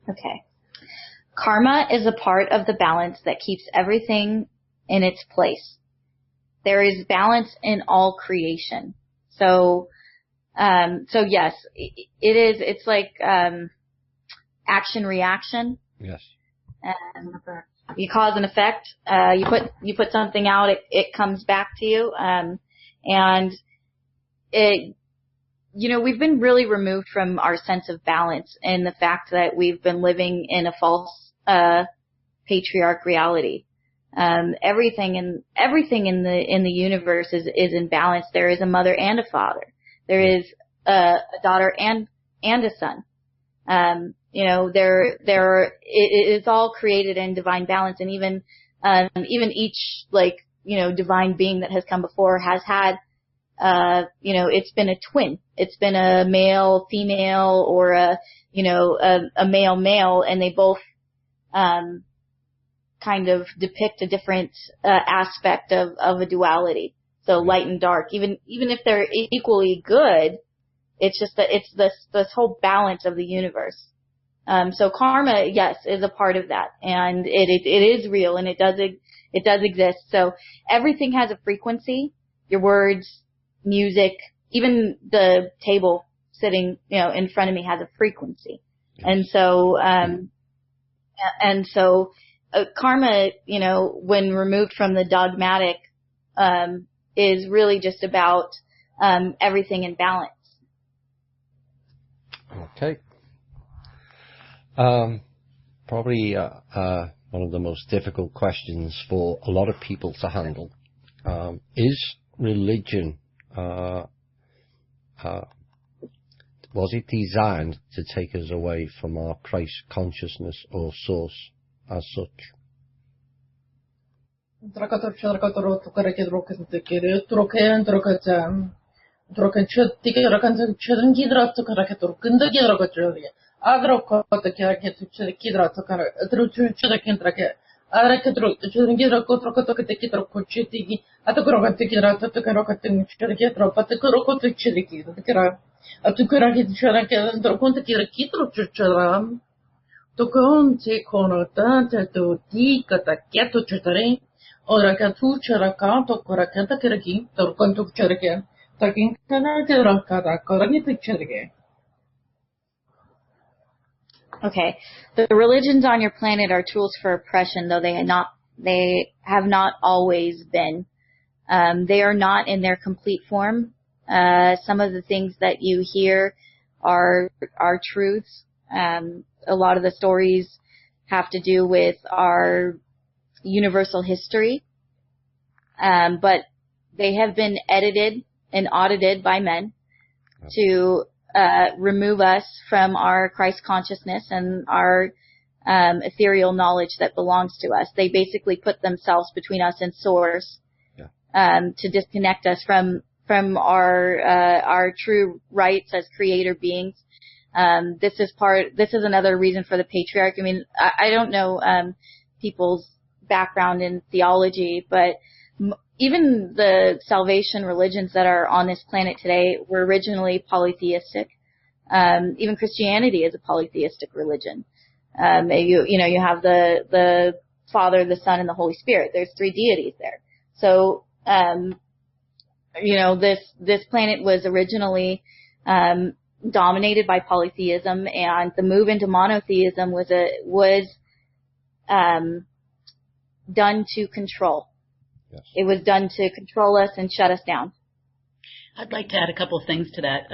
[SPEAKER 3] Okay. Karma is a part of the balance that keeps everything in its place. There is balance in all creation. So yes, it is. It's like action reaction.
[SPEAKER 1] Yes.
[SPEAKER 3] You cause and effect. You put something out, it comes back to you. And it, we've been really removed from our sense of balance, and the fact that we've been living in a false patriarch reality. Everything in the universe is in balance. There is a mother and a father. There is a daughter and a son. It's all created in divine balance, and even each divine being that has come before has had it's been a twin. It's been a male, female, or a male, male, and they both kind of depict a different aspect of a duality. So light and dark, even if they're equally good, it's just that it's this whole balance of the universe. So karma, yes, is a part of that, and it is real, and it does exist. So everything has a frequency. Your words, music, even the table sitting, in front of me has a frequency. And so karma, when removed from the dogmatic, is really just about, everything in balance.
[SPEAKER 1] Okay. Probably, one of the most difficult questions for a lot of people to handle, is religion, was it designed to take us away from our Christ consciousness or source as such?
[SPEAKER 3] Okay. The religions on your planet are tools for oppression, though they have not always been. They are not in their complete form. Some of the things that you hear are truths. A lot of the stories have to do with our universal history. But they have been edited and audited by men to remove us from our Christ consciousness and our ethereal knowledge that belongs to us. They basically put themselves between us and source, to disconnect us from our true rights as creator beings. This is another reason for the patriarch. I mean, I don't know people's background in theology, but even the salvation religions that are on this planet today were originally polytheistic. Even Christianity is a polytheistic religion. You have the Father, the Son, and the Holy Spirit. There's 3 deities there. So, this planet was originally dominated by polytheism, and the move into monotheism was done to control. Yes. It was done to control us and shut us down.
[SPEAKER 2] I'd like to add a couple of things to that.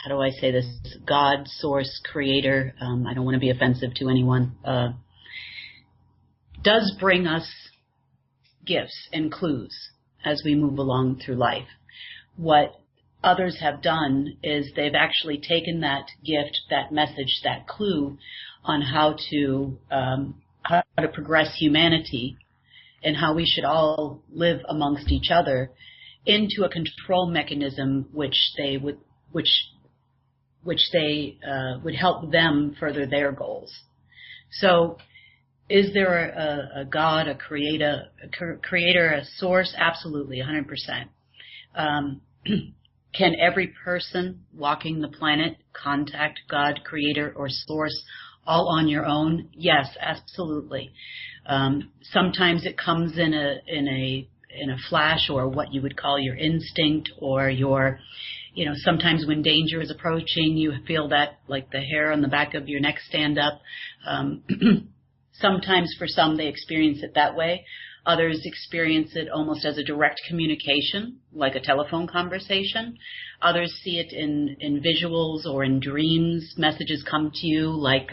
[SPEAKER 2] How do I say this? God, source, creator, I don't want to be offensive to anyone, does bring us gifts and clues as we move along through life. What others have done is they've actually taken that gift, that message, that clue on how to progress humanity and how we should all live amongst each other into a control mechanism which would help them further their goals. So, is there a God, a creator, a source? Absolutely, 100%. Can every person walking the planet contact God, creator, or source all on your own? Yes, absolutely. Sometimes it comes in a flash, or what you would call your instinct, or your, sometimes when danger is approaching, you feel that, like the hair on the back of your neck stand up. Sometimes for some they experience it that way. Others experience it almost as a direct communication, like a telephone conversation. Others see it in visuals or in dreams. Messages come to you like,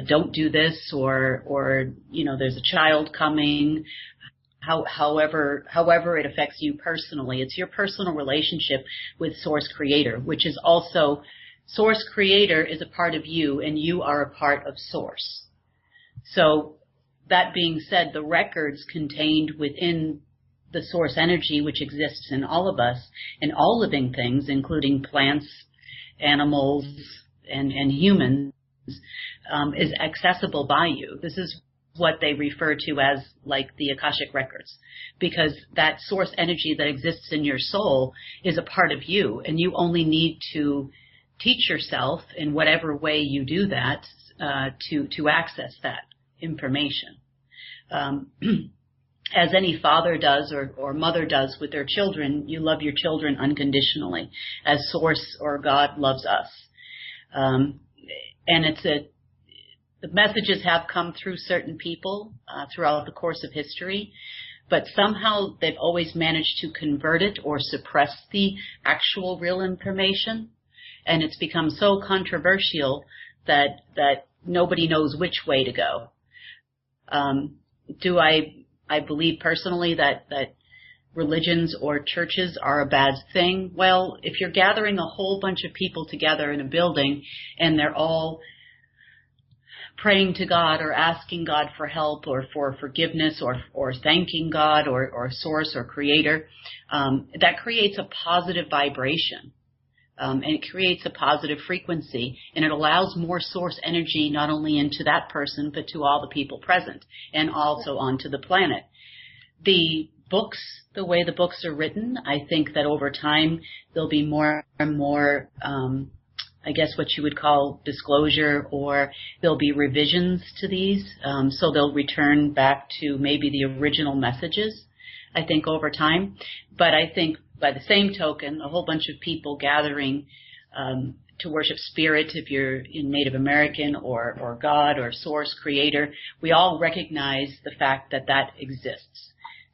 [SPEAKER 2] don't do this, or there's a child coming. However it affects you personally, it's your personal relationship with Source Creator, which is also, Source Creator is a part of you, and you are a part of Source. So, that being said, the records contained within the Source energy, which exists in all of us, and all living things, including plants, animals, and humans, is accessible by you. This is what they refer to as like the Akashic records, because that source energy that exists in your soul is a part of you, and you only need to teach yourself in whatever way you do that to access that information. As any father does or mother does with their children, you love your children unconditionally, as Source or God loves us. And the messages have come through certain people throughout the course of history, but somehow they've always managed to convert it or suppress the actual real information, and it's become so controversial that nobody knows which way to go. Do I believe personally that religions or churches are a bad thing? Well, if you're gathering a whole bunch of people together in a building and they're all praying to God or asking God for help or for forgiveness or thanking God or Source or Creator, that creates a positive vibration. And it creates a positive frequency, and it allows more source energy not only into that person, but to all the people present, and also onto the planet. The books, the way the books are written, I think that over time there'll be more and more, I guess what you would call disclosure, or there'll be revisions to these, so they'll return back to maybe the original messages, I think, over time. But I think by the same token, a whole bunch of people gathering to worship spirit, if you're in Native American or God or Source Creator, we all recognize the fact that exists.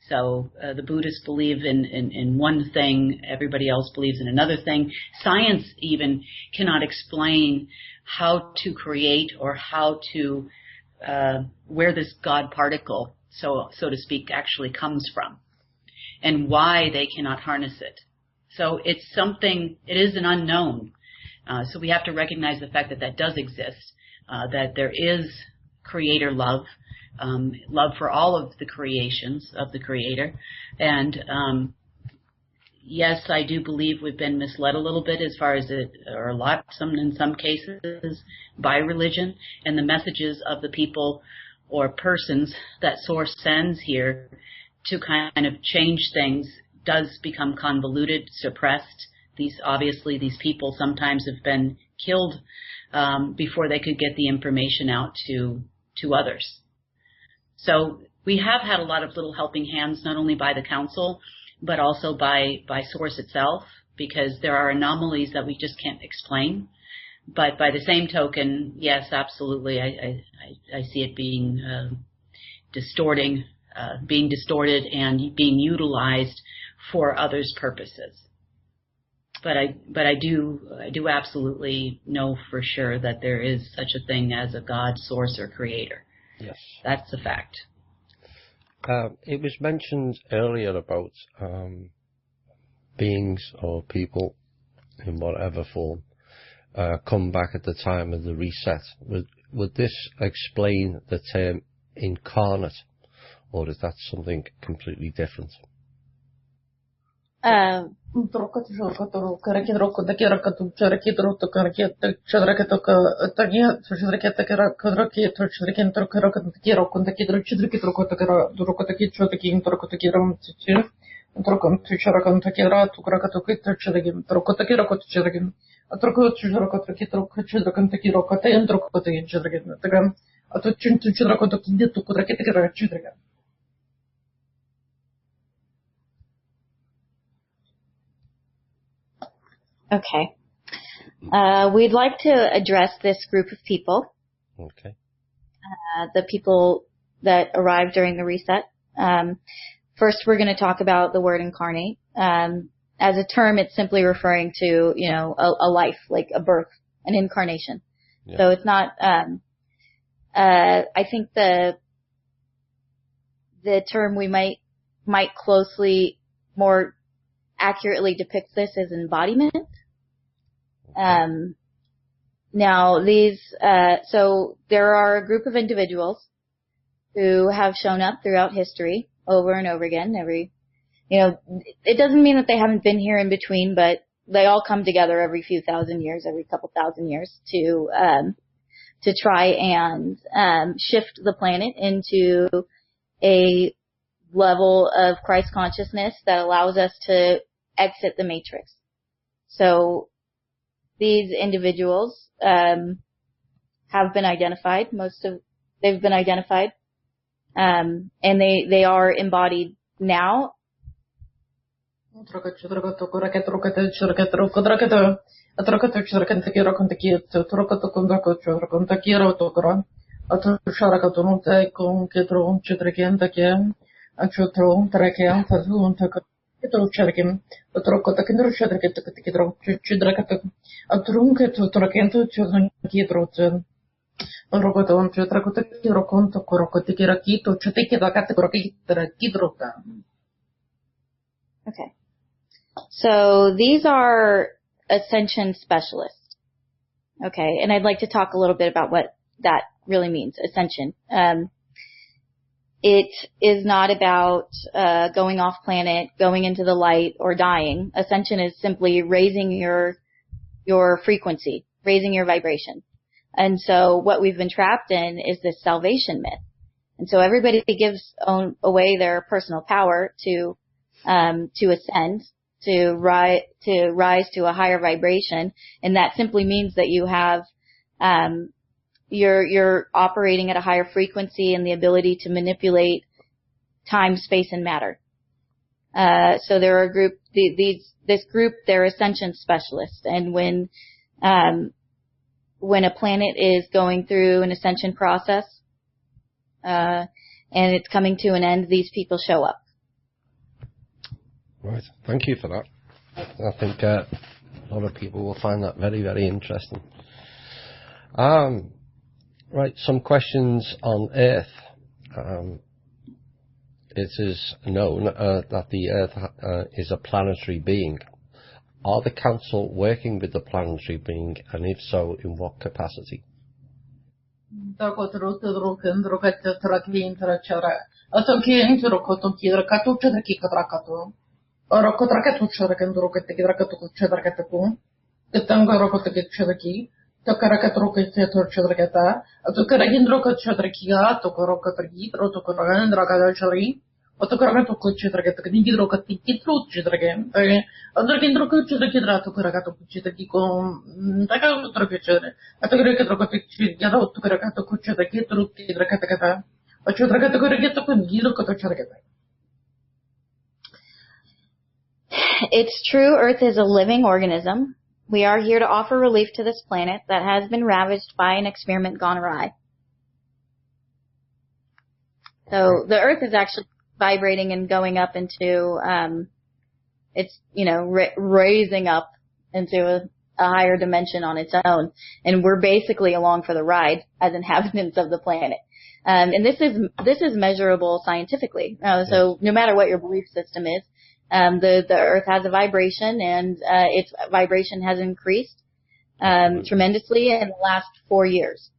[SPEAKER 2] So the Buddhists believe in one thing, everybody else believes in another thing. Science even cannot explain how to create or how to where this God particle, so to speak, actually comes from, and why they cannot harness it. So it's something, it is an unknown. So we have to recognize the fact that does exist, that there is Creator love, love for all of the creations of the Creator. And yes, I do believe we've been misled a little bit as far as in some cases, by religion, and the messages of the people or persons that Source sends here to kind of change things does become convoluted, suppressed. These people sometimes have been killed before they could get the information out to others. So we have had a lot of little helping hands, not only by the council, but also by Source itself, because there are anomalies that we just can't explain. But by the same token, yes, absolutely, I see it being being distorted and being utilized for others' purposes. But I do absolutely know for sure that there is such a thing as a God, Source, or Creator.
[SPEAKER 1] Yes.
[SPEAKER 2] That's a fact.
[SPEAKER 1] It was mentioned earlier about beings or people in whatever form come back at the time of the reset. Would this explain the term incarnate, or is that something completely different?
[SPEAKER 3] Okay. We'd like to address this group of people.
[SPEAKER 1] Okay.
[SPEAKER 3] The people that arrived during the reset. First, we're going to talk about the word incarnate. As a term, it's simply referring to, a life, like a birth, an incarnation. Yeah. So it's not, I think the term we might closely, more accurately depict this as embodiment. Now so there are a group of individuals who have shown up throughout history over and over again. It doesn't mean that they haven't been here in between, but they all come together every few thousand years, every couple thousand years to try and shift the planet into a level of Christ consciousness that allows us to exit the matrix. So these individuals have been identified. They've been identified, and they are embodied now. Okay. So these are ascension specialists. Okay. And I'd like to talk a little bit about what that really means, ascension. It is not about going off planet, going into the light, or dying. Ascension is simply raising your frequency, raising your vibration. And so what we've been trapped in is this salvation myth. And so everybody gives away their personal power to ascend, to rise to a higher vibration, and that simply means that you have you're operating at a higher frequency and the ability to manipulate time, space, and matter. So there are this group, they're ascension specialists, and when a planet is going through an ascension process and it's coming to an end, these people show up.
[SPEAKER 1] Right, thank you for that. I think a lot of people will find that very, very interesting. Right, some questions on Earth. It is known that the Earth is a planetary being. Are the Council working with the planetary being, and if so, in what capacity?
[SPEAKER 3] It's true, Earth is a living organism. We are here to offer relief to this planet that has been ravaged by an experiment gone awry. So the Earth is actually vibrating and going up into, raising up into a higher dimension on its own. And we're basically along for the ride as inhabitants of the planet. And this is measurable scientifically. So no matter what your belief system is, the Earth has a vibration, and its vibration has increased tremendously in the last 4 years.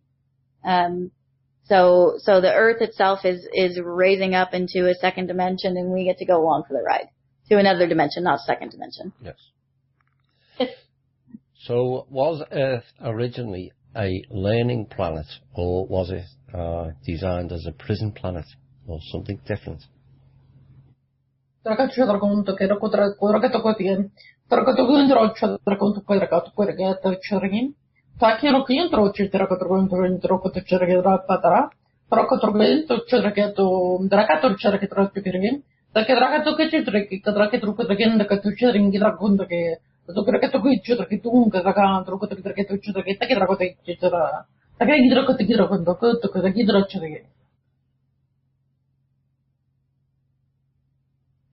[SPEAKER 3] So the Earth itself is raising up into a second dimension, and we get to go along for the ride to another dimension, not second dimension.
[SPEAKER 1] Yes. So was Earth originally a learning planet, or was it designed as a prison planet, or something different?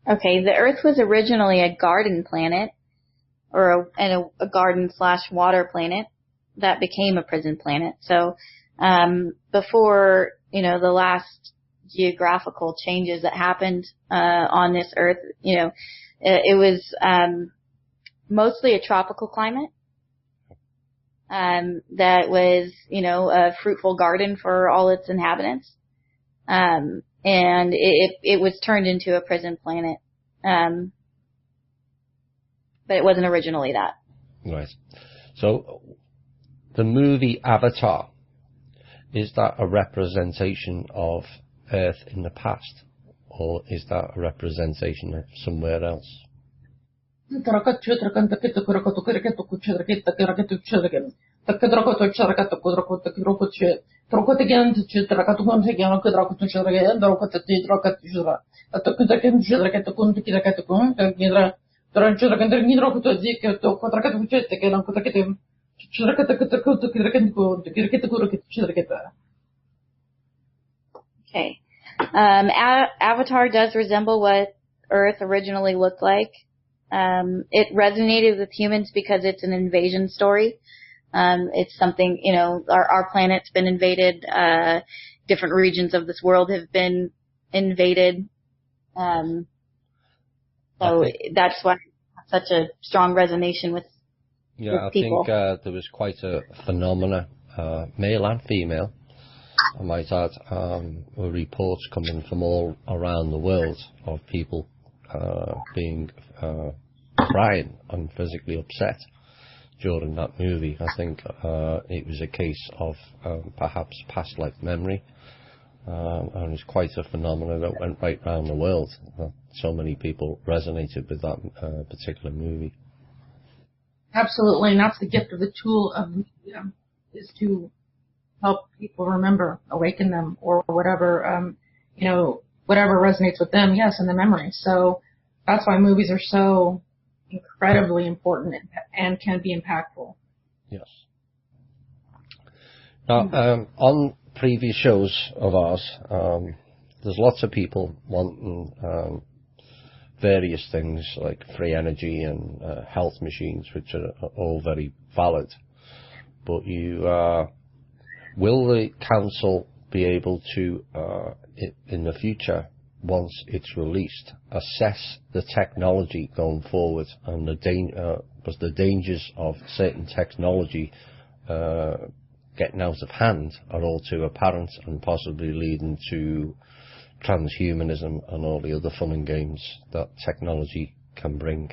[SPEAKER 3] Okay, the Earth was originally a garden planet, or a garden/water planet that became a prison planet. So, before, the last geographical changes that happened, on this Earth, it was, mostly a tropical climate, that was, a fruitful garden for all its inhabitants. And it was turned into a prison planet. But it wasn't originally that.
[SPEAKER 1] Right. So, the movie Avatar, is that a representation of Earth in the past? Or is that a representation of somewhere else?
[SPEAKER 3] Okay. Avatar does resemble what Earth originally looked like. It resonated with humans because it's an invasion story. It's something, our planet's been invaded, different regions of this world have been invaded. So that's why it's such a strong resonation with people.
[SPEAKER 1] I think there was quite a phenomena, male and female. I might add, were reports coming from all around the world of people being crying and physically upset during that movie. I think it was a case of perhaps past life memory, and it's quite a phenomenon that went right around the world. So many people resonated with that particular movie.
[SPEAKER 4] Absolutely, and that's the gift of the tool of media, is to help people remember, awaken them, or whatever, whatever resonates with them, yes, in the memory. So that's why movies are so incredibly important and can be impactful.
[SPEAKER 1] Yes. Now, on previous shows of ours, there's lots of people wanting various things like free energy and health machines, which are all very valid. But will the council be able to, in the future, once it's released, assess the technology going forward and the dangers of certain technology getting out of hand are all too apparent and possibly leading to transhumanism and all the other fun and games that technology can bring?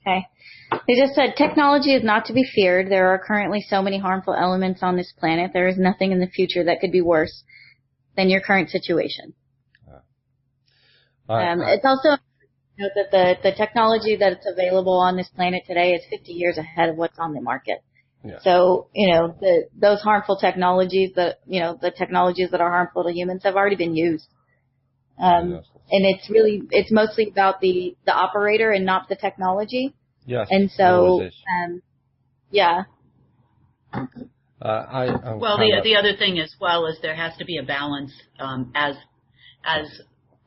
[SPEAKER 3] Okay. They just said technology is not to be feared. There are currently so many harmful elements on this planet. There is nothing in the future that could be worse than your current situation. It's also note that the technology that's available on this planet today is 50 years ahead of what's on the market. Yeah. So, those harmful technologies the technologies that are harmful to humans have already been used. And it's mostly about the operator and not the technology.
[SPEAKER 1] Yes.
[SPEAKER 3] And so, yeah.
[SPEAKER 2] The other thing as well is there has to be a balance, as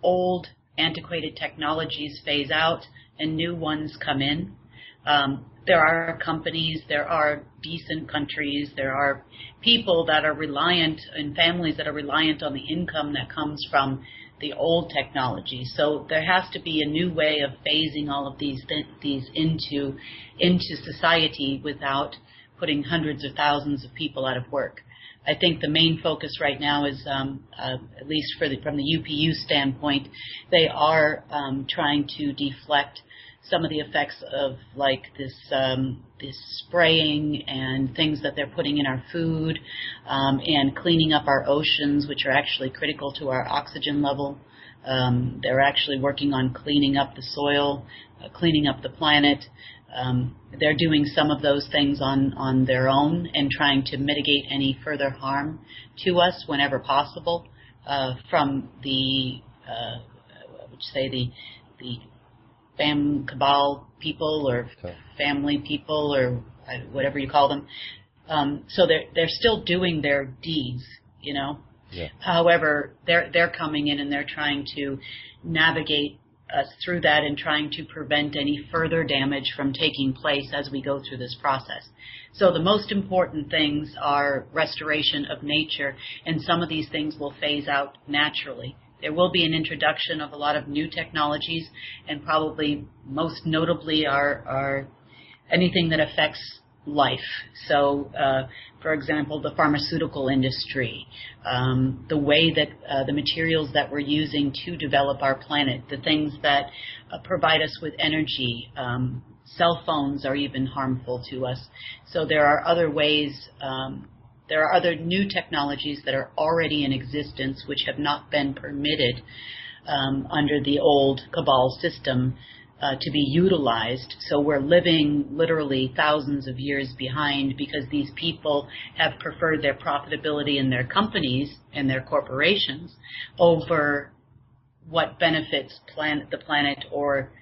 [SPEAKER 2] old antiquated technologies phase out and new ones come in. There are companies, there are decent countries, there are people that are reliant and families that are reliant on the income that comes from the old technology. So there has to be a new way of phasing all of these into society without putting hundreds of thousands of people out of work. I think the main focus right now is, at least from the UPU standpoint, they are trying to deflect some of the effects of like this spraying and things that they're putting in our food, and cleaning up our oceans, which are actually critical to our oxygen level. They're actually working on cleaning up the soil, cleaning up the planet. They're doing some of those things on their own and trying to mitigate any further harm to us whenever possible, from the fam cabal people or family people or whatever you call them. So they're still doing their deeds, you know.
[SPEAKER 1] Yeah.
[SPEAKER 2] However, they're coming in and they're trying to navigate us through that and trying to prevent any further damage from taking place as we go through this process. So the most important things are restoration of nature, and some of these things will phase out naturally. There will be an introduction of a lot of new technologies, and probably most notably are anything that affects life. So, for example, the pharmaceutical industry, the way that the materials that we're using to develop our planet, the things that provide us with energy. Cell phones are even harmful to us. So there are other ways, there are other new technologies that are already in existence which have not been permitted under the old cabal system to be utilized. So we're living literally thousands of years behind because these people have preferred their profitability in their companies and their corporations over what benefits the planet or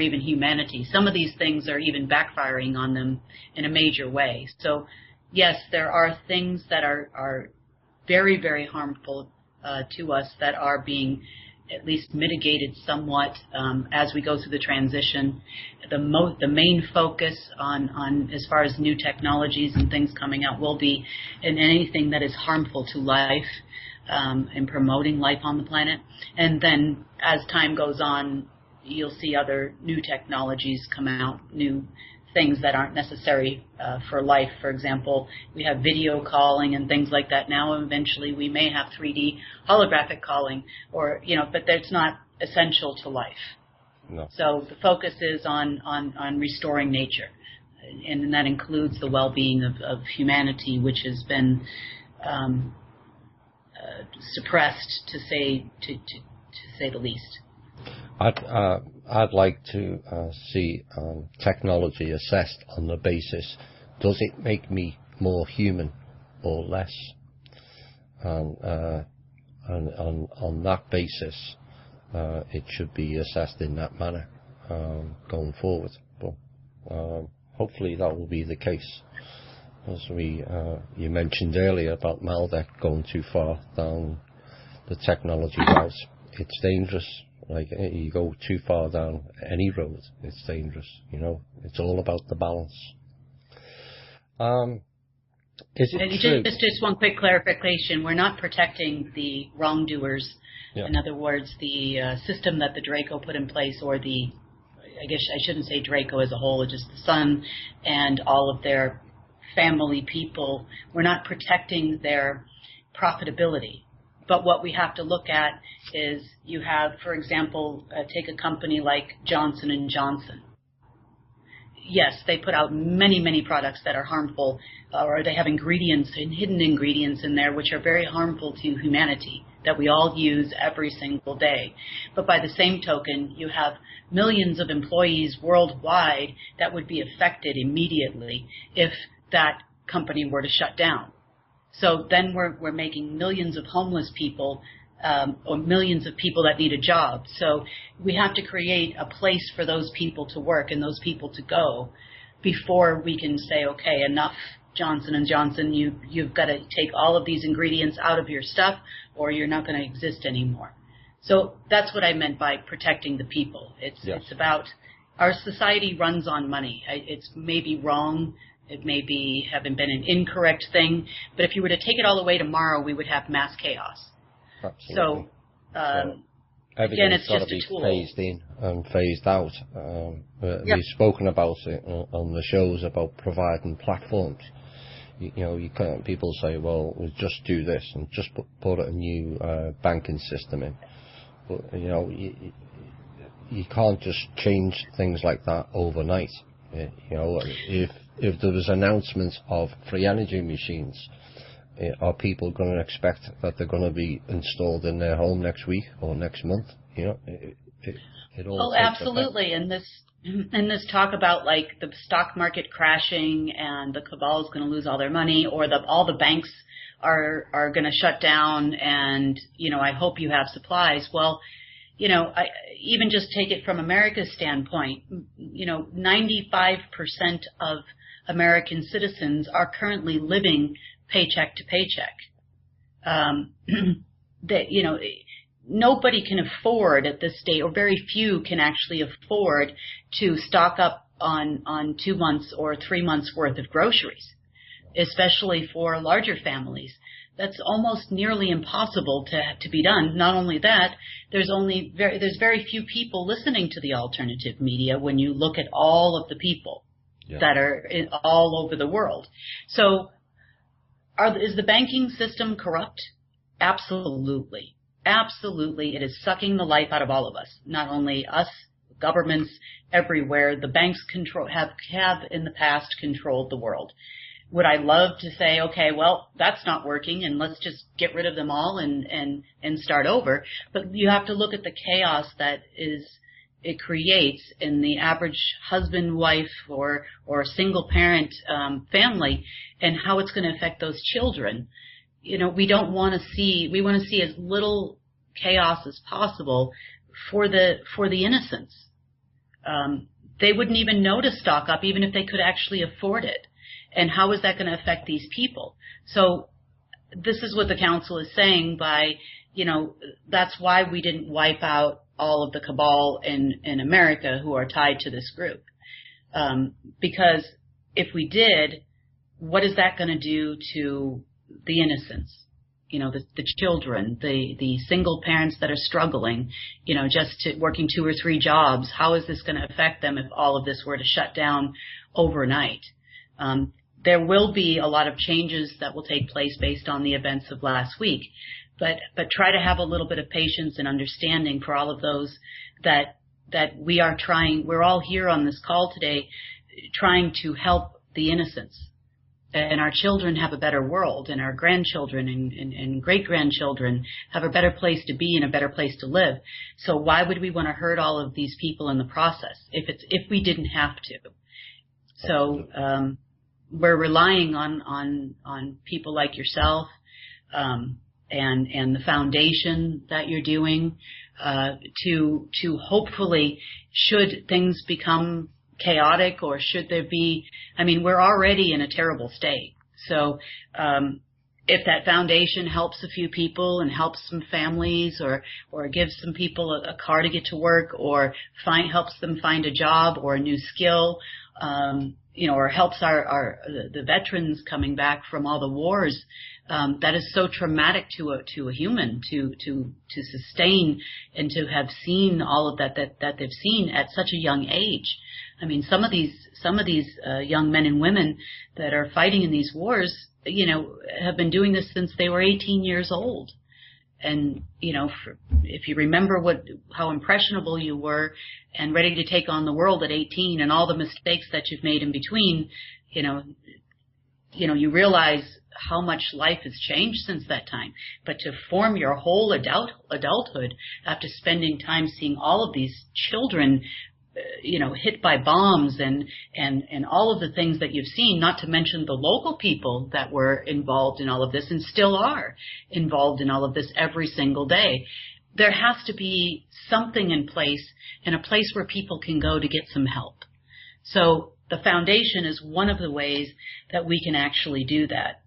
[SPEAKER 2] even humanity. Some of these things are even backfiring on them in a major way. So yes, there are things that are very, very harmful to us that are being at least mitigated somewhat as we go through the transition. The main focus on as far as new technologies and things coming out will be in anything that is harmful to life and promoting life on the planet. And then as time goes on, you'll see other new technologies come out, new things that aren't necessary for life. For example, we have video calling and things like that now, and eventually we may have 3D holographic calling, or but that's not essential to life.
[SPEAKER 1] No.
[SPEAKER 2] So the focus is on restoring nature, and that includes the well-being of humanity, which has been suppressed to say the least.
[SPEAKER 1] I'd like to see technology assessed on the basis, does it make me more human or less? And on that basis, it should be assessed in that manner going forward. But hopefully that will be the case. As you mentioned earlier about Malbec going too far down the technology route, it's dangerous. Like, you go too far down any road, it's dangerous, It's all about the balance. Is it true?
[SPEAKER 2] Just one quick clarification. We're not protecting the wrongdoers. Yeah. In other words, the system that the Draco put in place, or I guess I shouldn't say Draco as a whole, just the Sun and all of their family people. We're not protecting their profitability. But what we have to look at is you have, for example, take a company like Johnson & Johnson. Yes, they put out many, many products that are harmful, or they have ingredients and hidden ingredients in there which are very harmful to humanity that we all use every single day. But by the same token, you have millions of employees worldwide that would be affected immediately if that company were to shut down. So then we're making millions of homeless people or millions of people that need a job. So we have to create a place for those people to work and those people to go before we can say, okay, enough, Johnson & Johnson, you've got to take all of these ingredients out of your stuff or you're not going to exist anymore. So that's what I meant by protecting the people. It's about our society runs on money. It's maybe wrong. It may haven't been an incorrect thing, but if you were to take it all away tomorrow, we would have mass chaos.
[SPEAKER 1] Absolutely.
[SPEAKER 2] So
[SPEAKER 1] everything's
[SPEAKER 2] again, it's
[SPEAKER 1] got
[SPEAKER 2] just
[SPEAKER 1] to be
[SPEAKER 2] a tool.
[SPEAKER 1] phased in and phased out. We've spoken about it on the shows about providing platforms. You can't. People say, "Well, we'll just do this and just put a new banking system in," but you you can't just change things like that overnight. You know, if there was announcements of free energy machines, are people going to expect that they're going to be installed in their home next week or next month? You know, it all.
[SPEAKER 2] Oh, absolutely. And this talk about like the stock market crashing and the cabal is going to lose all their money, or all the banks are going to shut down, and you know, I hope you have supplies. Well, you know, even just take it from America's standpoint. You know, 95% of American citizens are currently living paycheck to paycheck. That, you know, nobody can afford at this stage, or very few can actually afford to stock up on 2 months or 3 months worth of groceries, especially for larger families. That's almost nearly impossible to be done. Not only that, there's very few people listening to the alternative media when you look at all of the people that are all over the world. So is the banking system corrupt? Absolutely. Absolutely. It is sucking the life out of all of us. Not only us, governments everywhere. The banks have in the past controlled the world. Would I love to say, okay, well, that's not working and let's just get rid of them all and start over? But you have to look at the chaos that it creates in the average husband, wife, or single parent family, and how it's going to affect those children. You know, we want to see as little chaos as possible for the innocents. They wouldn't even know to stock up, even if they could actually afford it. And how is that going to affect these people? So this is what the council is saying by, you know, that's why we didn't wipe out all of the cabal in America who are tied to this group. Because if we did, what is that going to do to the innocents? You know, the children, the single parents that are struggling, you know, just working 2 or 3 jobs. How is this going to affect them if all of this were to shut down overnight? There will be a lot of changes that will take place based on the events of last week, but try to have a little bit of patience and understanding for all of those that we're all here on this call today trying to help the innocents. And our children have a better world, and our grandchildren and great-grandchildren have a better place to be and a better place to live. So why would we want to hurt all of these people in the process if we didn't have to? So we're relying on people like yourself and the foundation that you're doing to hopefully, should things become chaotic, or should there be, I mean, we're already in a terrible state. So if that foundation helps a few people and helps some families, or gives some people a car to get to work, or helps them find a job or a new skill, you know, or helps the veterans coming back from all the wars, that is so traumatic to a human to sustain and to have seen all of that they've seen at such a young age. I mean, some of these young men and women that are fighting in these wars, you know, have been doing this since they were 18 years old. And, you know, if you remember how impressionable you were and ready to take on the world at 18 and all the mistakes that you've made in between, you know, you realize how much life has changed since that time. But to form your whole adulthood after spending time seeing all of these children, you know, hit by bombs and all of the things that you've seen, not to mention the local people that were involved in all of this and still are involved in all of this every single day. There has to be something in place, and a place where people can go to get some help. So the foundation is one of the ways that we can actually do that.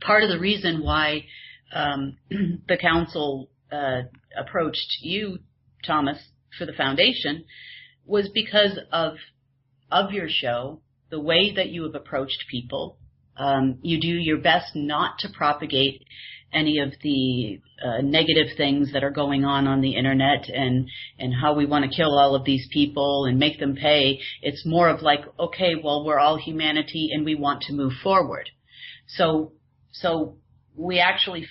[SPEAKER 2] Part of the reason why the council approached you, Thomas, for the foundation was because of your show, the way that you have approached people. You do your best not to propagate any of the negative things that are going on the internet and how we want to kill all of these people and make them pay. It's more of like, okay, well, we're all humanity and we want to move forward. So we actually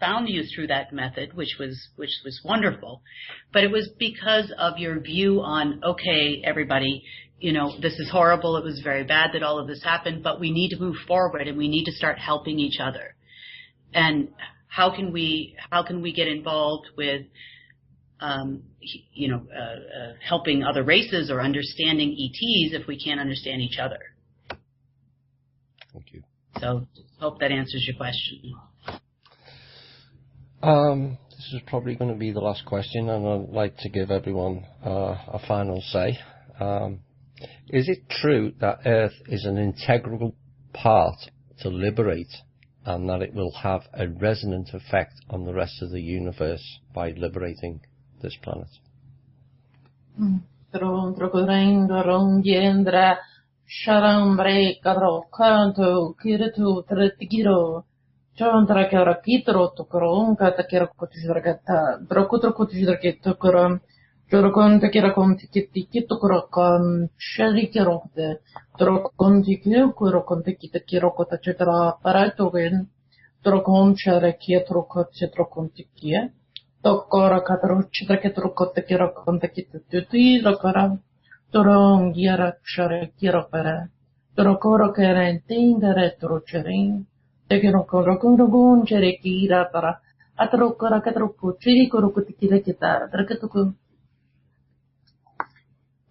[SPEAKER 2] found you through that method, which was wonderful. But it was because of your view on, okay, everybody, this is horrible. It was very bad that all of this happened, but we need to move forward and we need to start helping each other. And how can we get involved with, helping other races or understanding ETs if we can't understand each other?
[SPEAKER 1] Thank you.
[SPEAKER 2] So hope that answers your question.
[SPEAKER 1] This is probably going to be the last question, and I'd like to give everyone a final say. Is it true that Earth is an integral part to liberate, and that it will have a resonant effect on the rest of the universe by liberating this planet?
[SPEAKER 4] Chondra kara kitro to koronka ta kira kotizragata drokotro kotizrageta Drokon te kira konti kito korokon shari kirokte drokon te kirokon te kita kirokota chetra paratogen drokon chara kietro kotsetro te kia tokora katro chetra ketro kote kirokon te kita tuti drokara drong yara shara kiropara drokoro keren retro cherin te kirokon cherekira para atrokora katro chiri korokoti kita draketuku.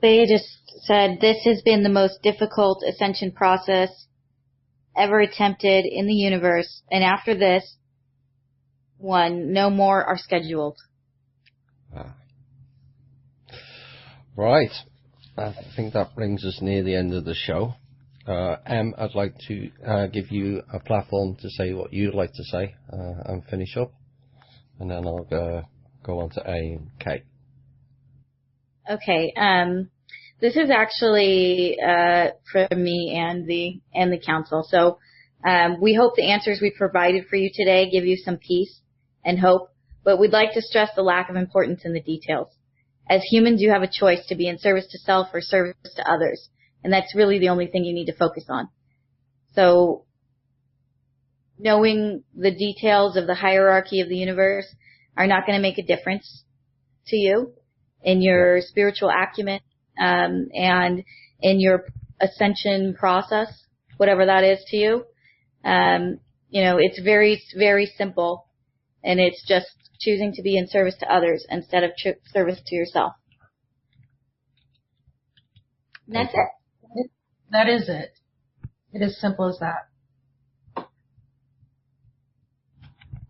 [SPEAKER 3] They just said this has been the most difficult ascension process ever attempted in the universe, and after this one, no more are scheduled.
[SPEAKER 1] Right. I think that brings us near the end of the show. Em, I'd like to give you a platform to say what you'd like to say and finish up, and then I'll go on to A and K.
[SPEAKER 3] Okay. This is actually from me and the council. So we hope the answers we provided for you today give you some peace and hope, but we'd like to stress the lack of importance in the details. As humans, you have a choice to be in service to self or service to others, and that's really the only thing you need to focus on. So knowing the details of the hierarchy of the universe are not going to make a difference to you in your spiritual acumen, and in your ascension process, whatever that is to you. It's very, very simple, and it's just choosing to be in service to others instead of service to yourself. And that's it.
[SPEAKER 4] That is it. It is simple as that.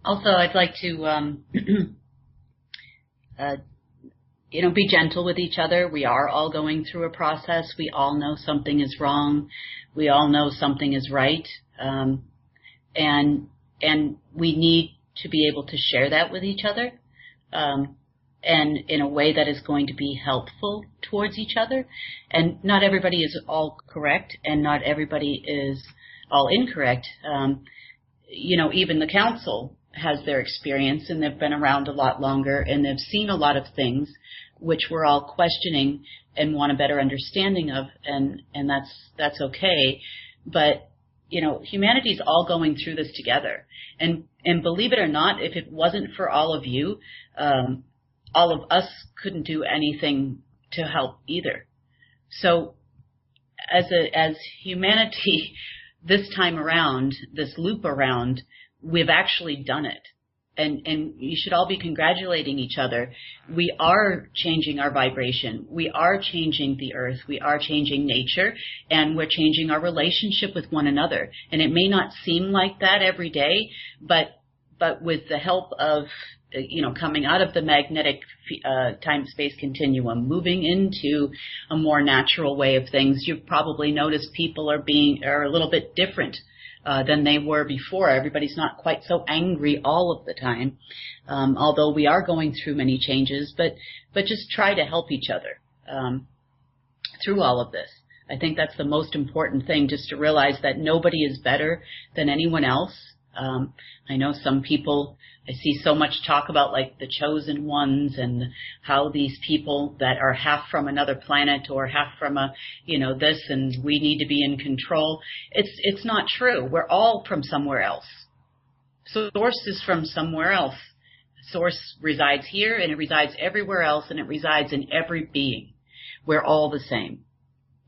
[SPEAKER 2] Also, I'd like to be gentle with each other. We are all going through a process. We all know something is wrong. We all know something is right. And we need to be able to share that with each other, and in a way that is going to be helpful towards each other. And not everybody is all correct, and not everybody is all incorrect. Even the council has their experience, and they've been around a lot longer, and they've seen a lot of things which we're all questioning and want a better understanding of, and that's okay. But humanity's all going through this together, and believe it or not, if it wasn't for all of you, all of us couldn't do anything to help either. So as humanity, this time around, this loop around, we've actually done it. And you should all be congratulating each other. We are changing our vibration. We are changing the earth. We are changing nature, and we're changing our relationship with one another. And it may not seem like that every day, but with the help of, coming out of the magnetic time-space continuum, moving into a more natural way of things, you've probably noticed people are a little bit different than they were before. Everybody's not quite so angry all of the time, although we are going through many changes, but just try to help each other through all of this. I think that's the most important thing, just to realize that nobody is better than anyone else. I know some people, I see so much talk about like the chosen ones and how these people that are half from another planet or half from this, and we need to be in control. It's not true. We're all from somewhere else. source is from somewhere else. Source resides here, and it resides everywhere else, and it resides in every being. We're all the same.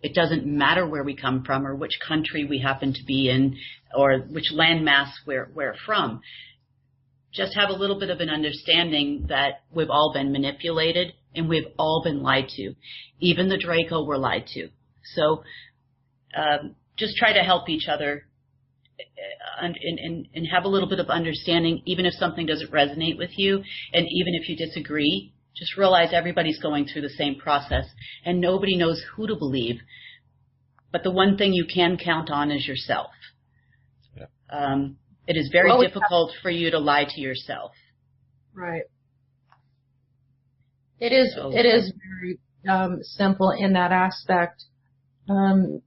[SPEAKER 2] It doesn't matter where we come from or which country we happen to be in or which landmass we're from. Just have a little bit of an understanding that we've all been manipulated and we've all been lied to. Even the Draco were lied to. So just try to help each other and have a little bit of understanding, even if something doesn't resonate with you, and even if you disagree. Just realize everybody's going through the same process, and nobody knows who to believe. But the one thing you can count on is yourself. Yeah. It is very difficult for you to lie to yourself.
[SPEAKER 4] Right. It is very simple in that aspect. Never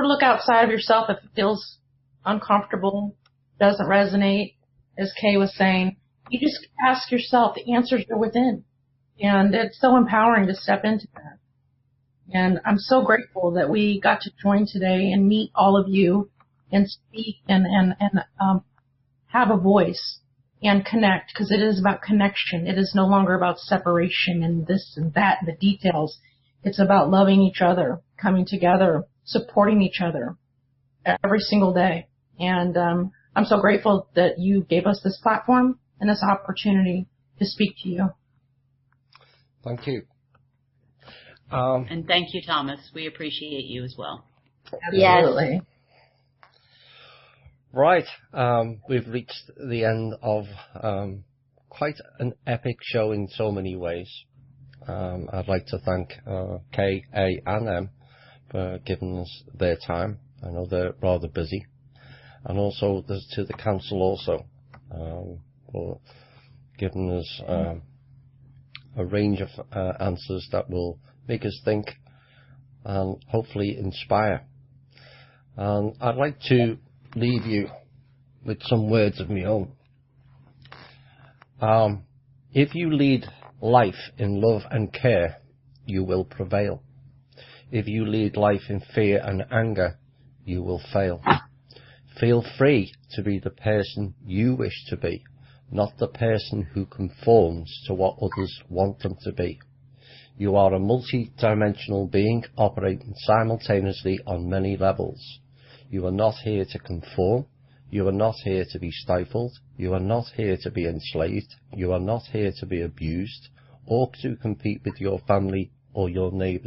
[SPEAKER 4] look outside of yourself if it feels uncomfortable, doesn't resonate. As Kay was saying, you just ask yourself. The answers are within. And it's so empowering to step into that. And I'm so grateful that we got to join today and meet all of you and speak and have a voice and connect, because it is about connection. It is no longer about separation and this and that and the details. It's about loving each other, coming together, supporting each other every single day. And I'm so grateful that you gave us this platform and this opportunity to speak to you.
[SPEAKER 1] Thank you.
[SPEAKER 2] And thank you, Thomas. We appreciate you as well.
[SPEAKER 4] Absolutely.
[SPEAKER 3] Yes.
[SPEAKER 1] Right. We've reached the end of quite an epic show in so many ways. I'd like to thank K, A, and M for giving us their time. I know they're rather busy. And also to the council also for giving us a range of answers that will make us think and hopefully inspire. And I'd like to leave you with some words of my own. If you lead life in love and care, you will prevail. If you lead life in fear and anger, you will fail. Feel free to be the person you wish to be, not the person who conforms to what others want them to be. You are a multi-dimensional being operating simultaneously on many levels. You are not here to conform. You are not here to be stifled. You are not here to be enslaved. You are not here to be abused or to compete with your family or your neighbours.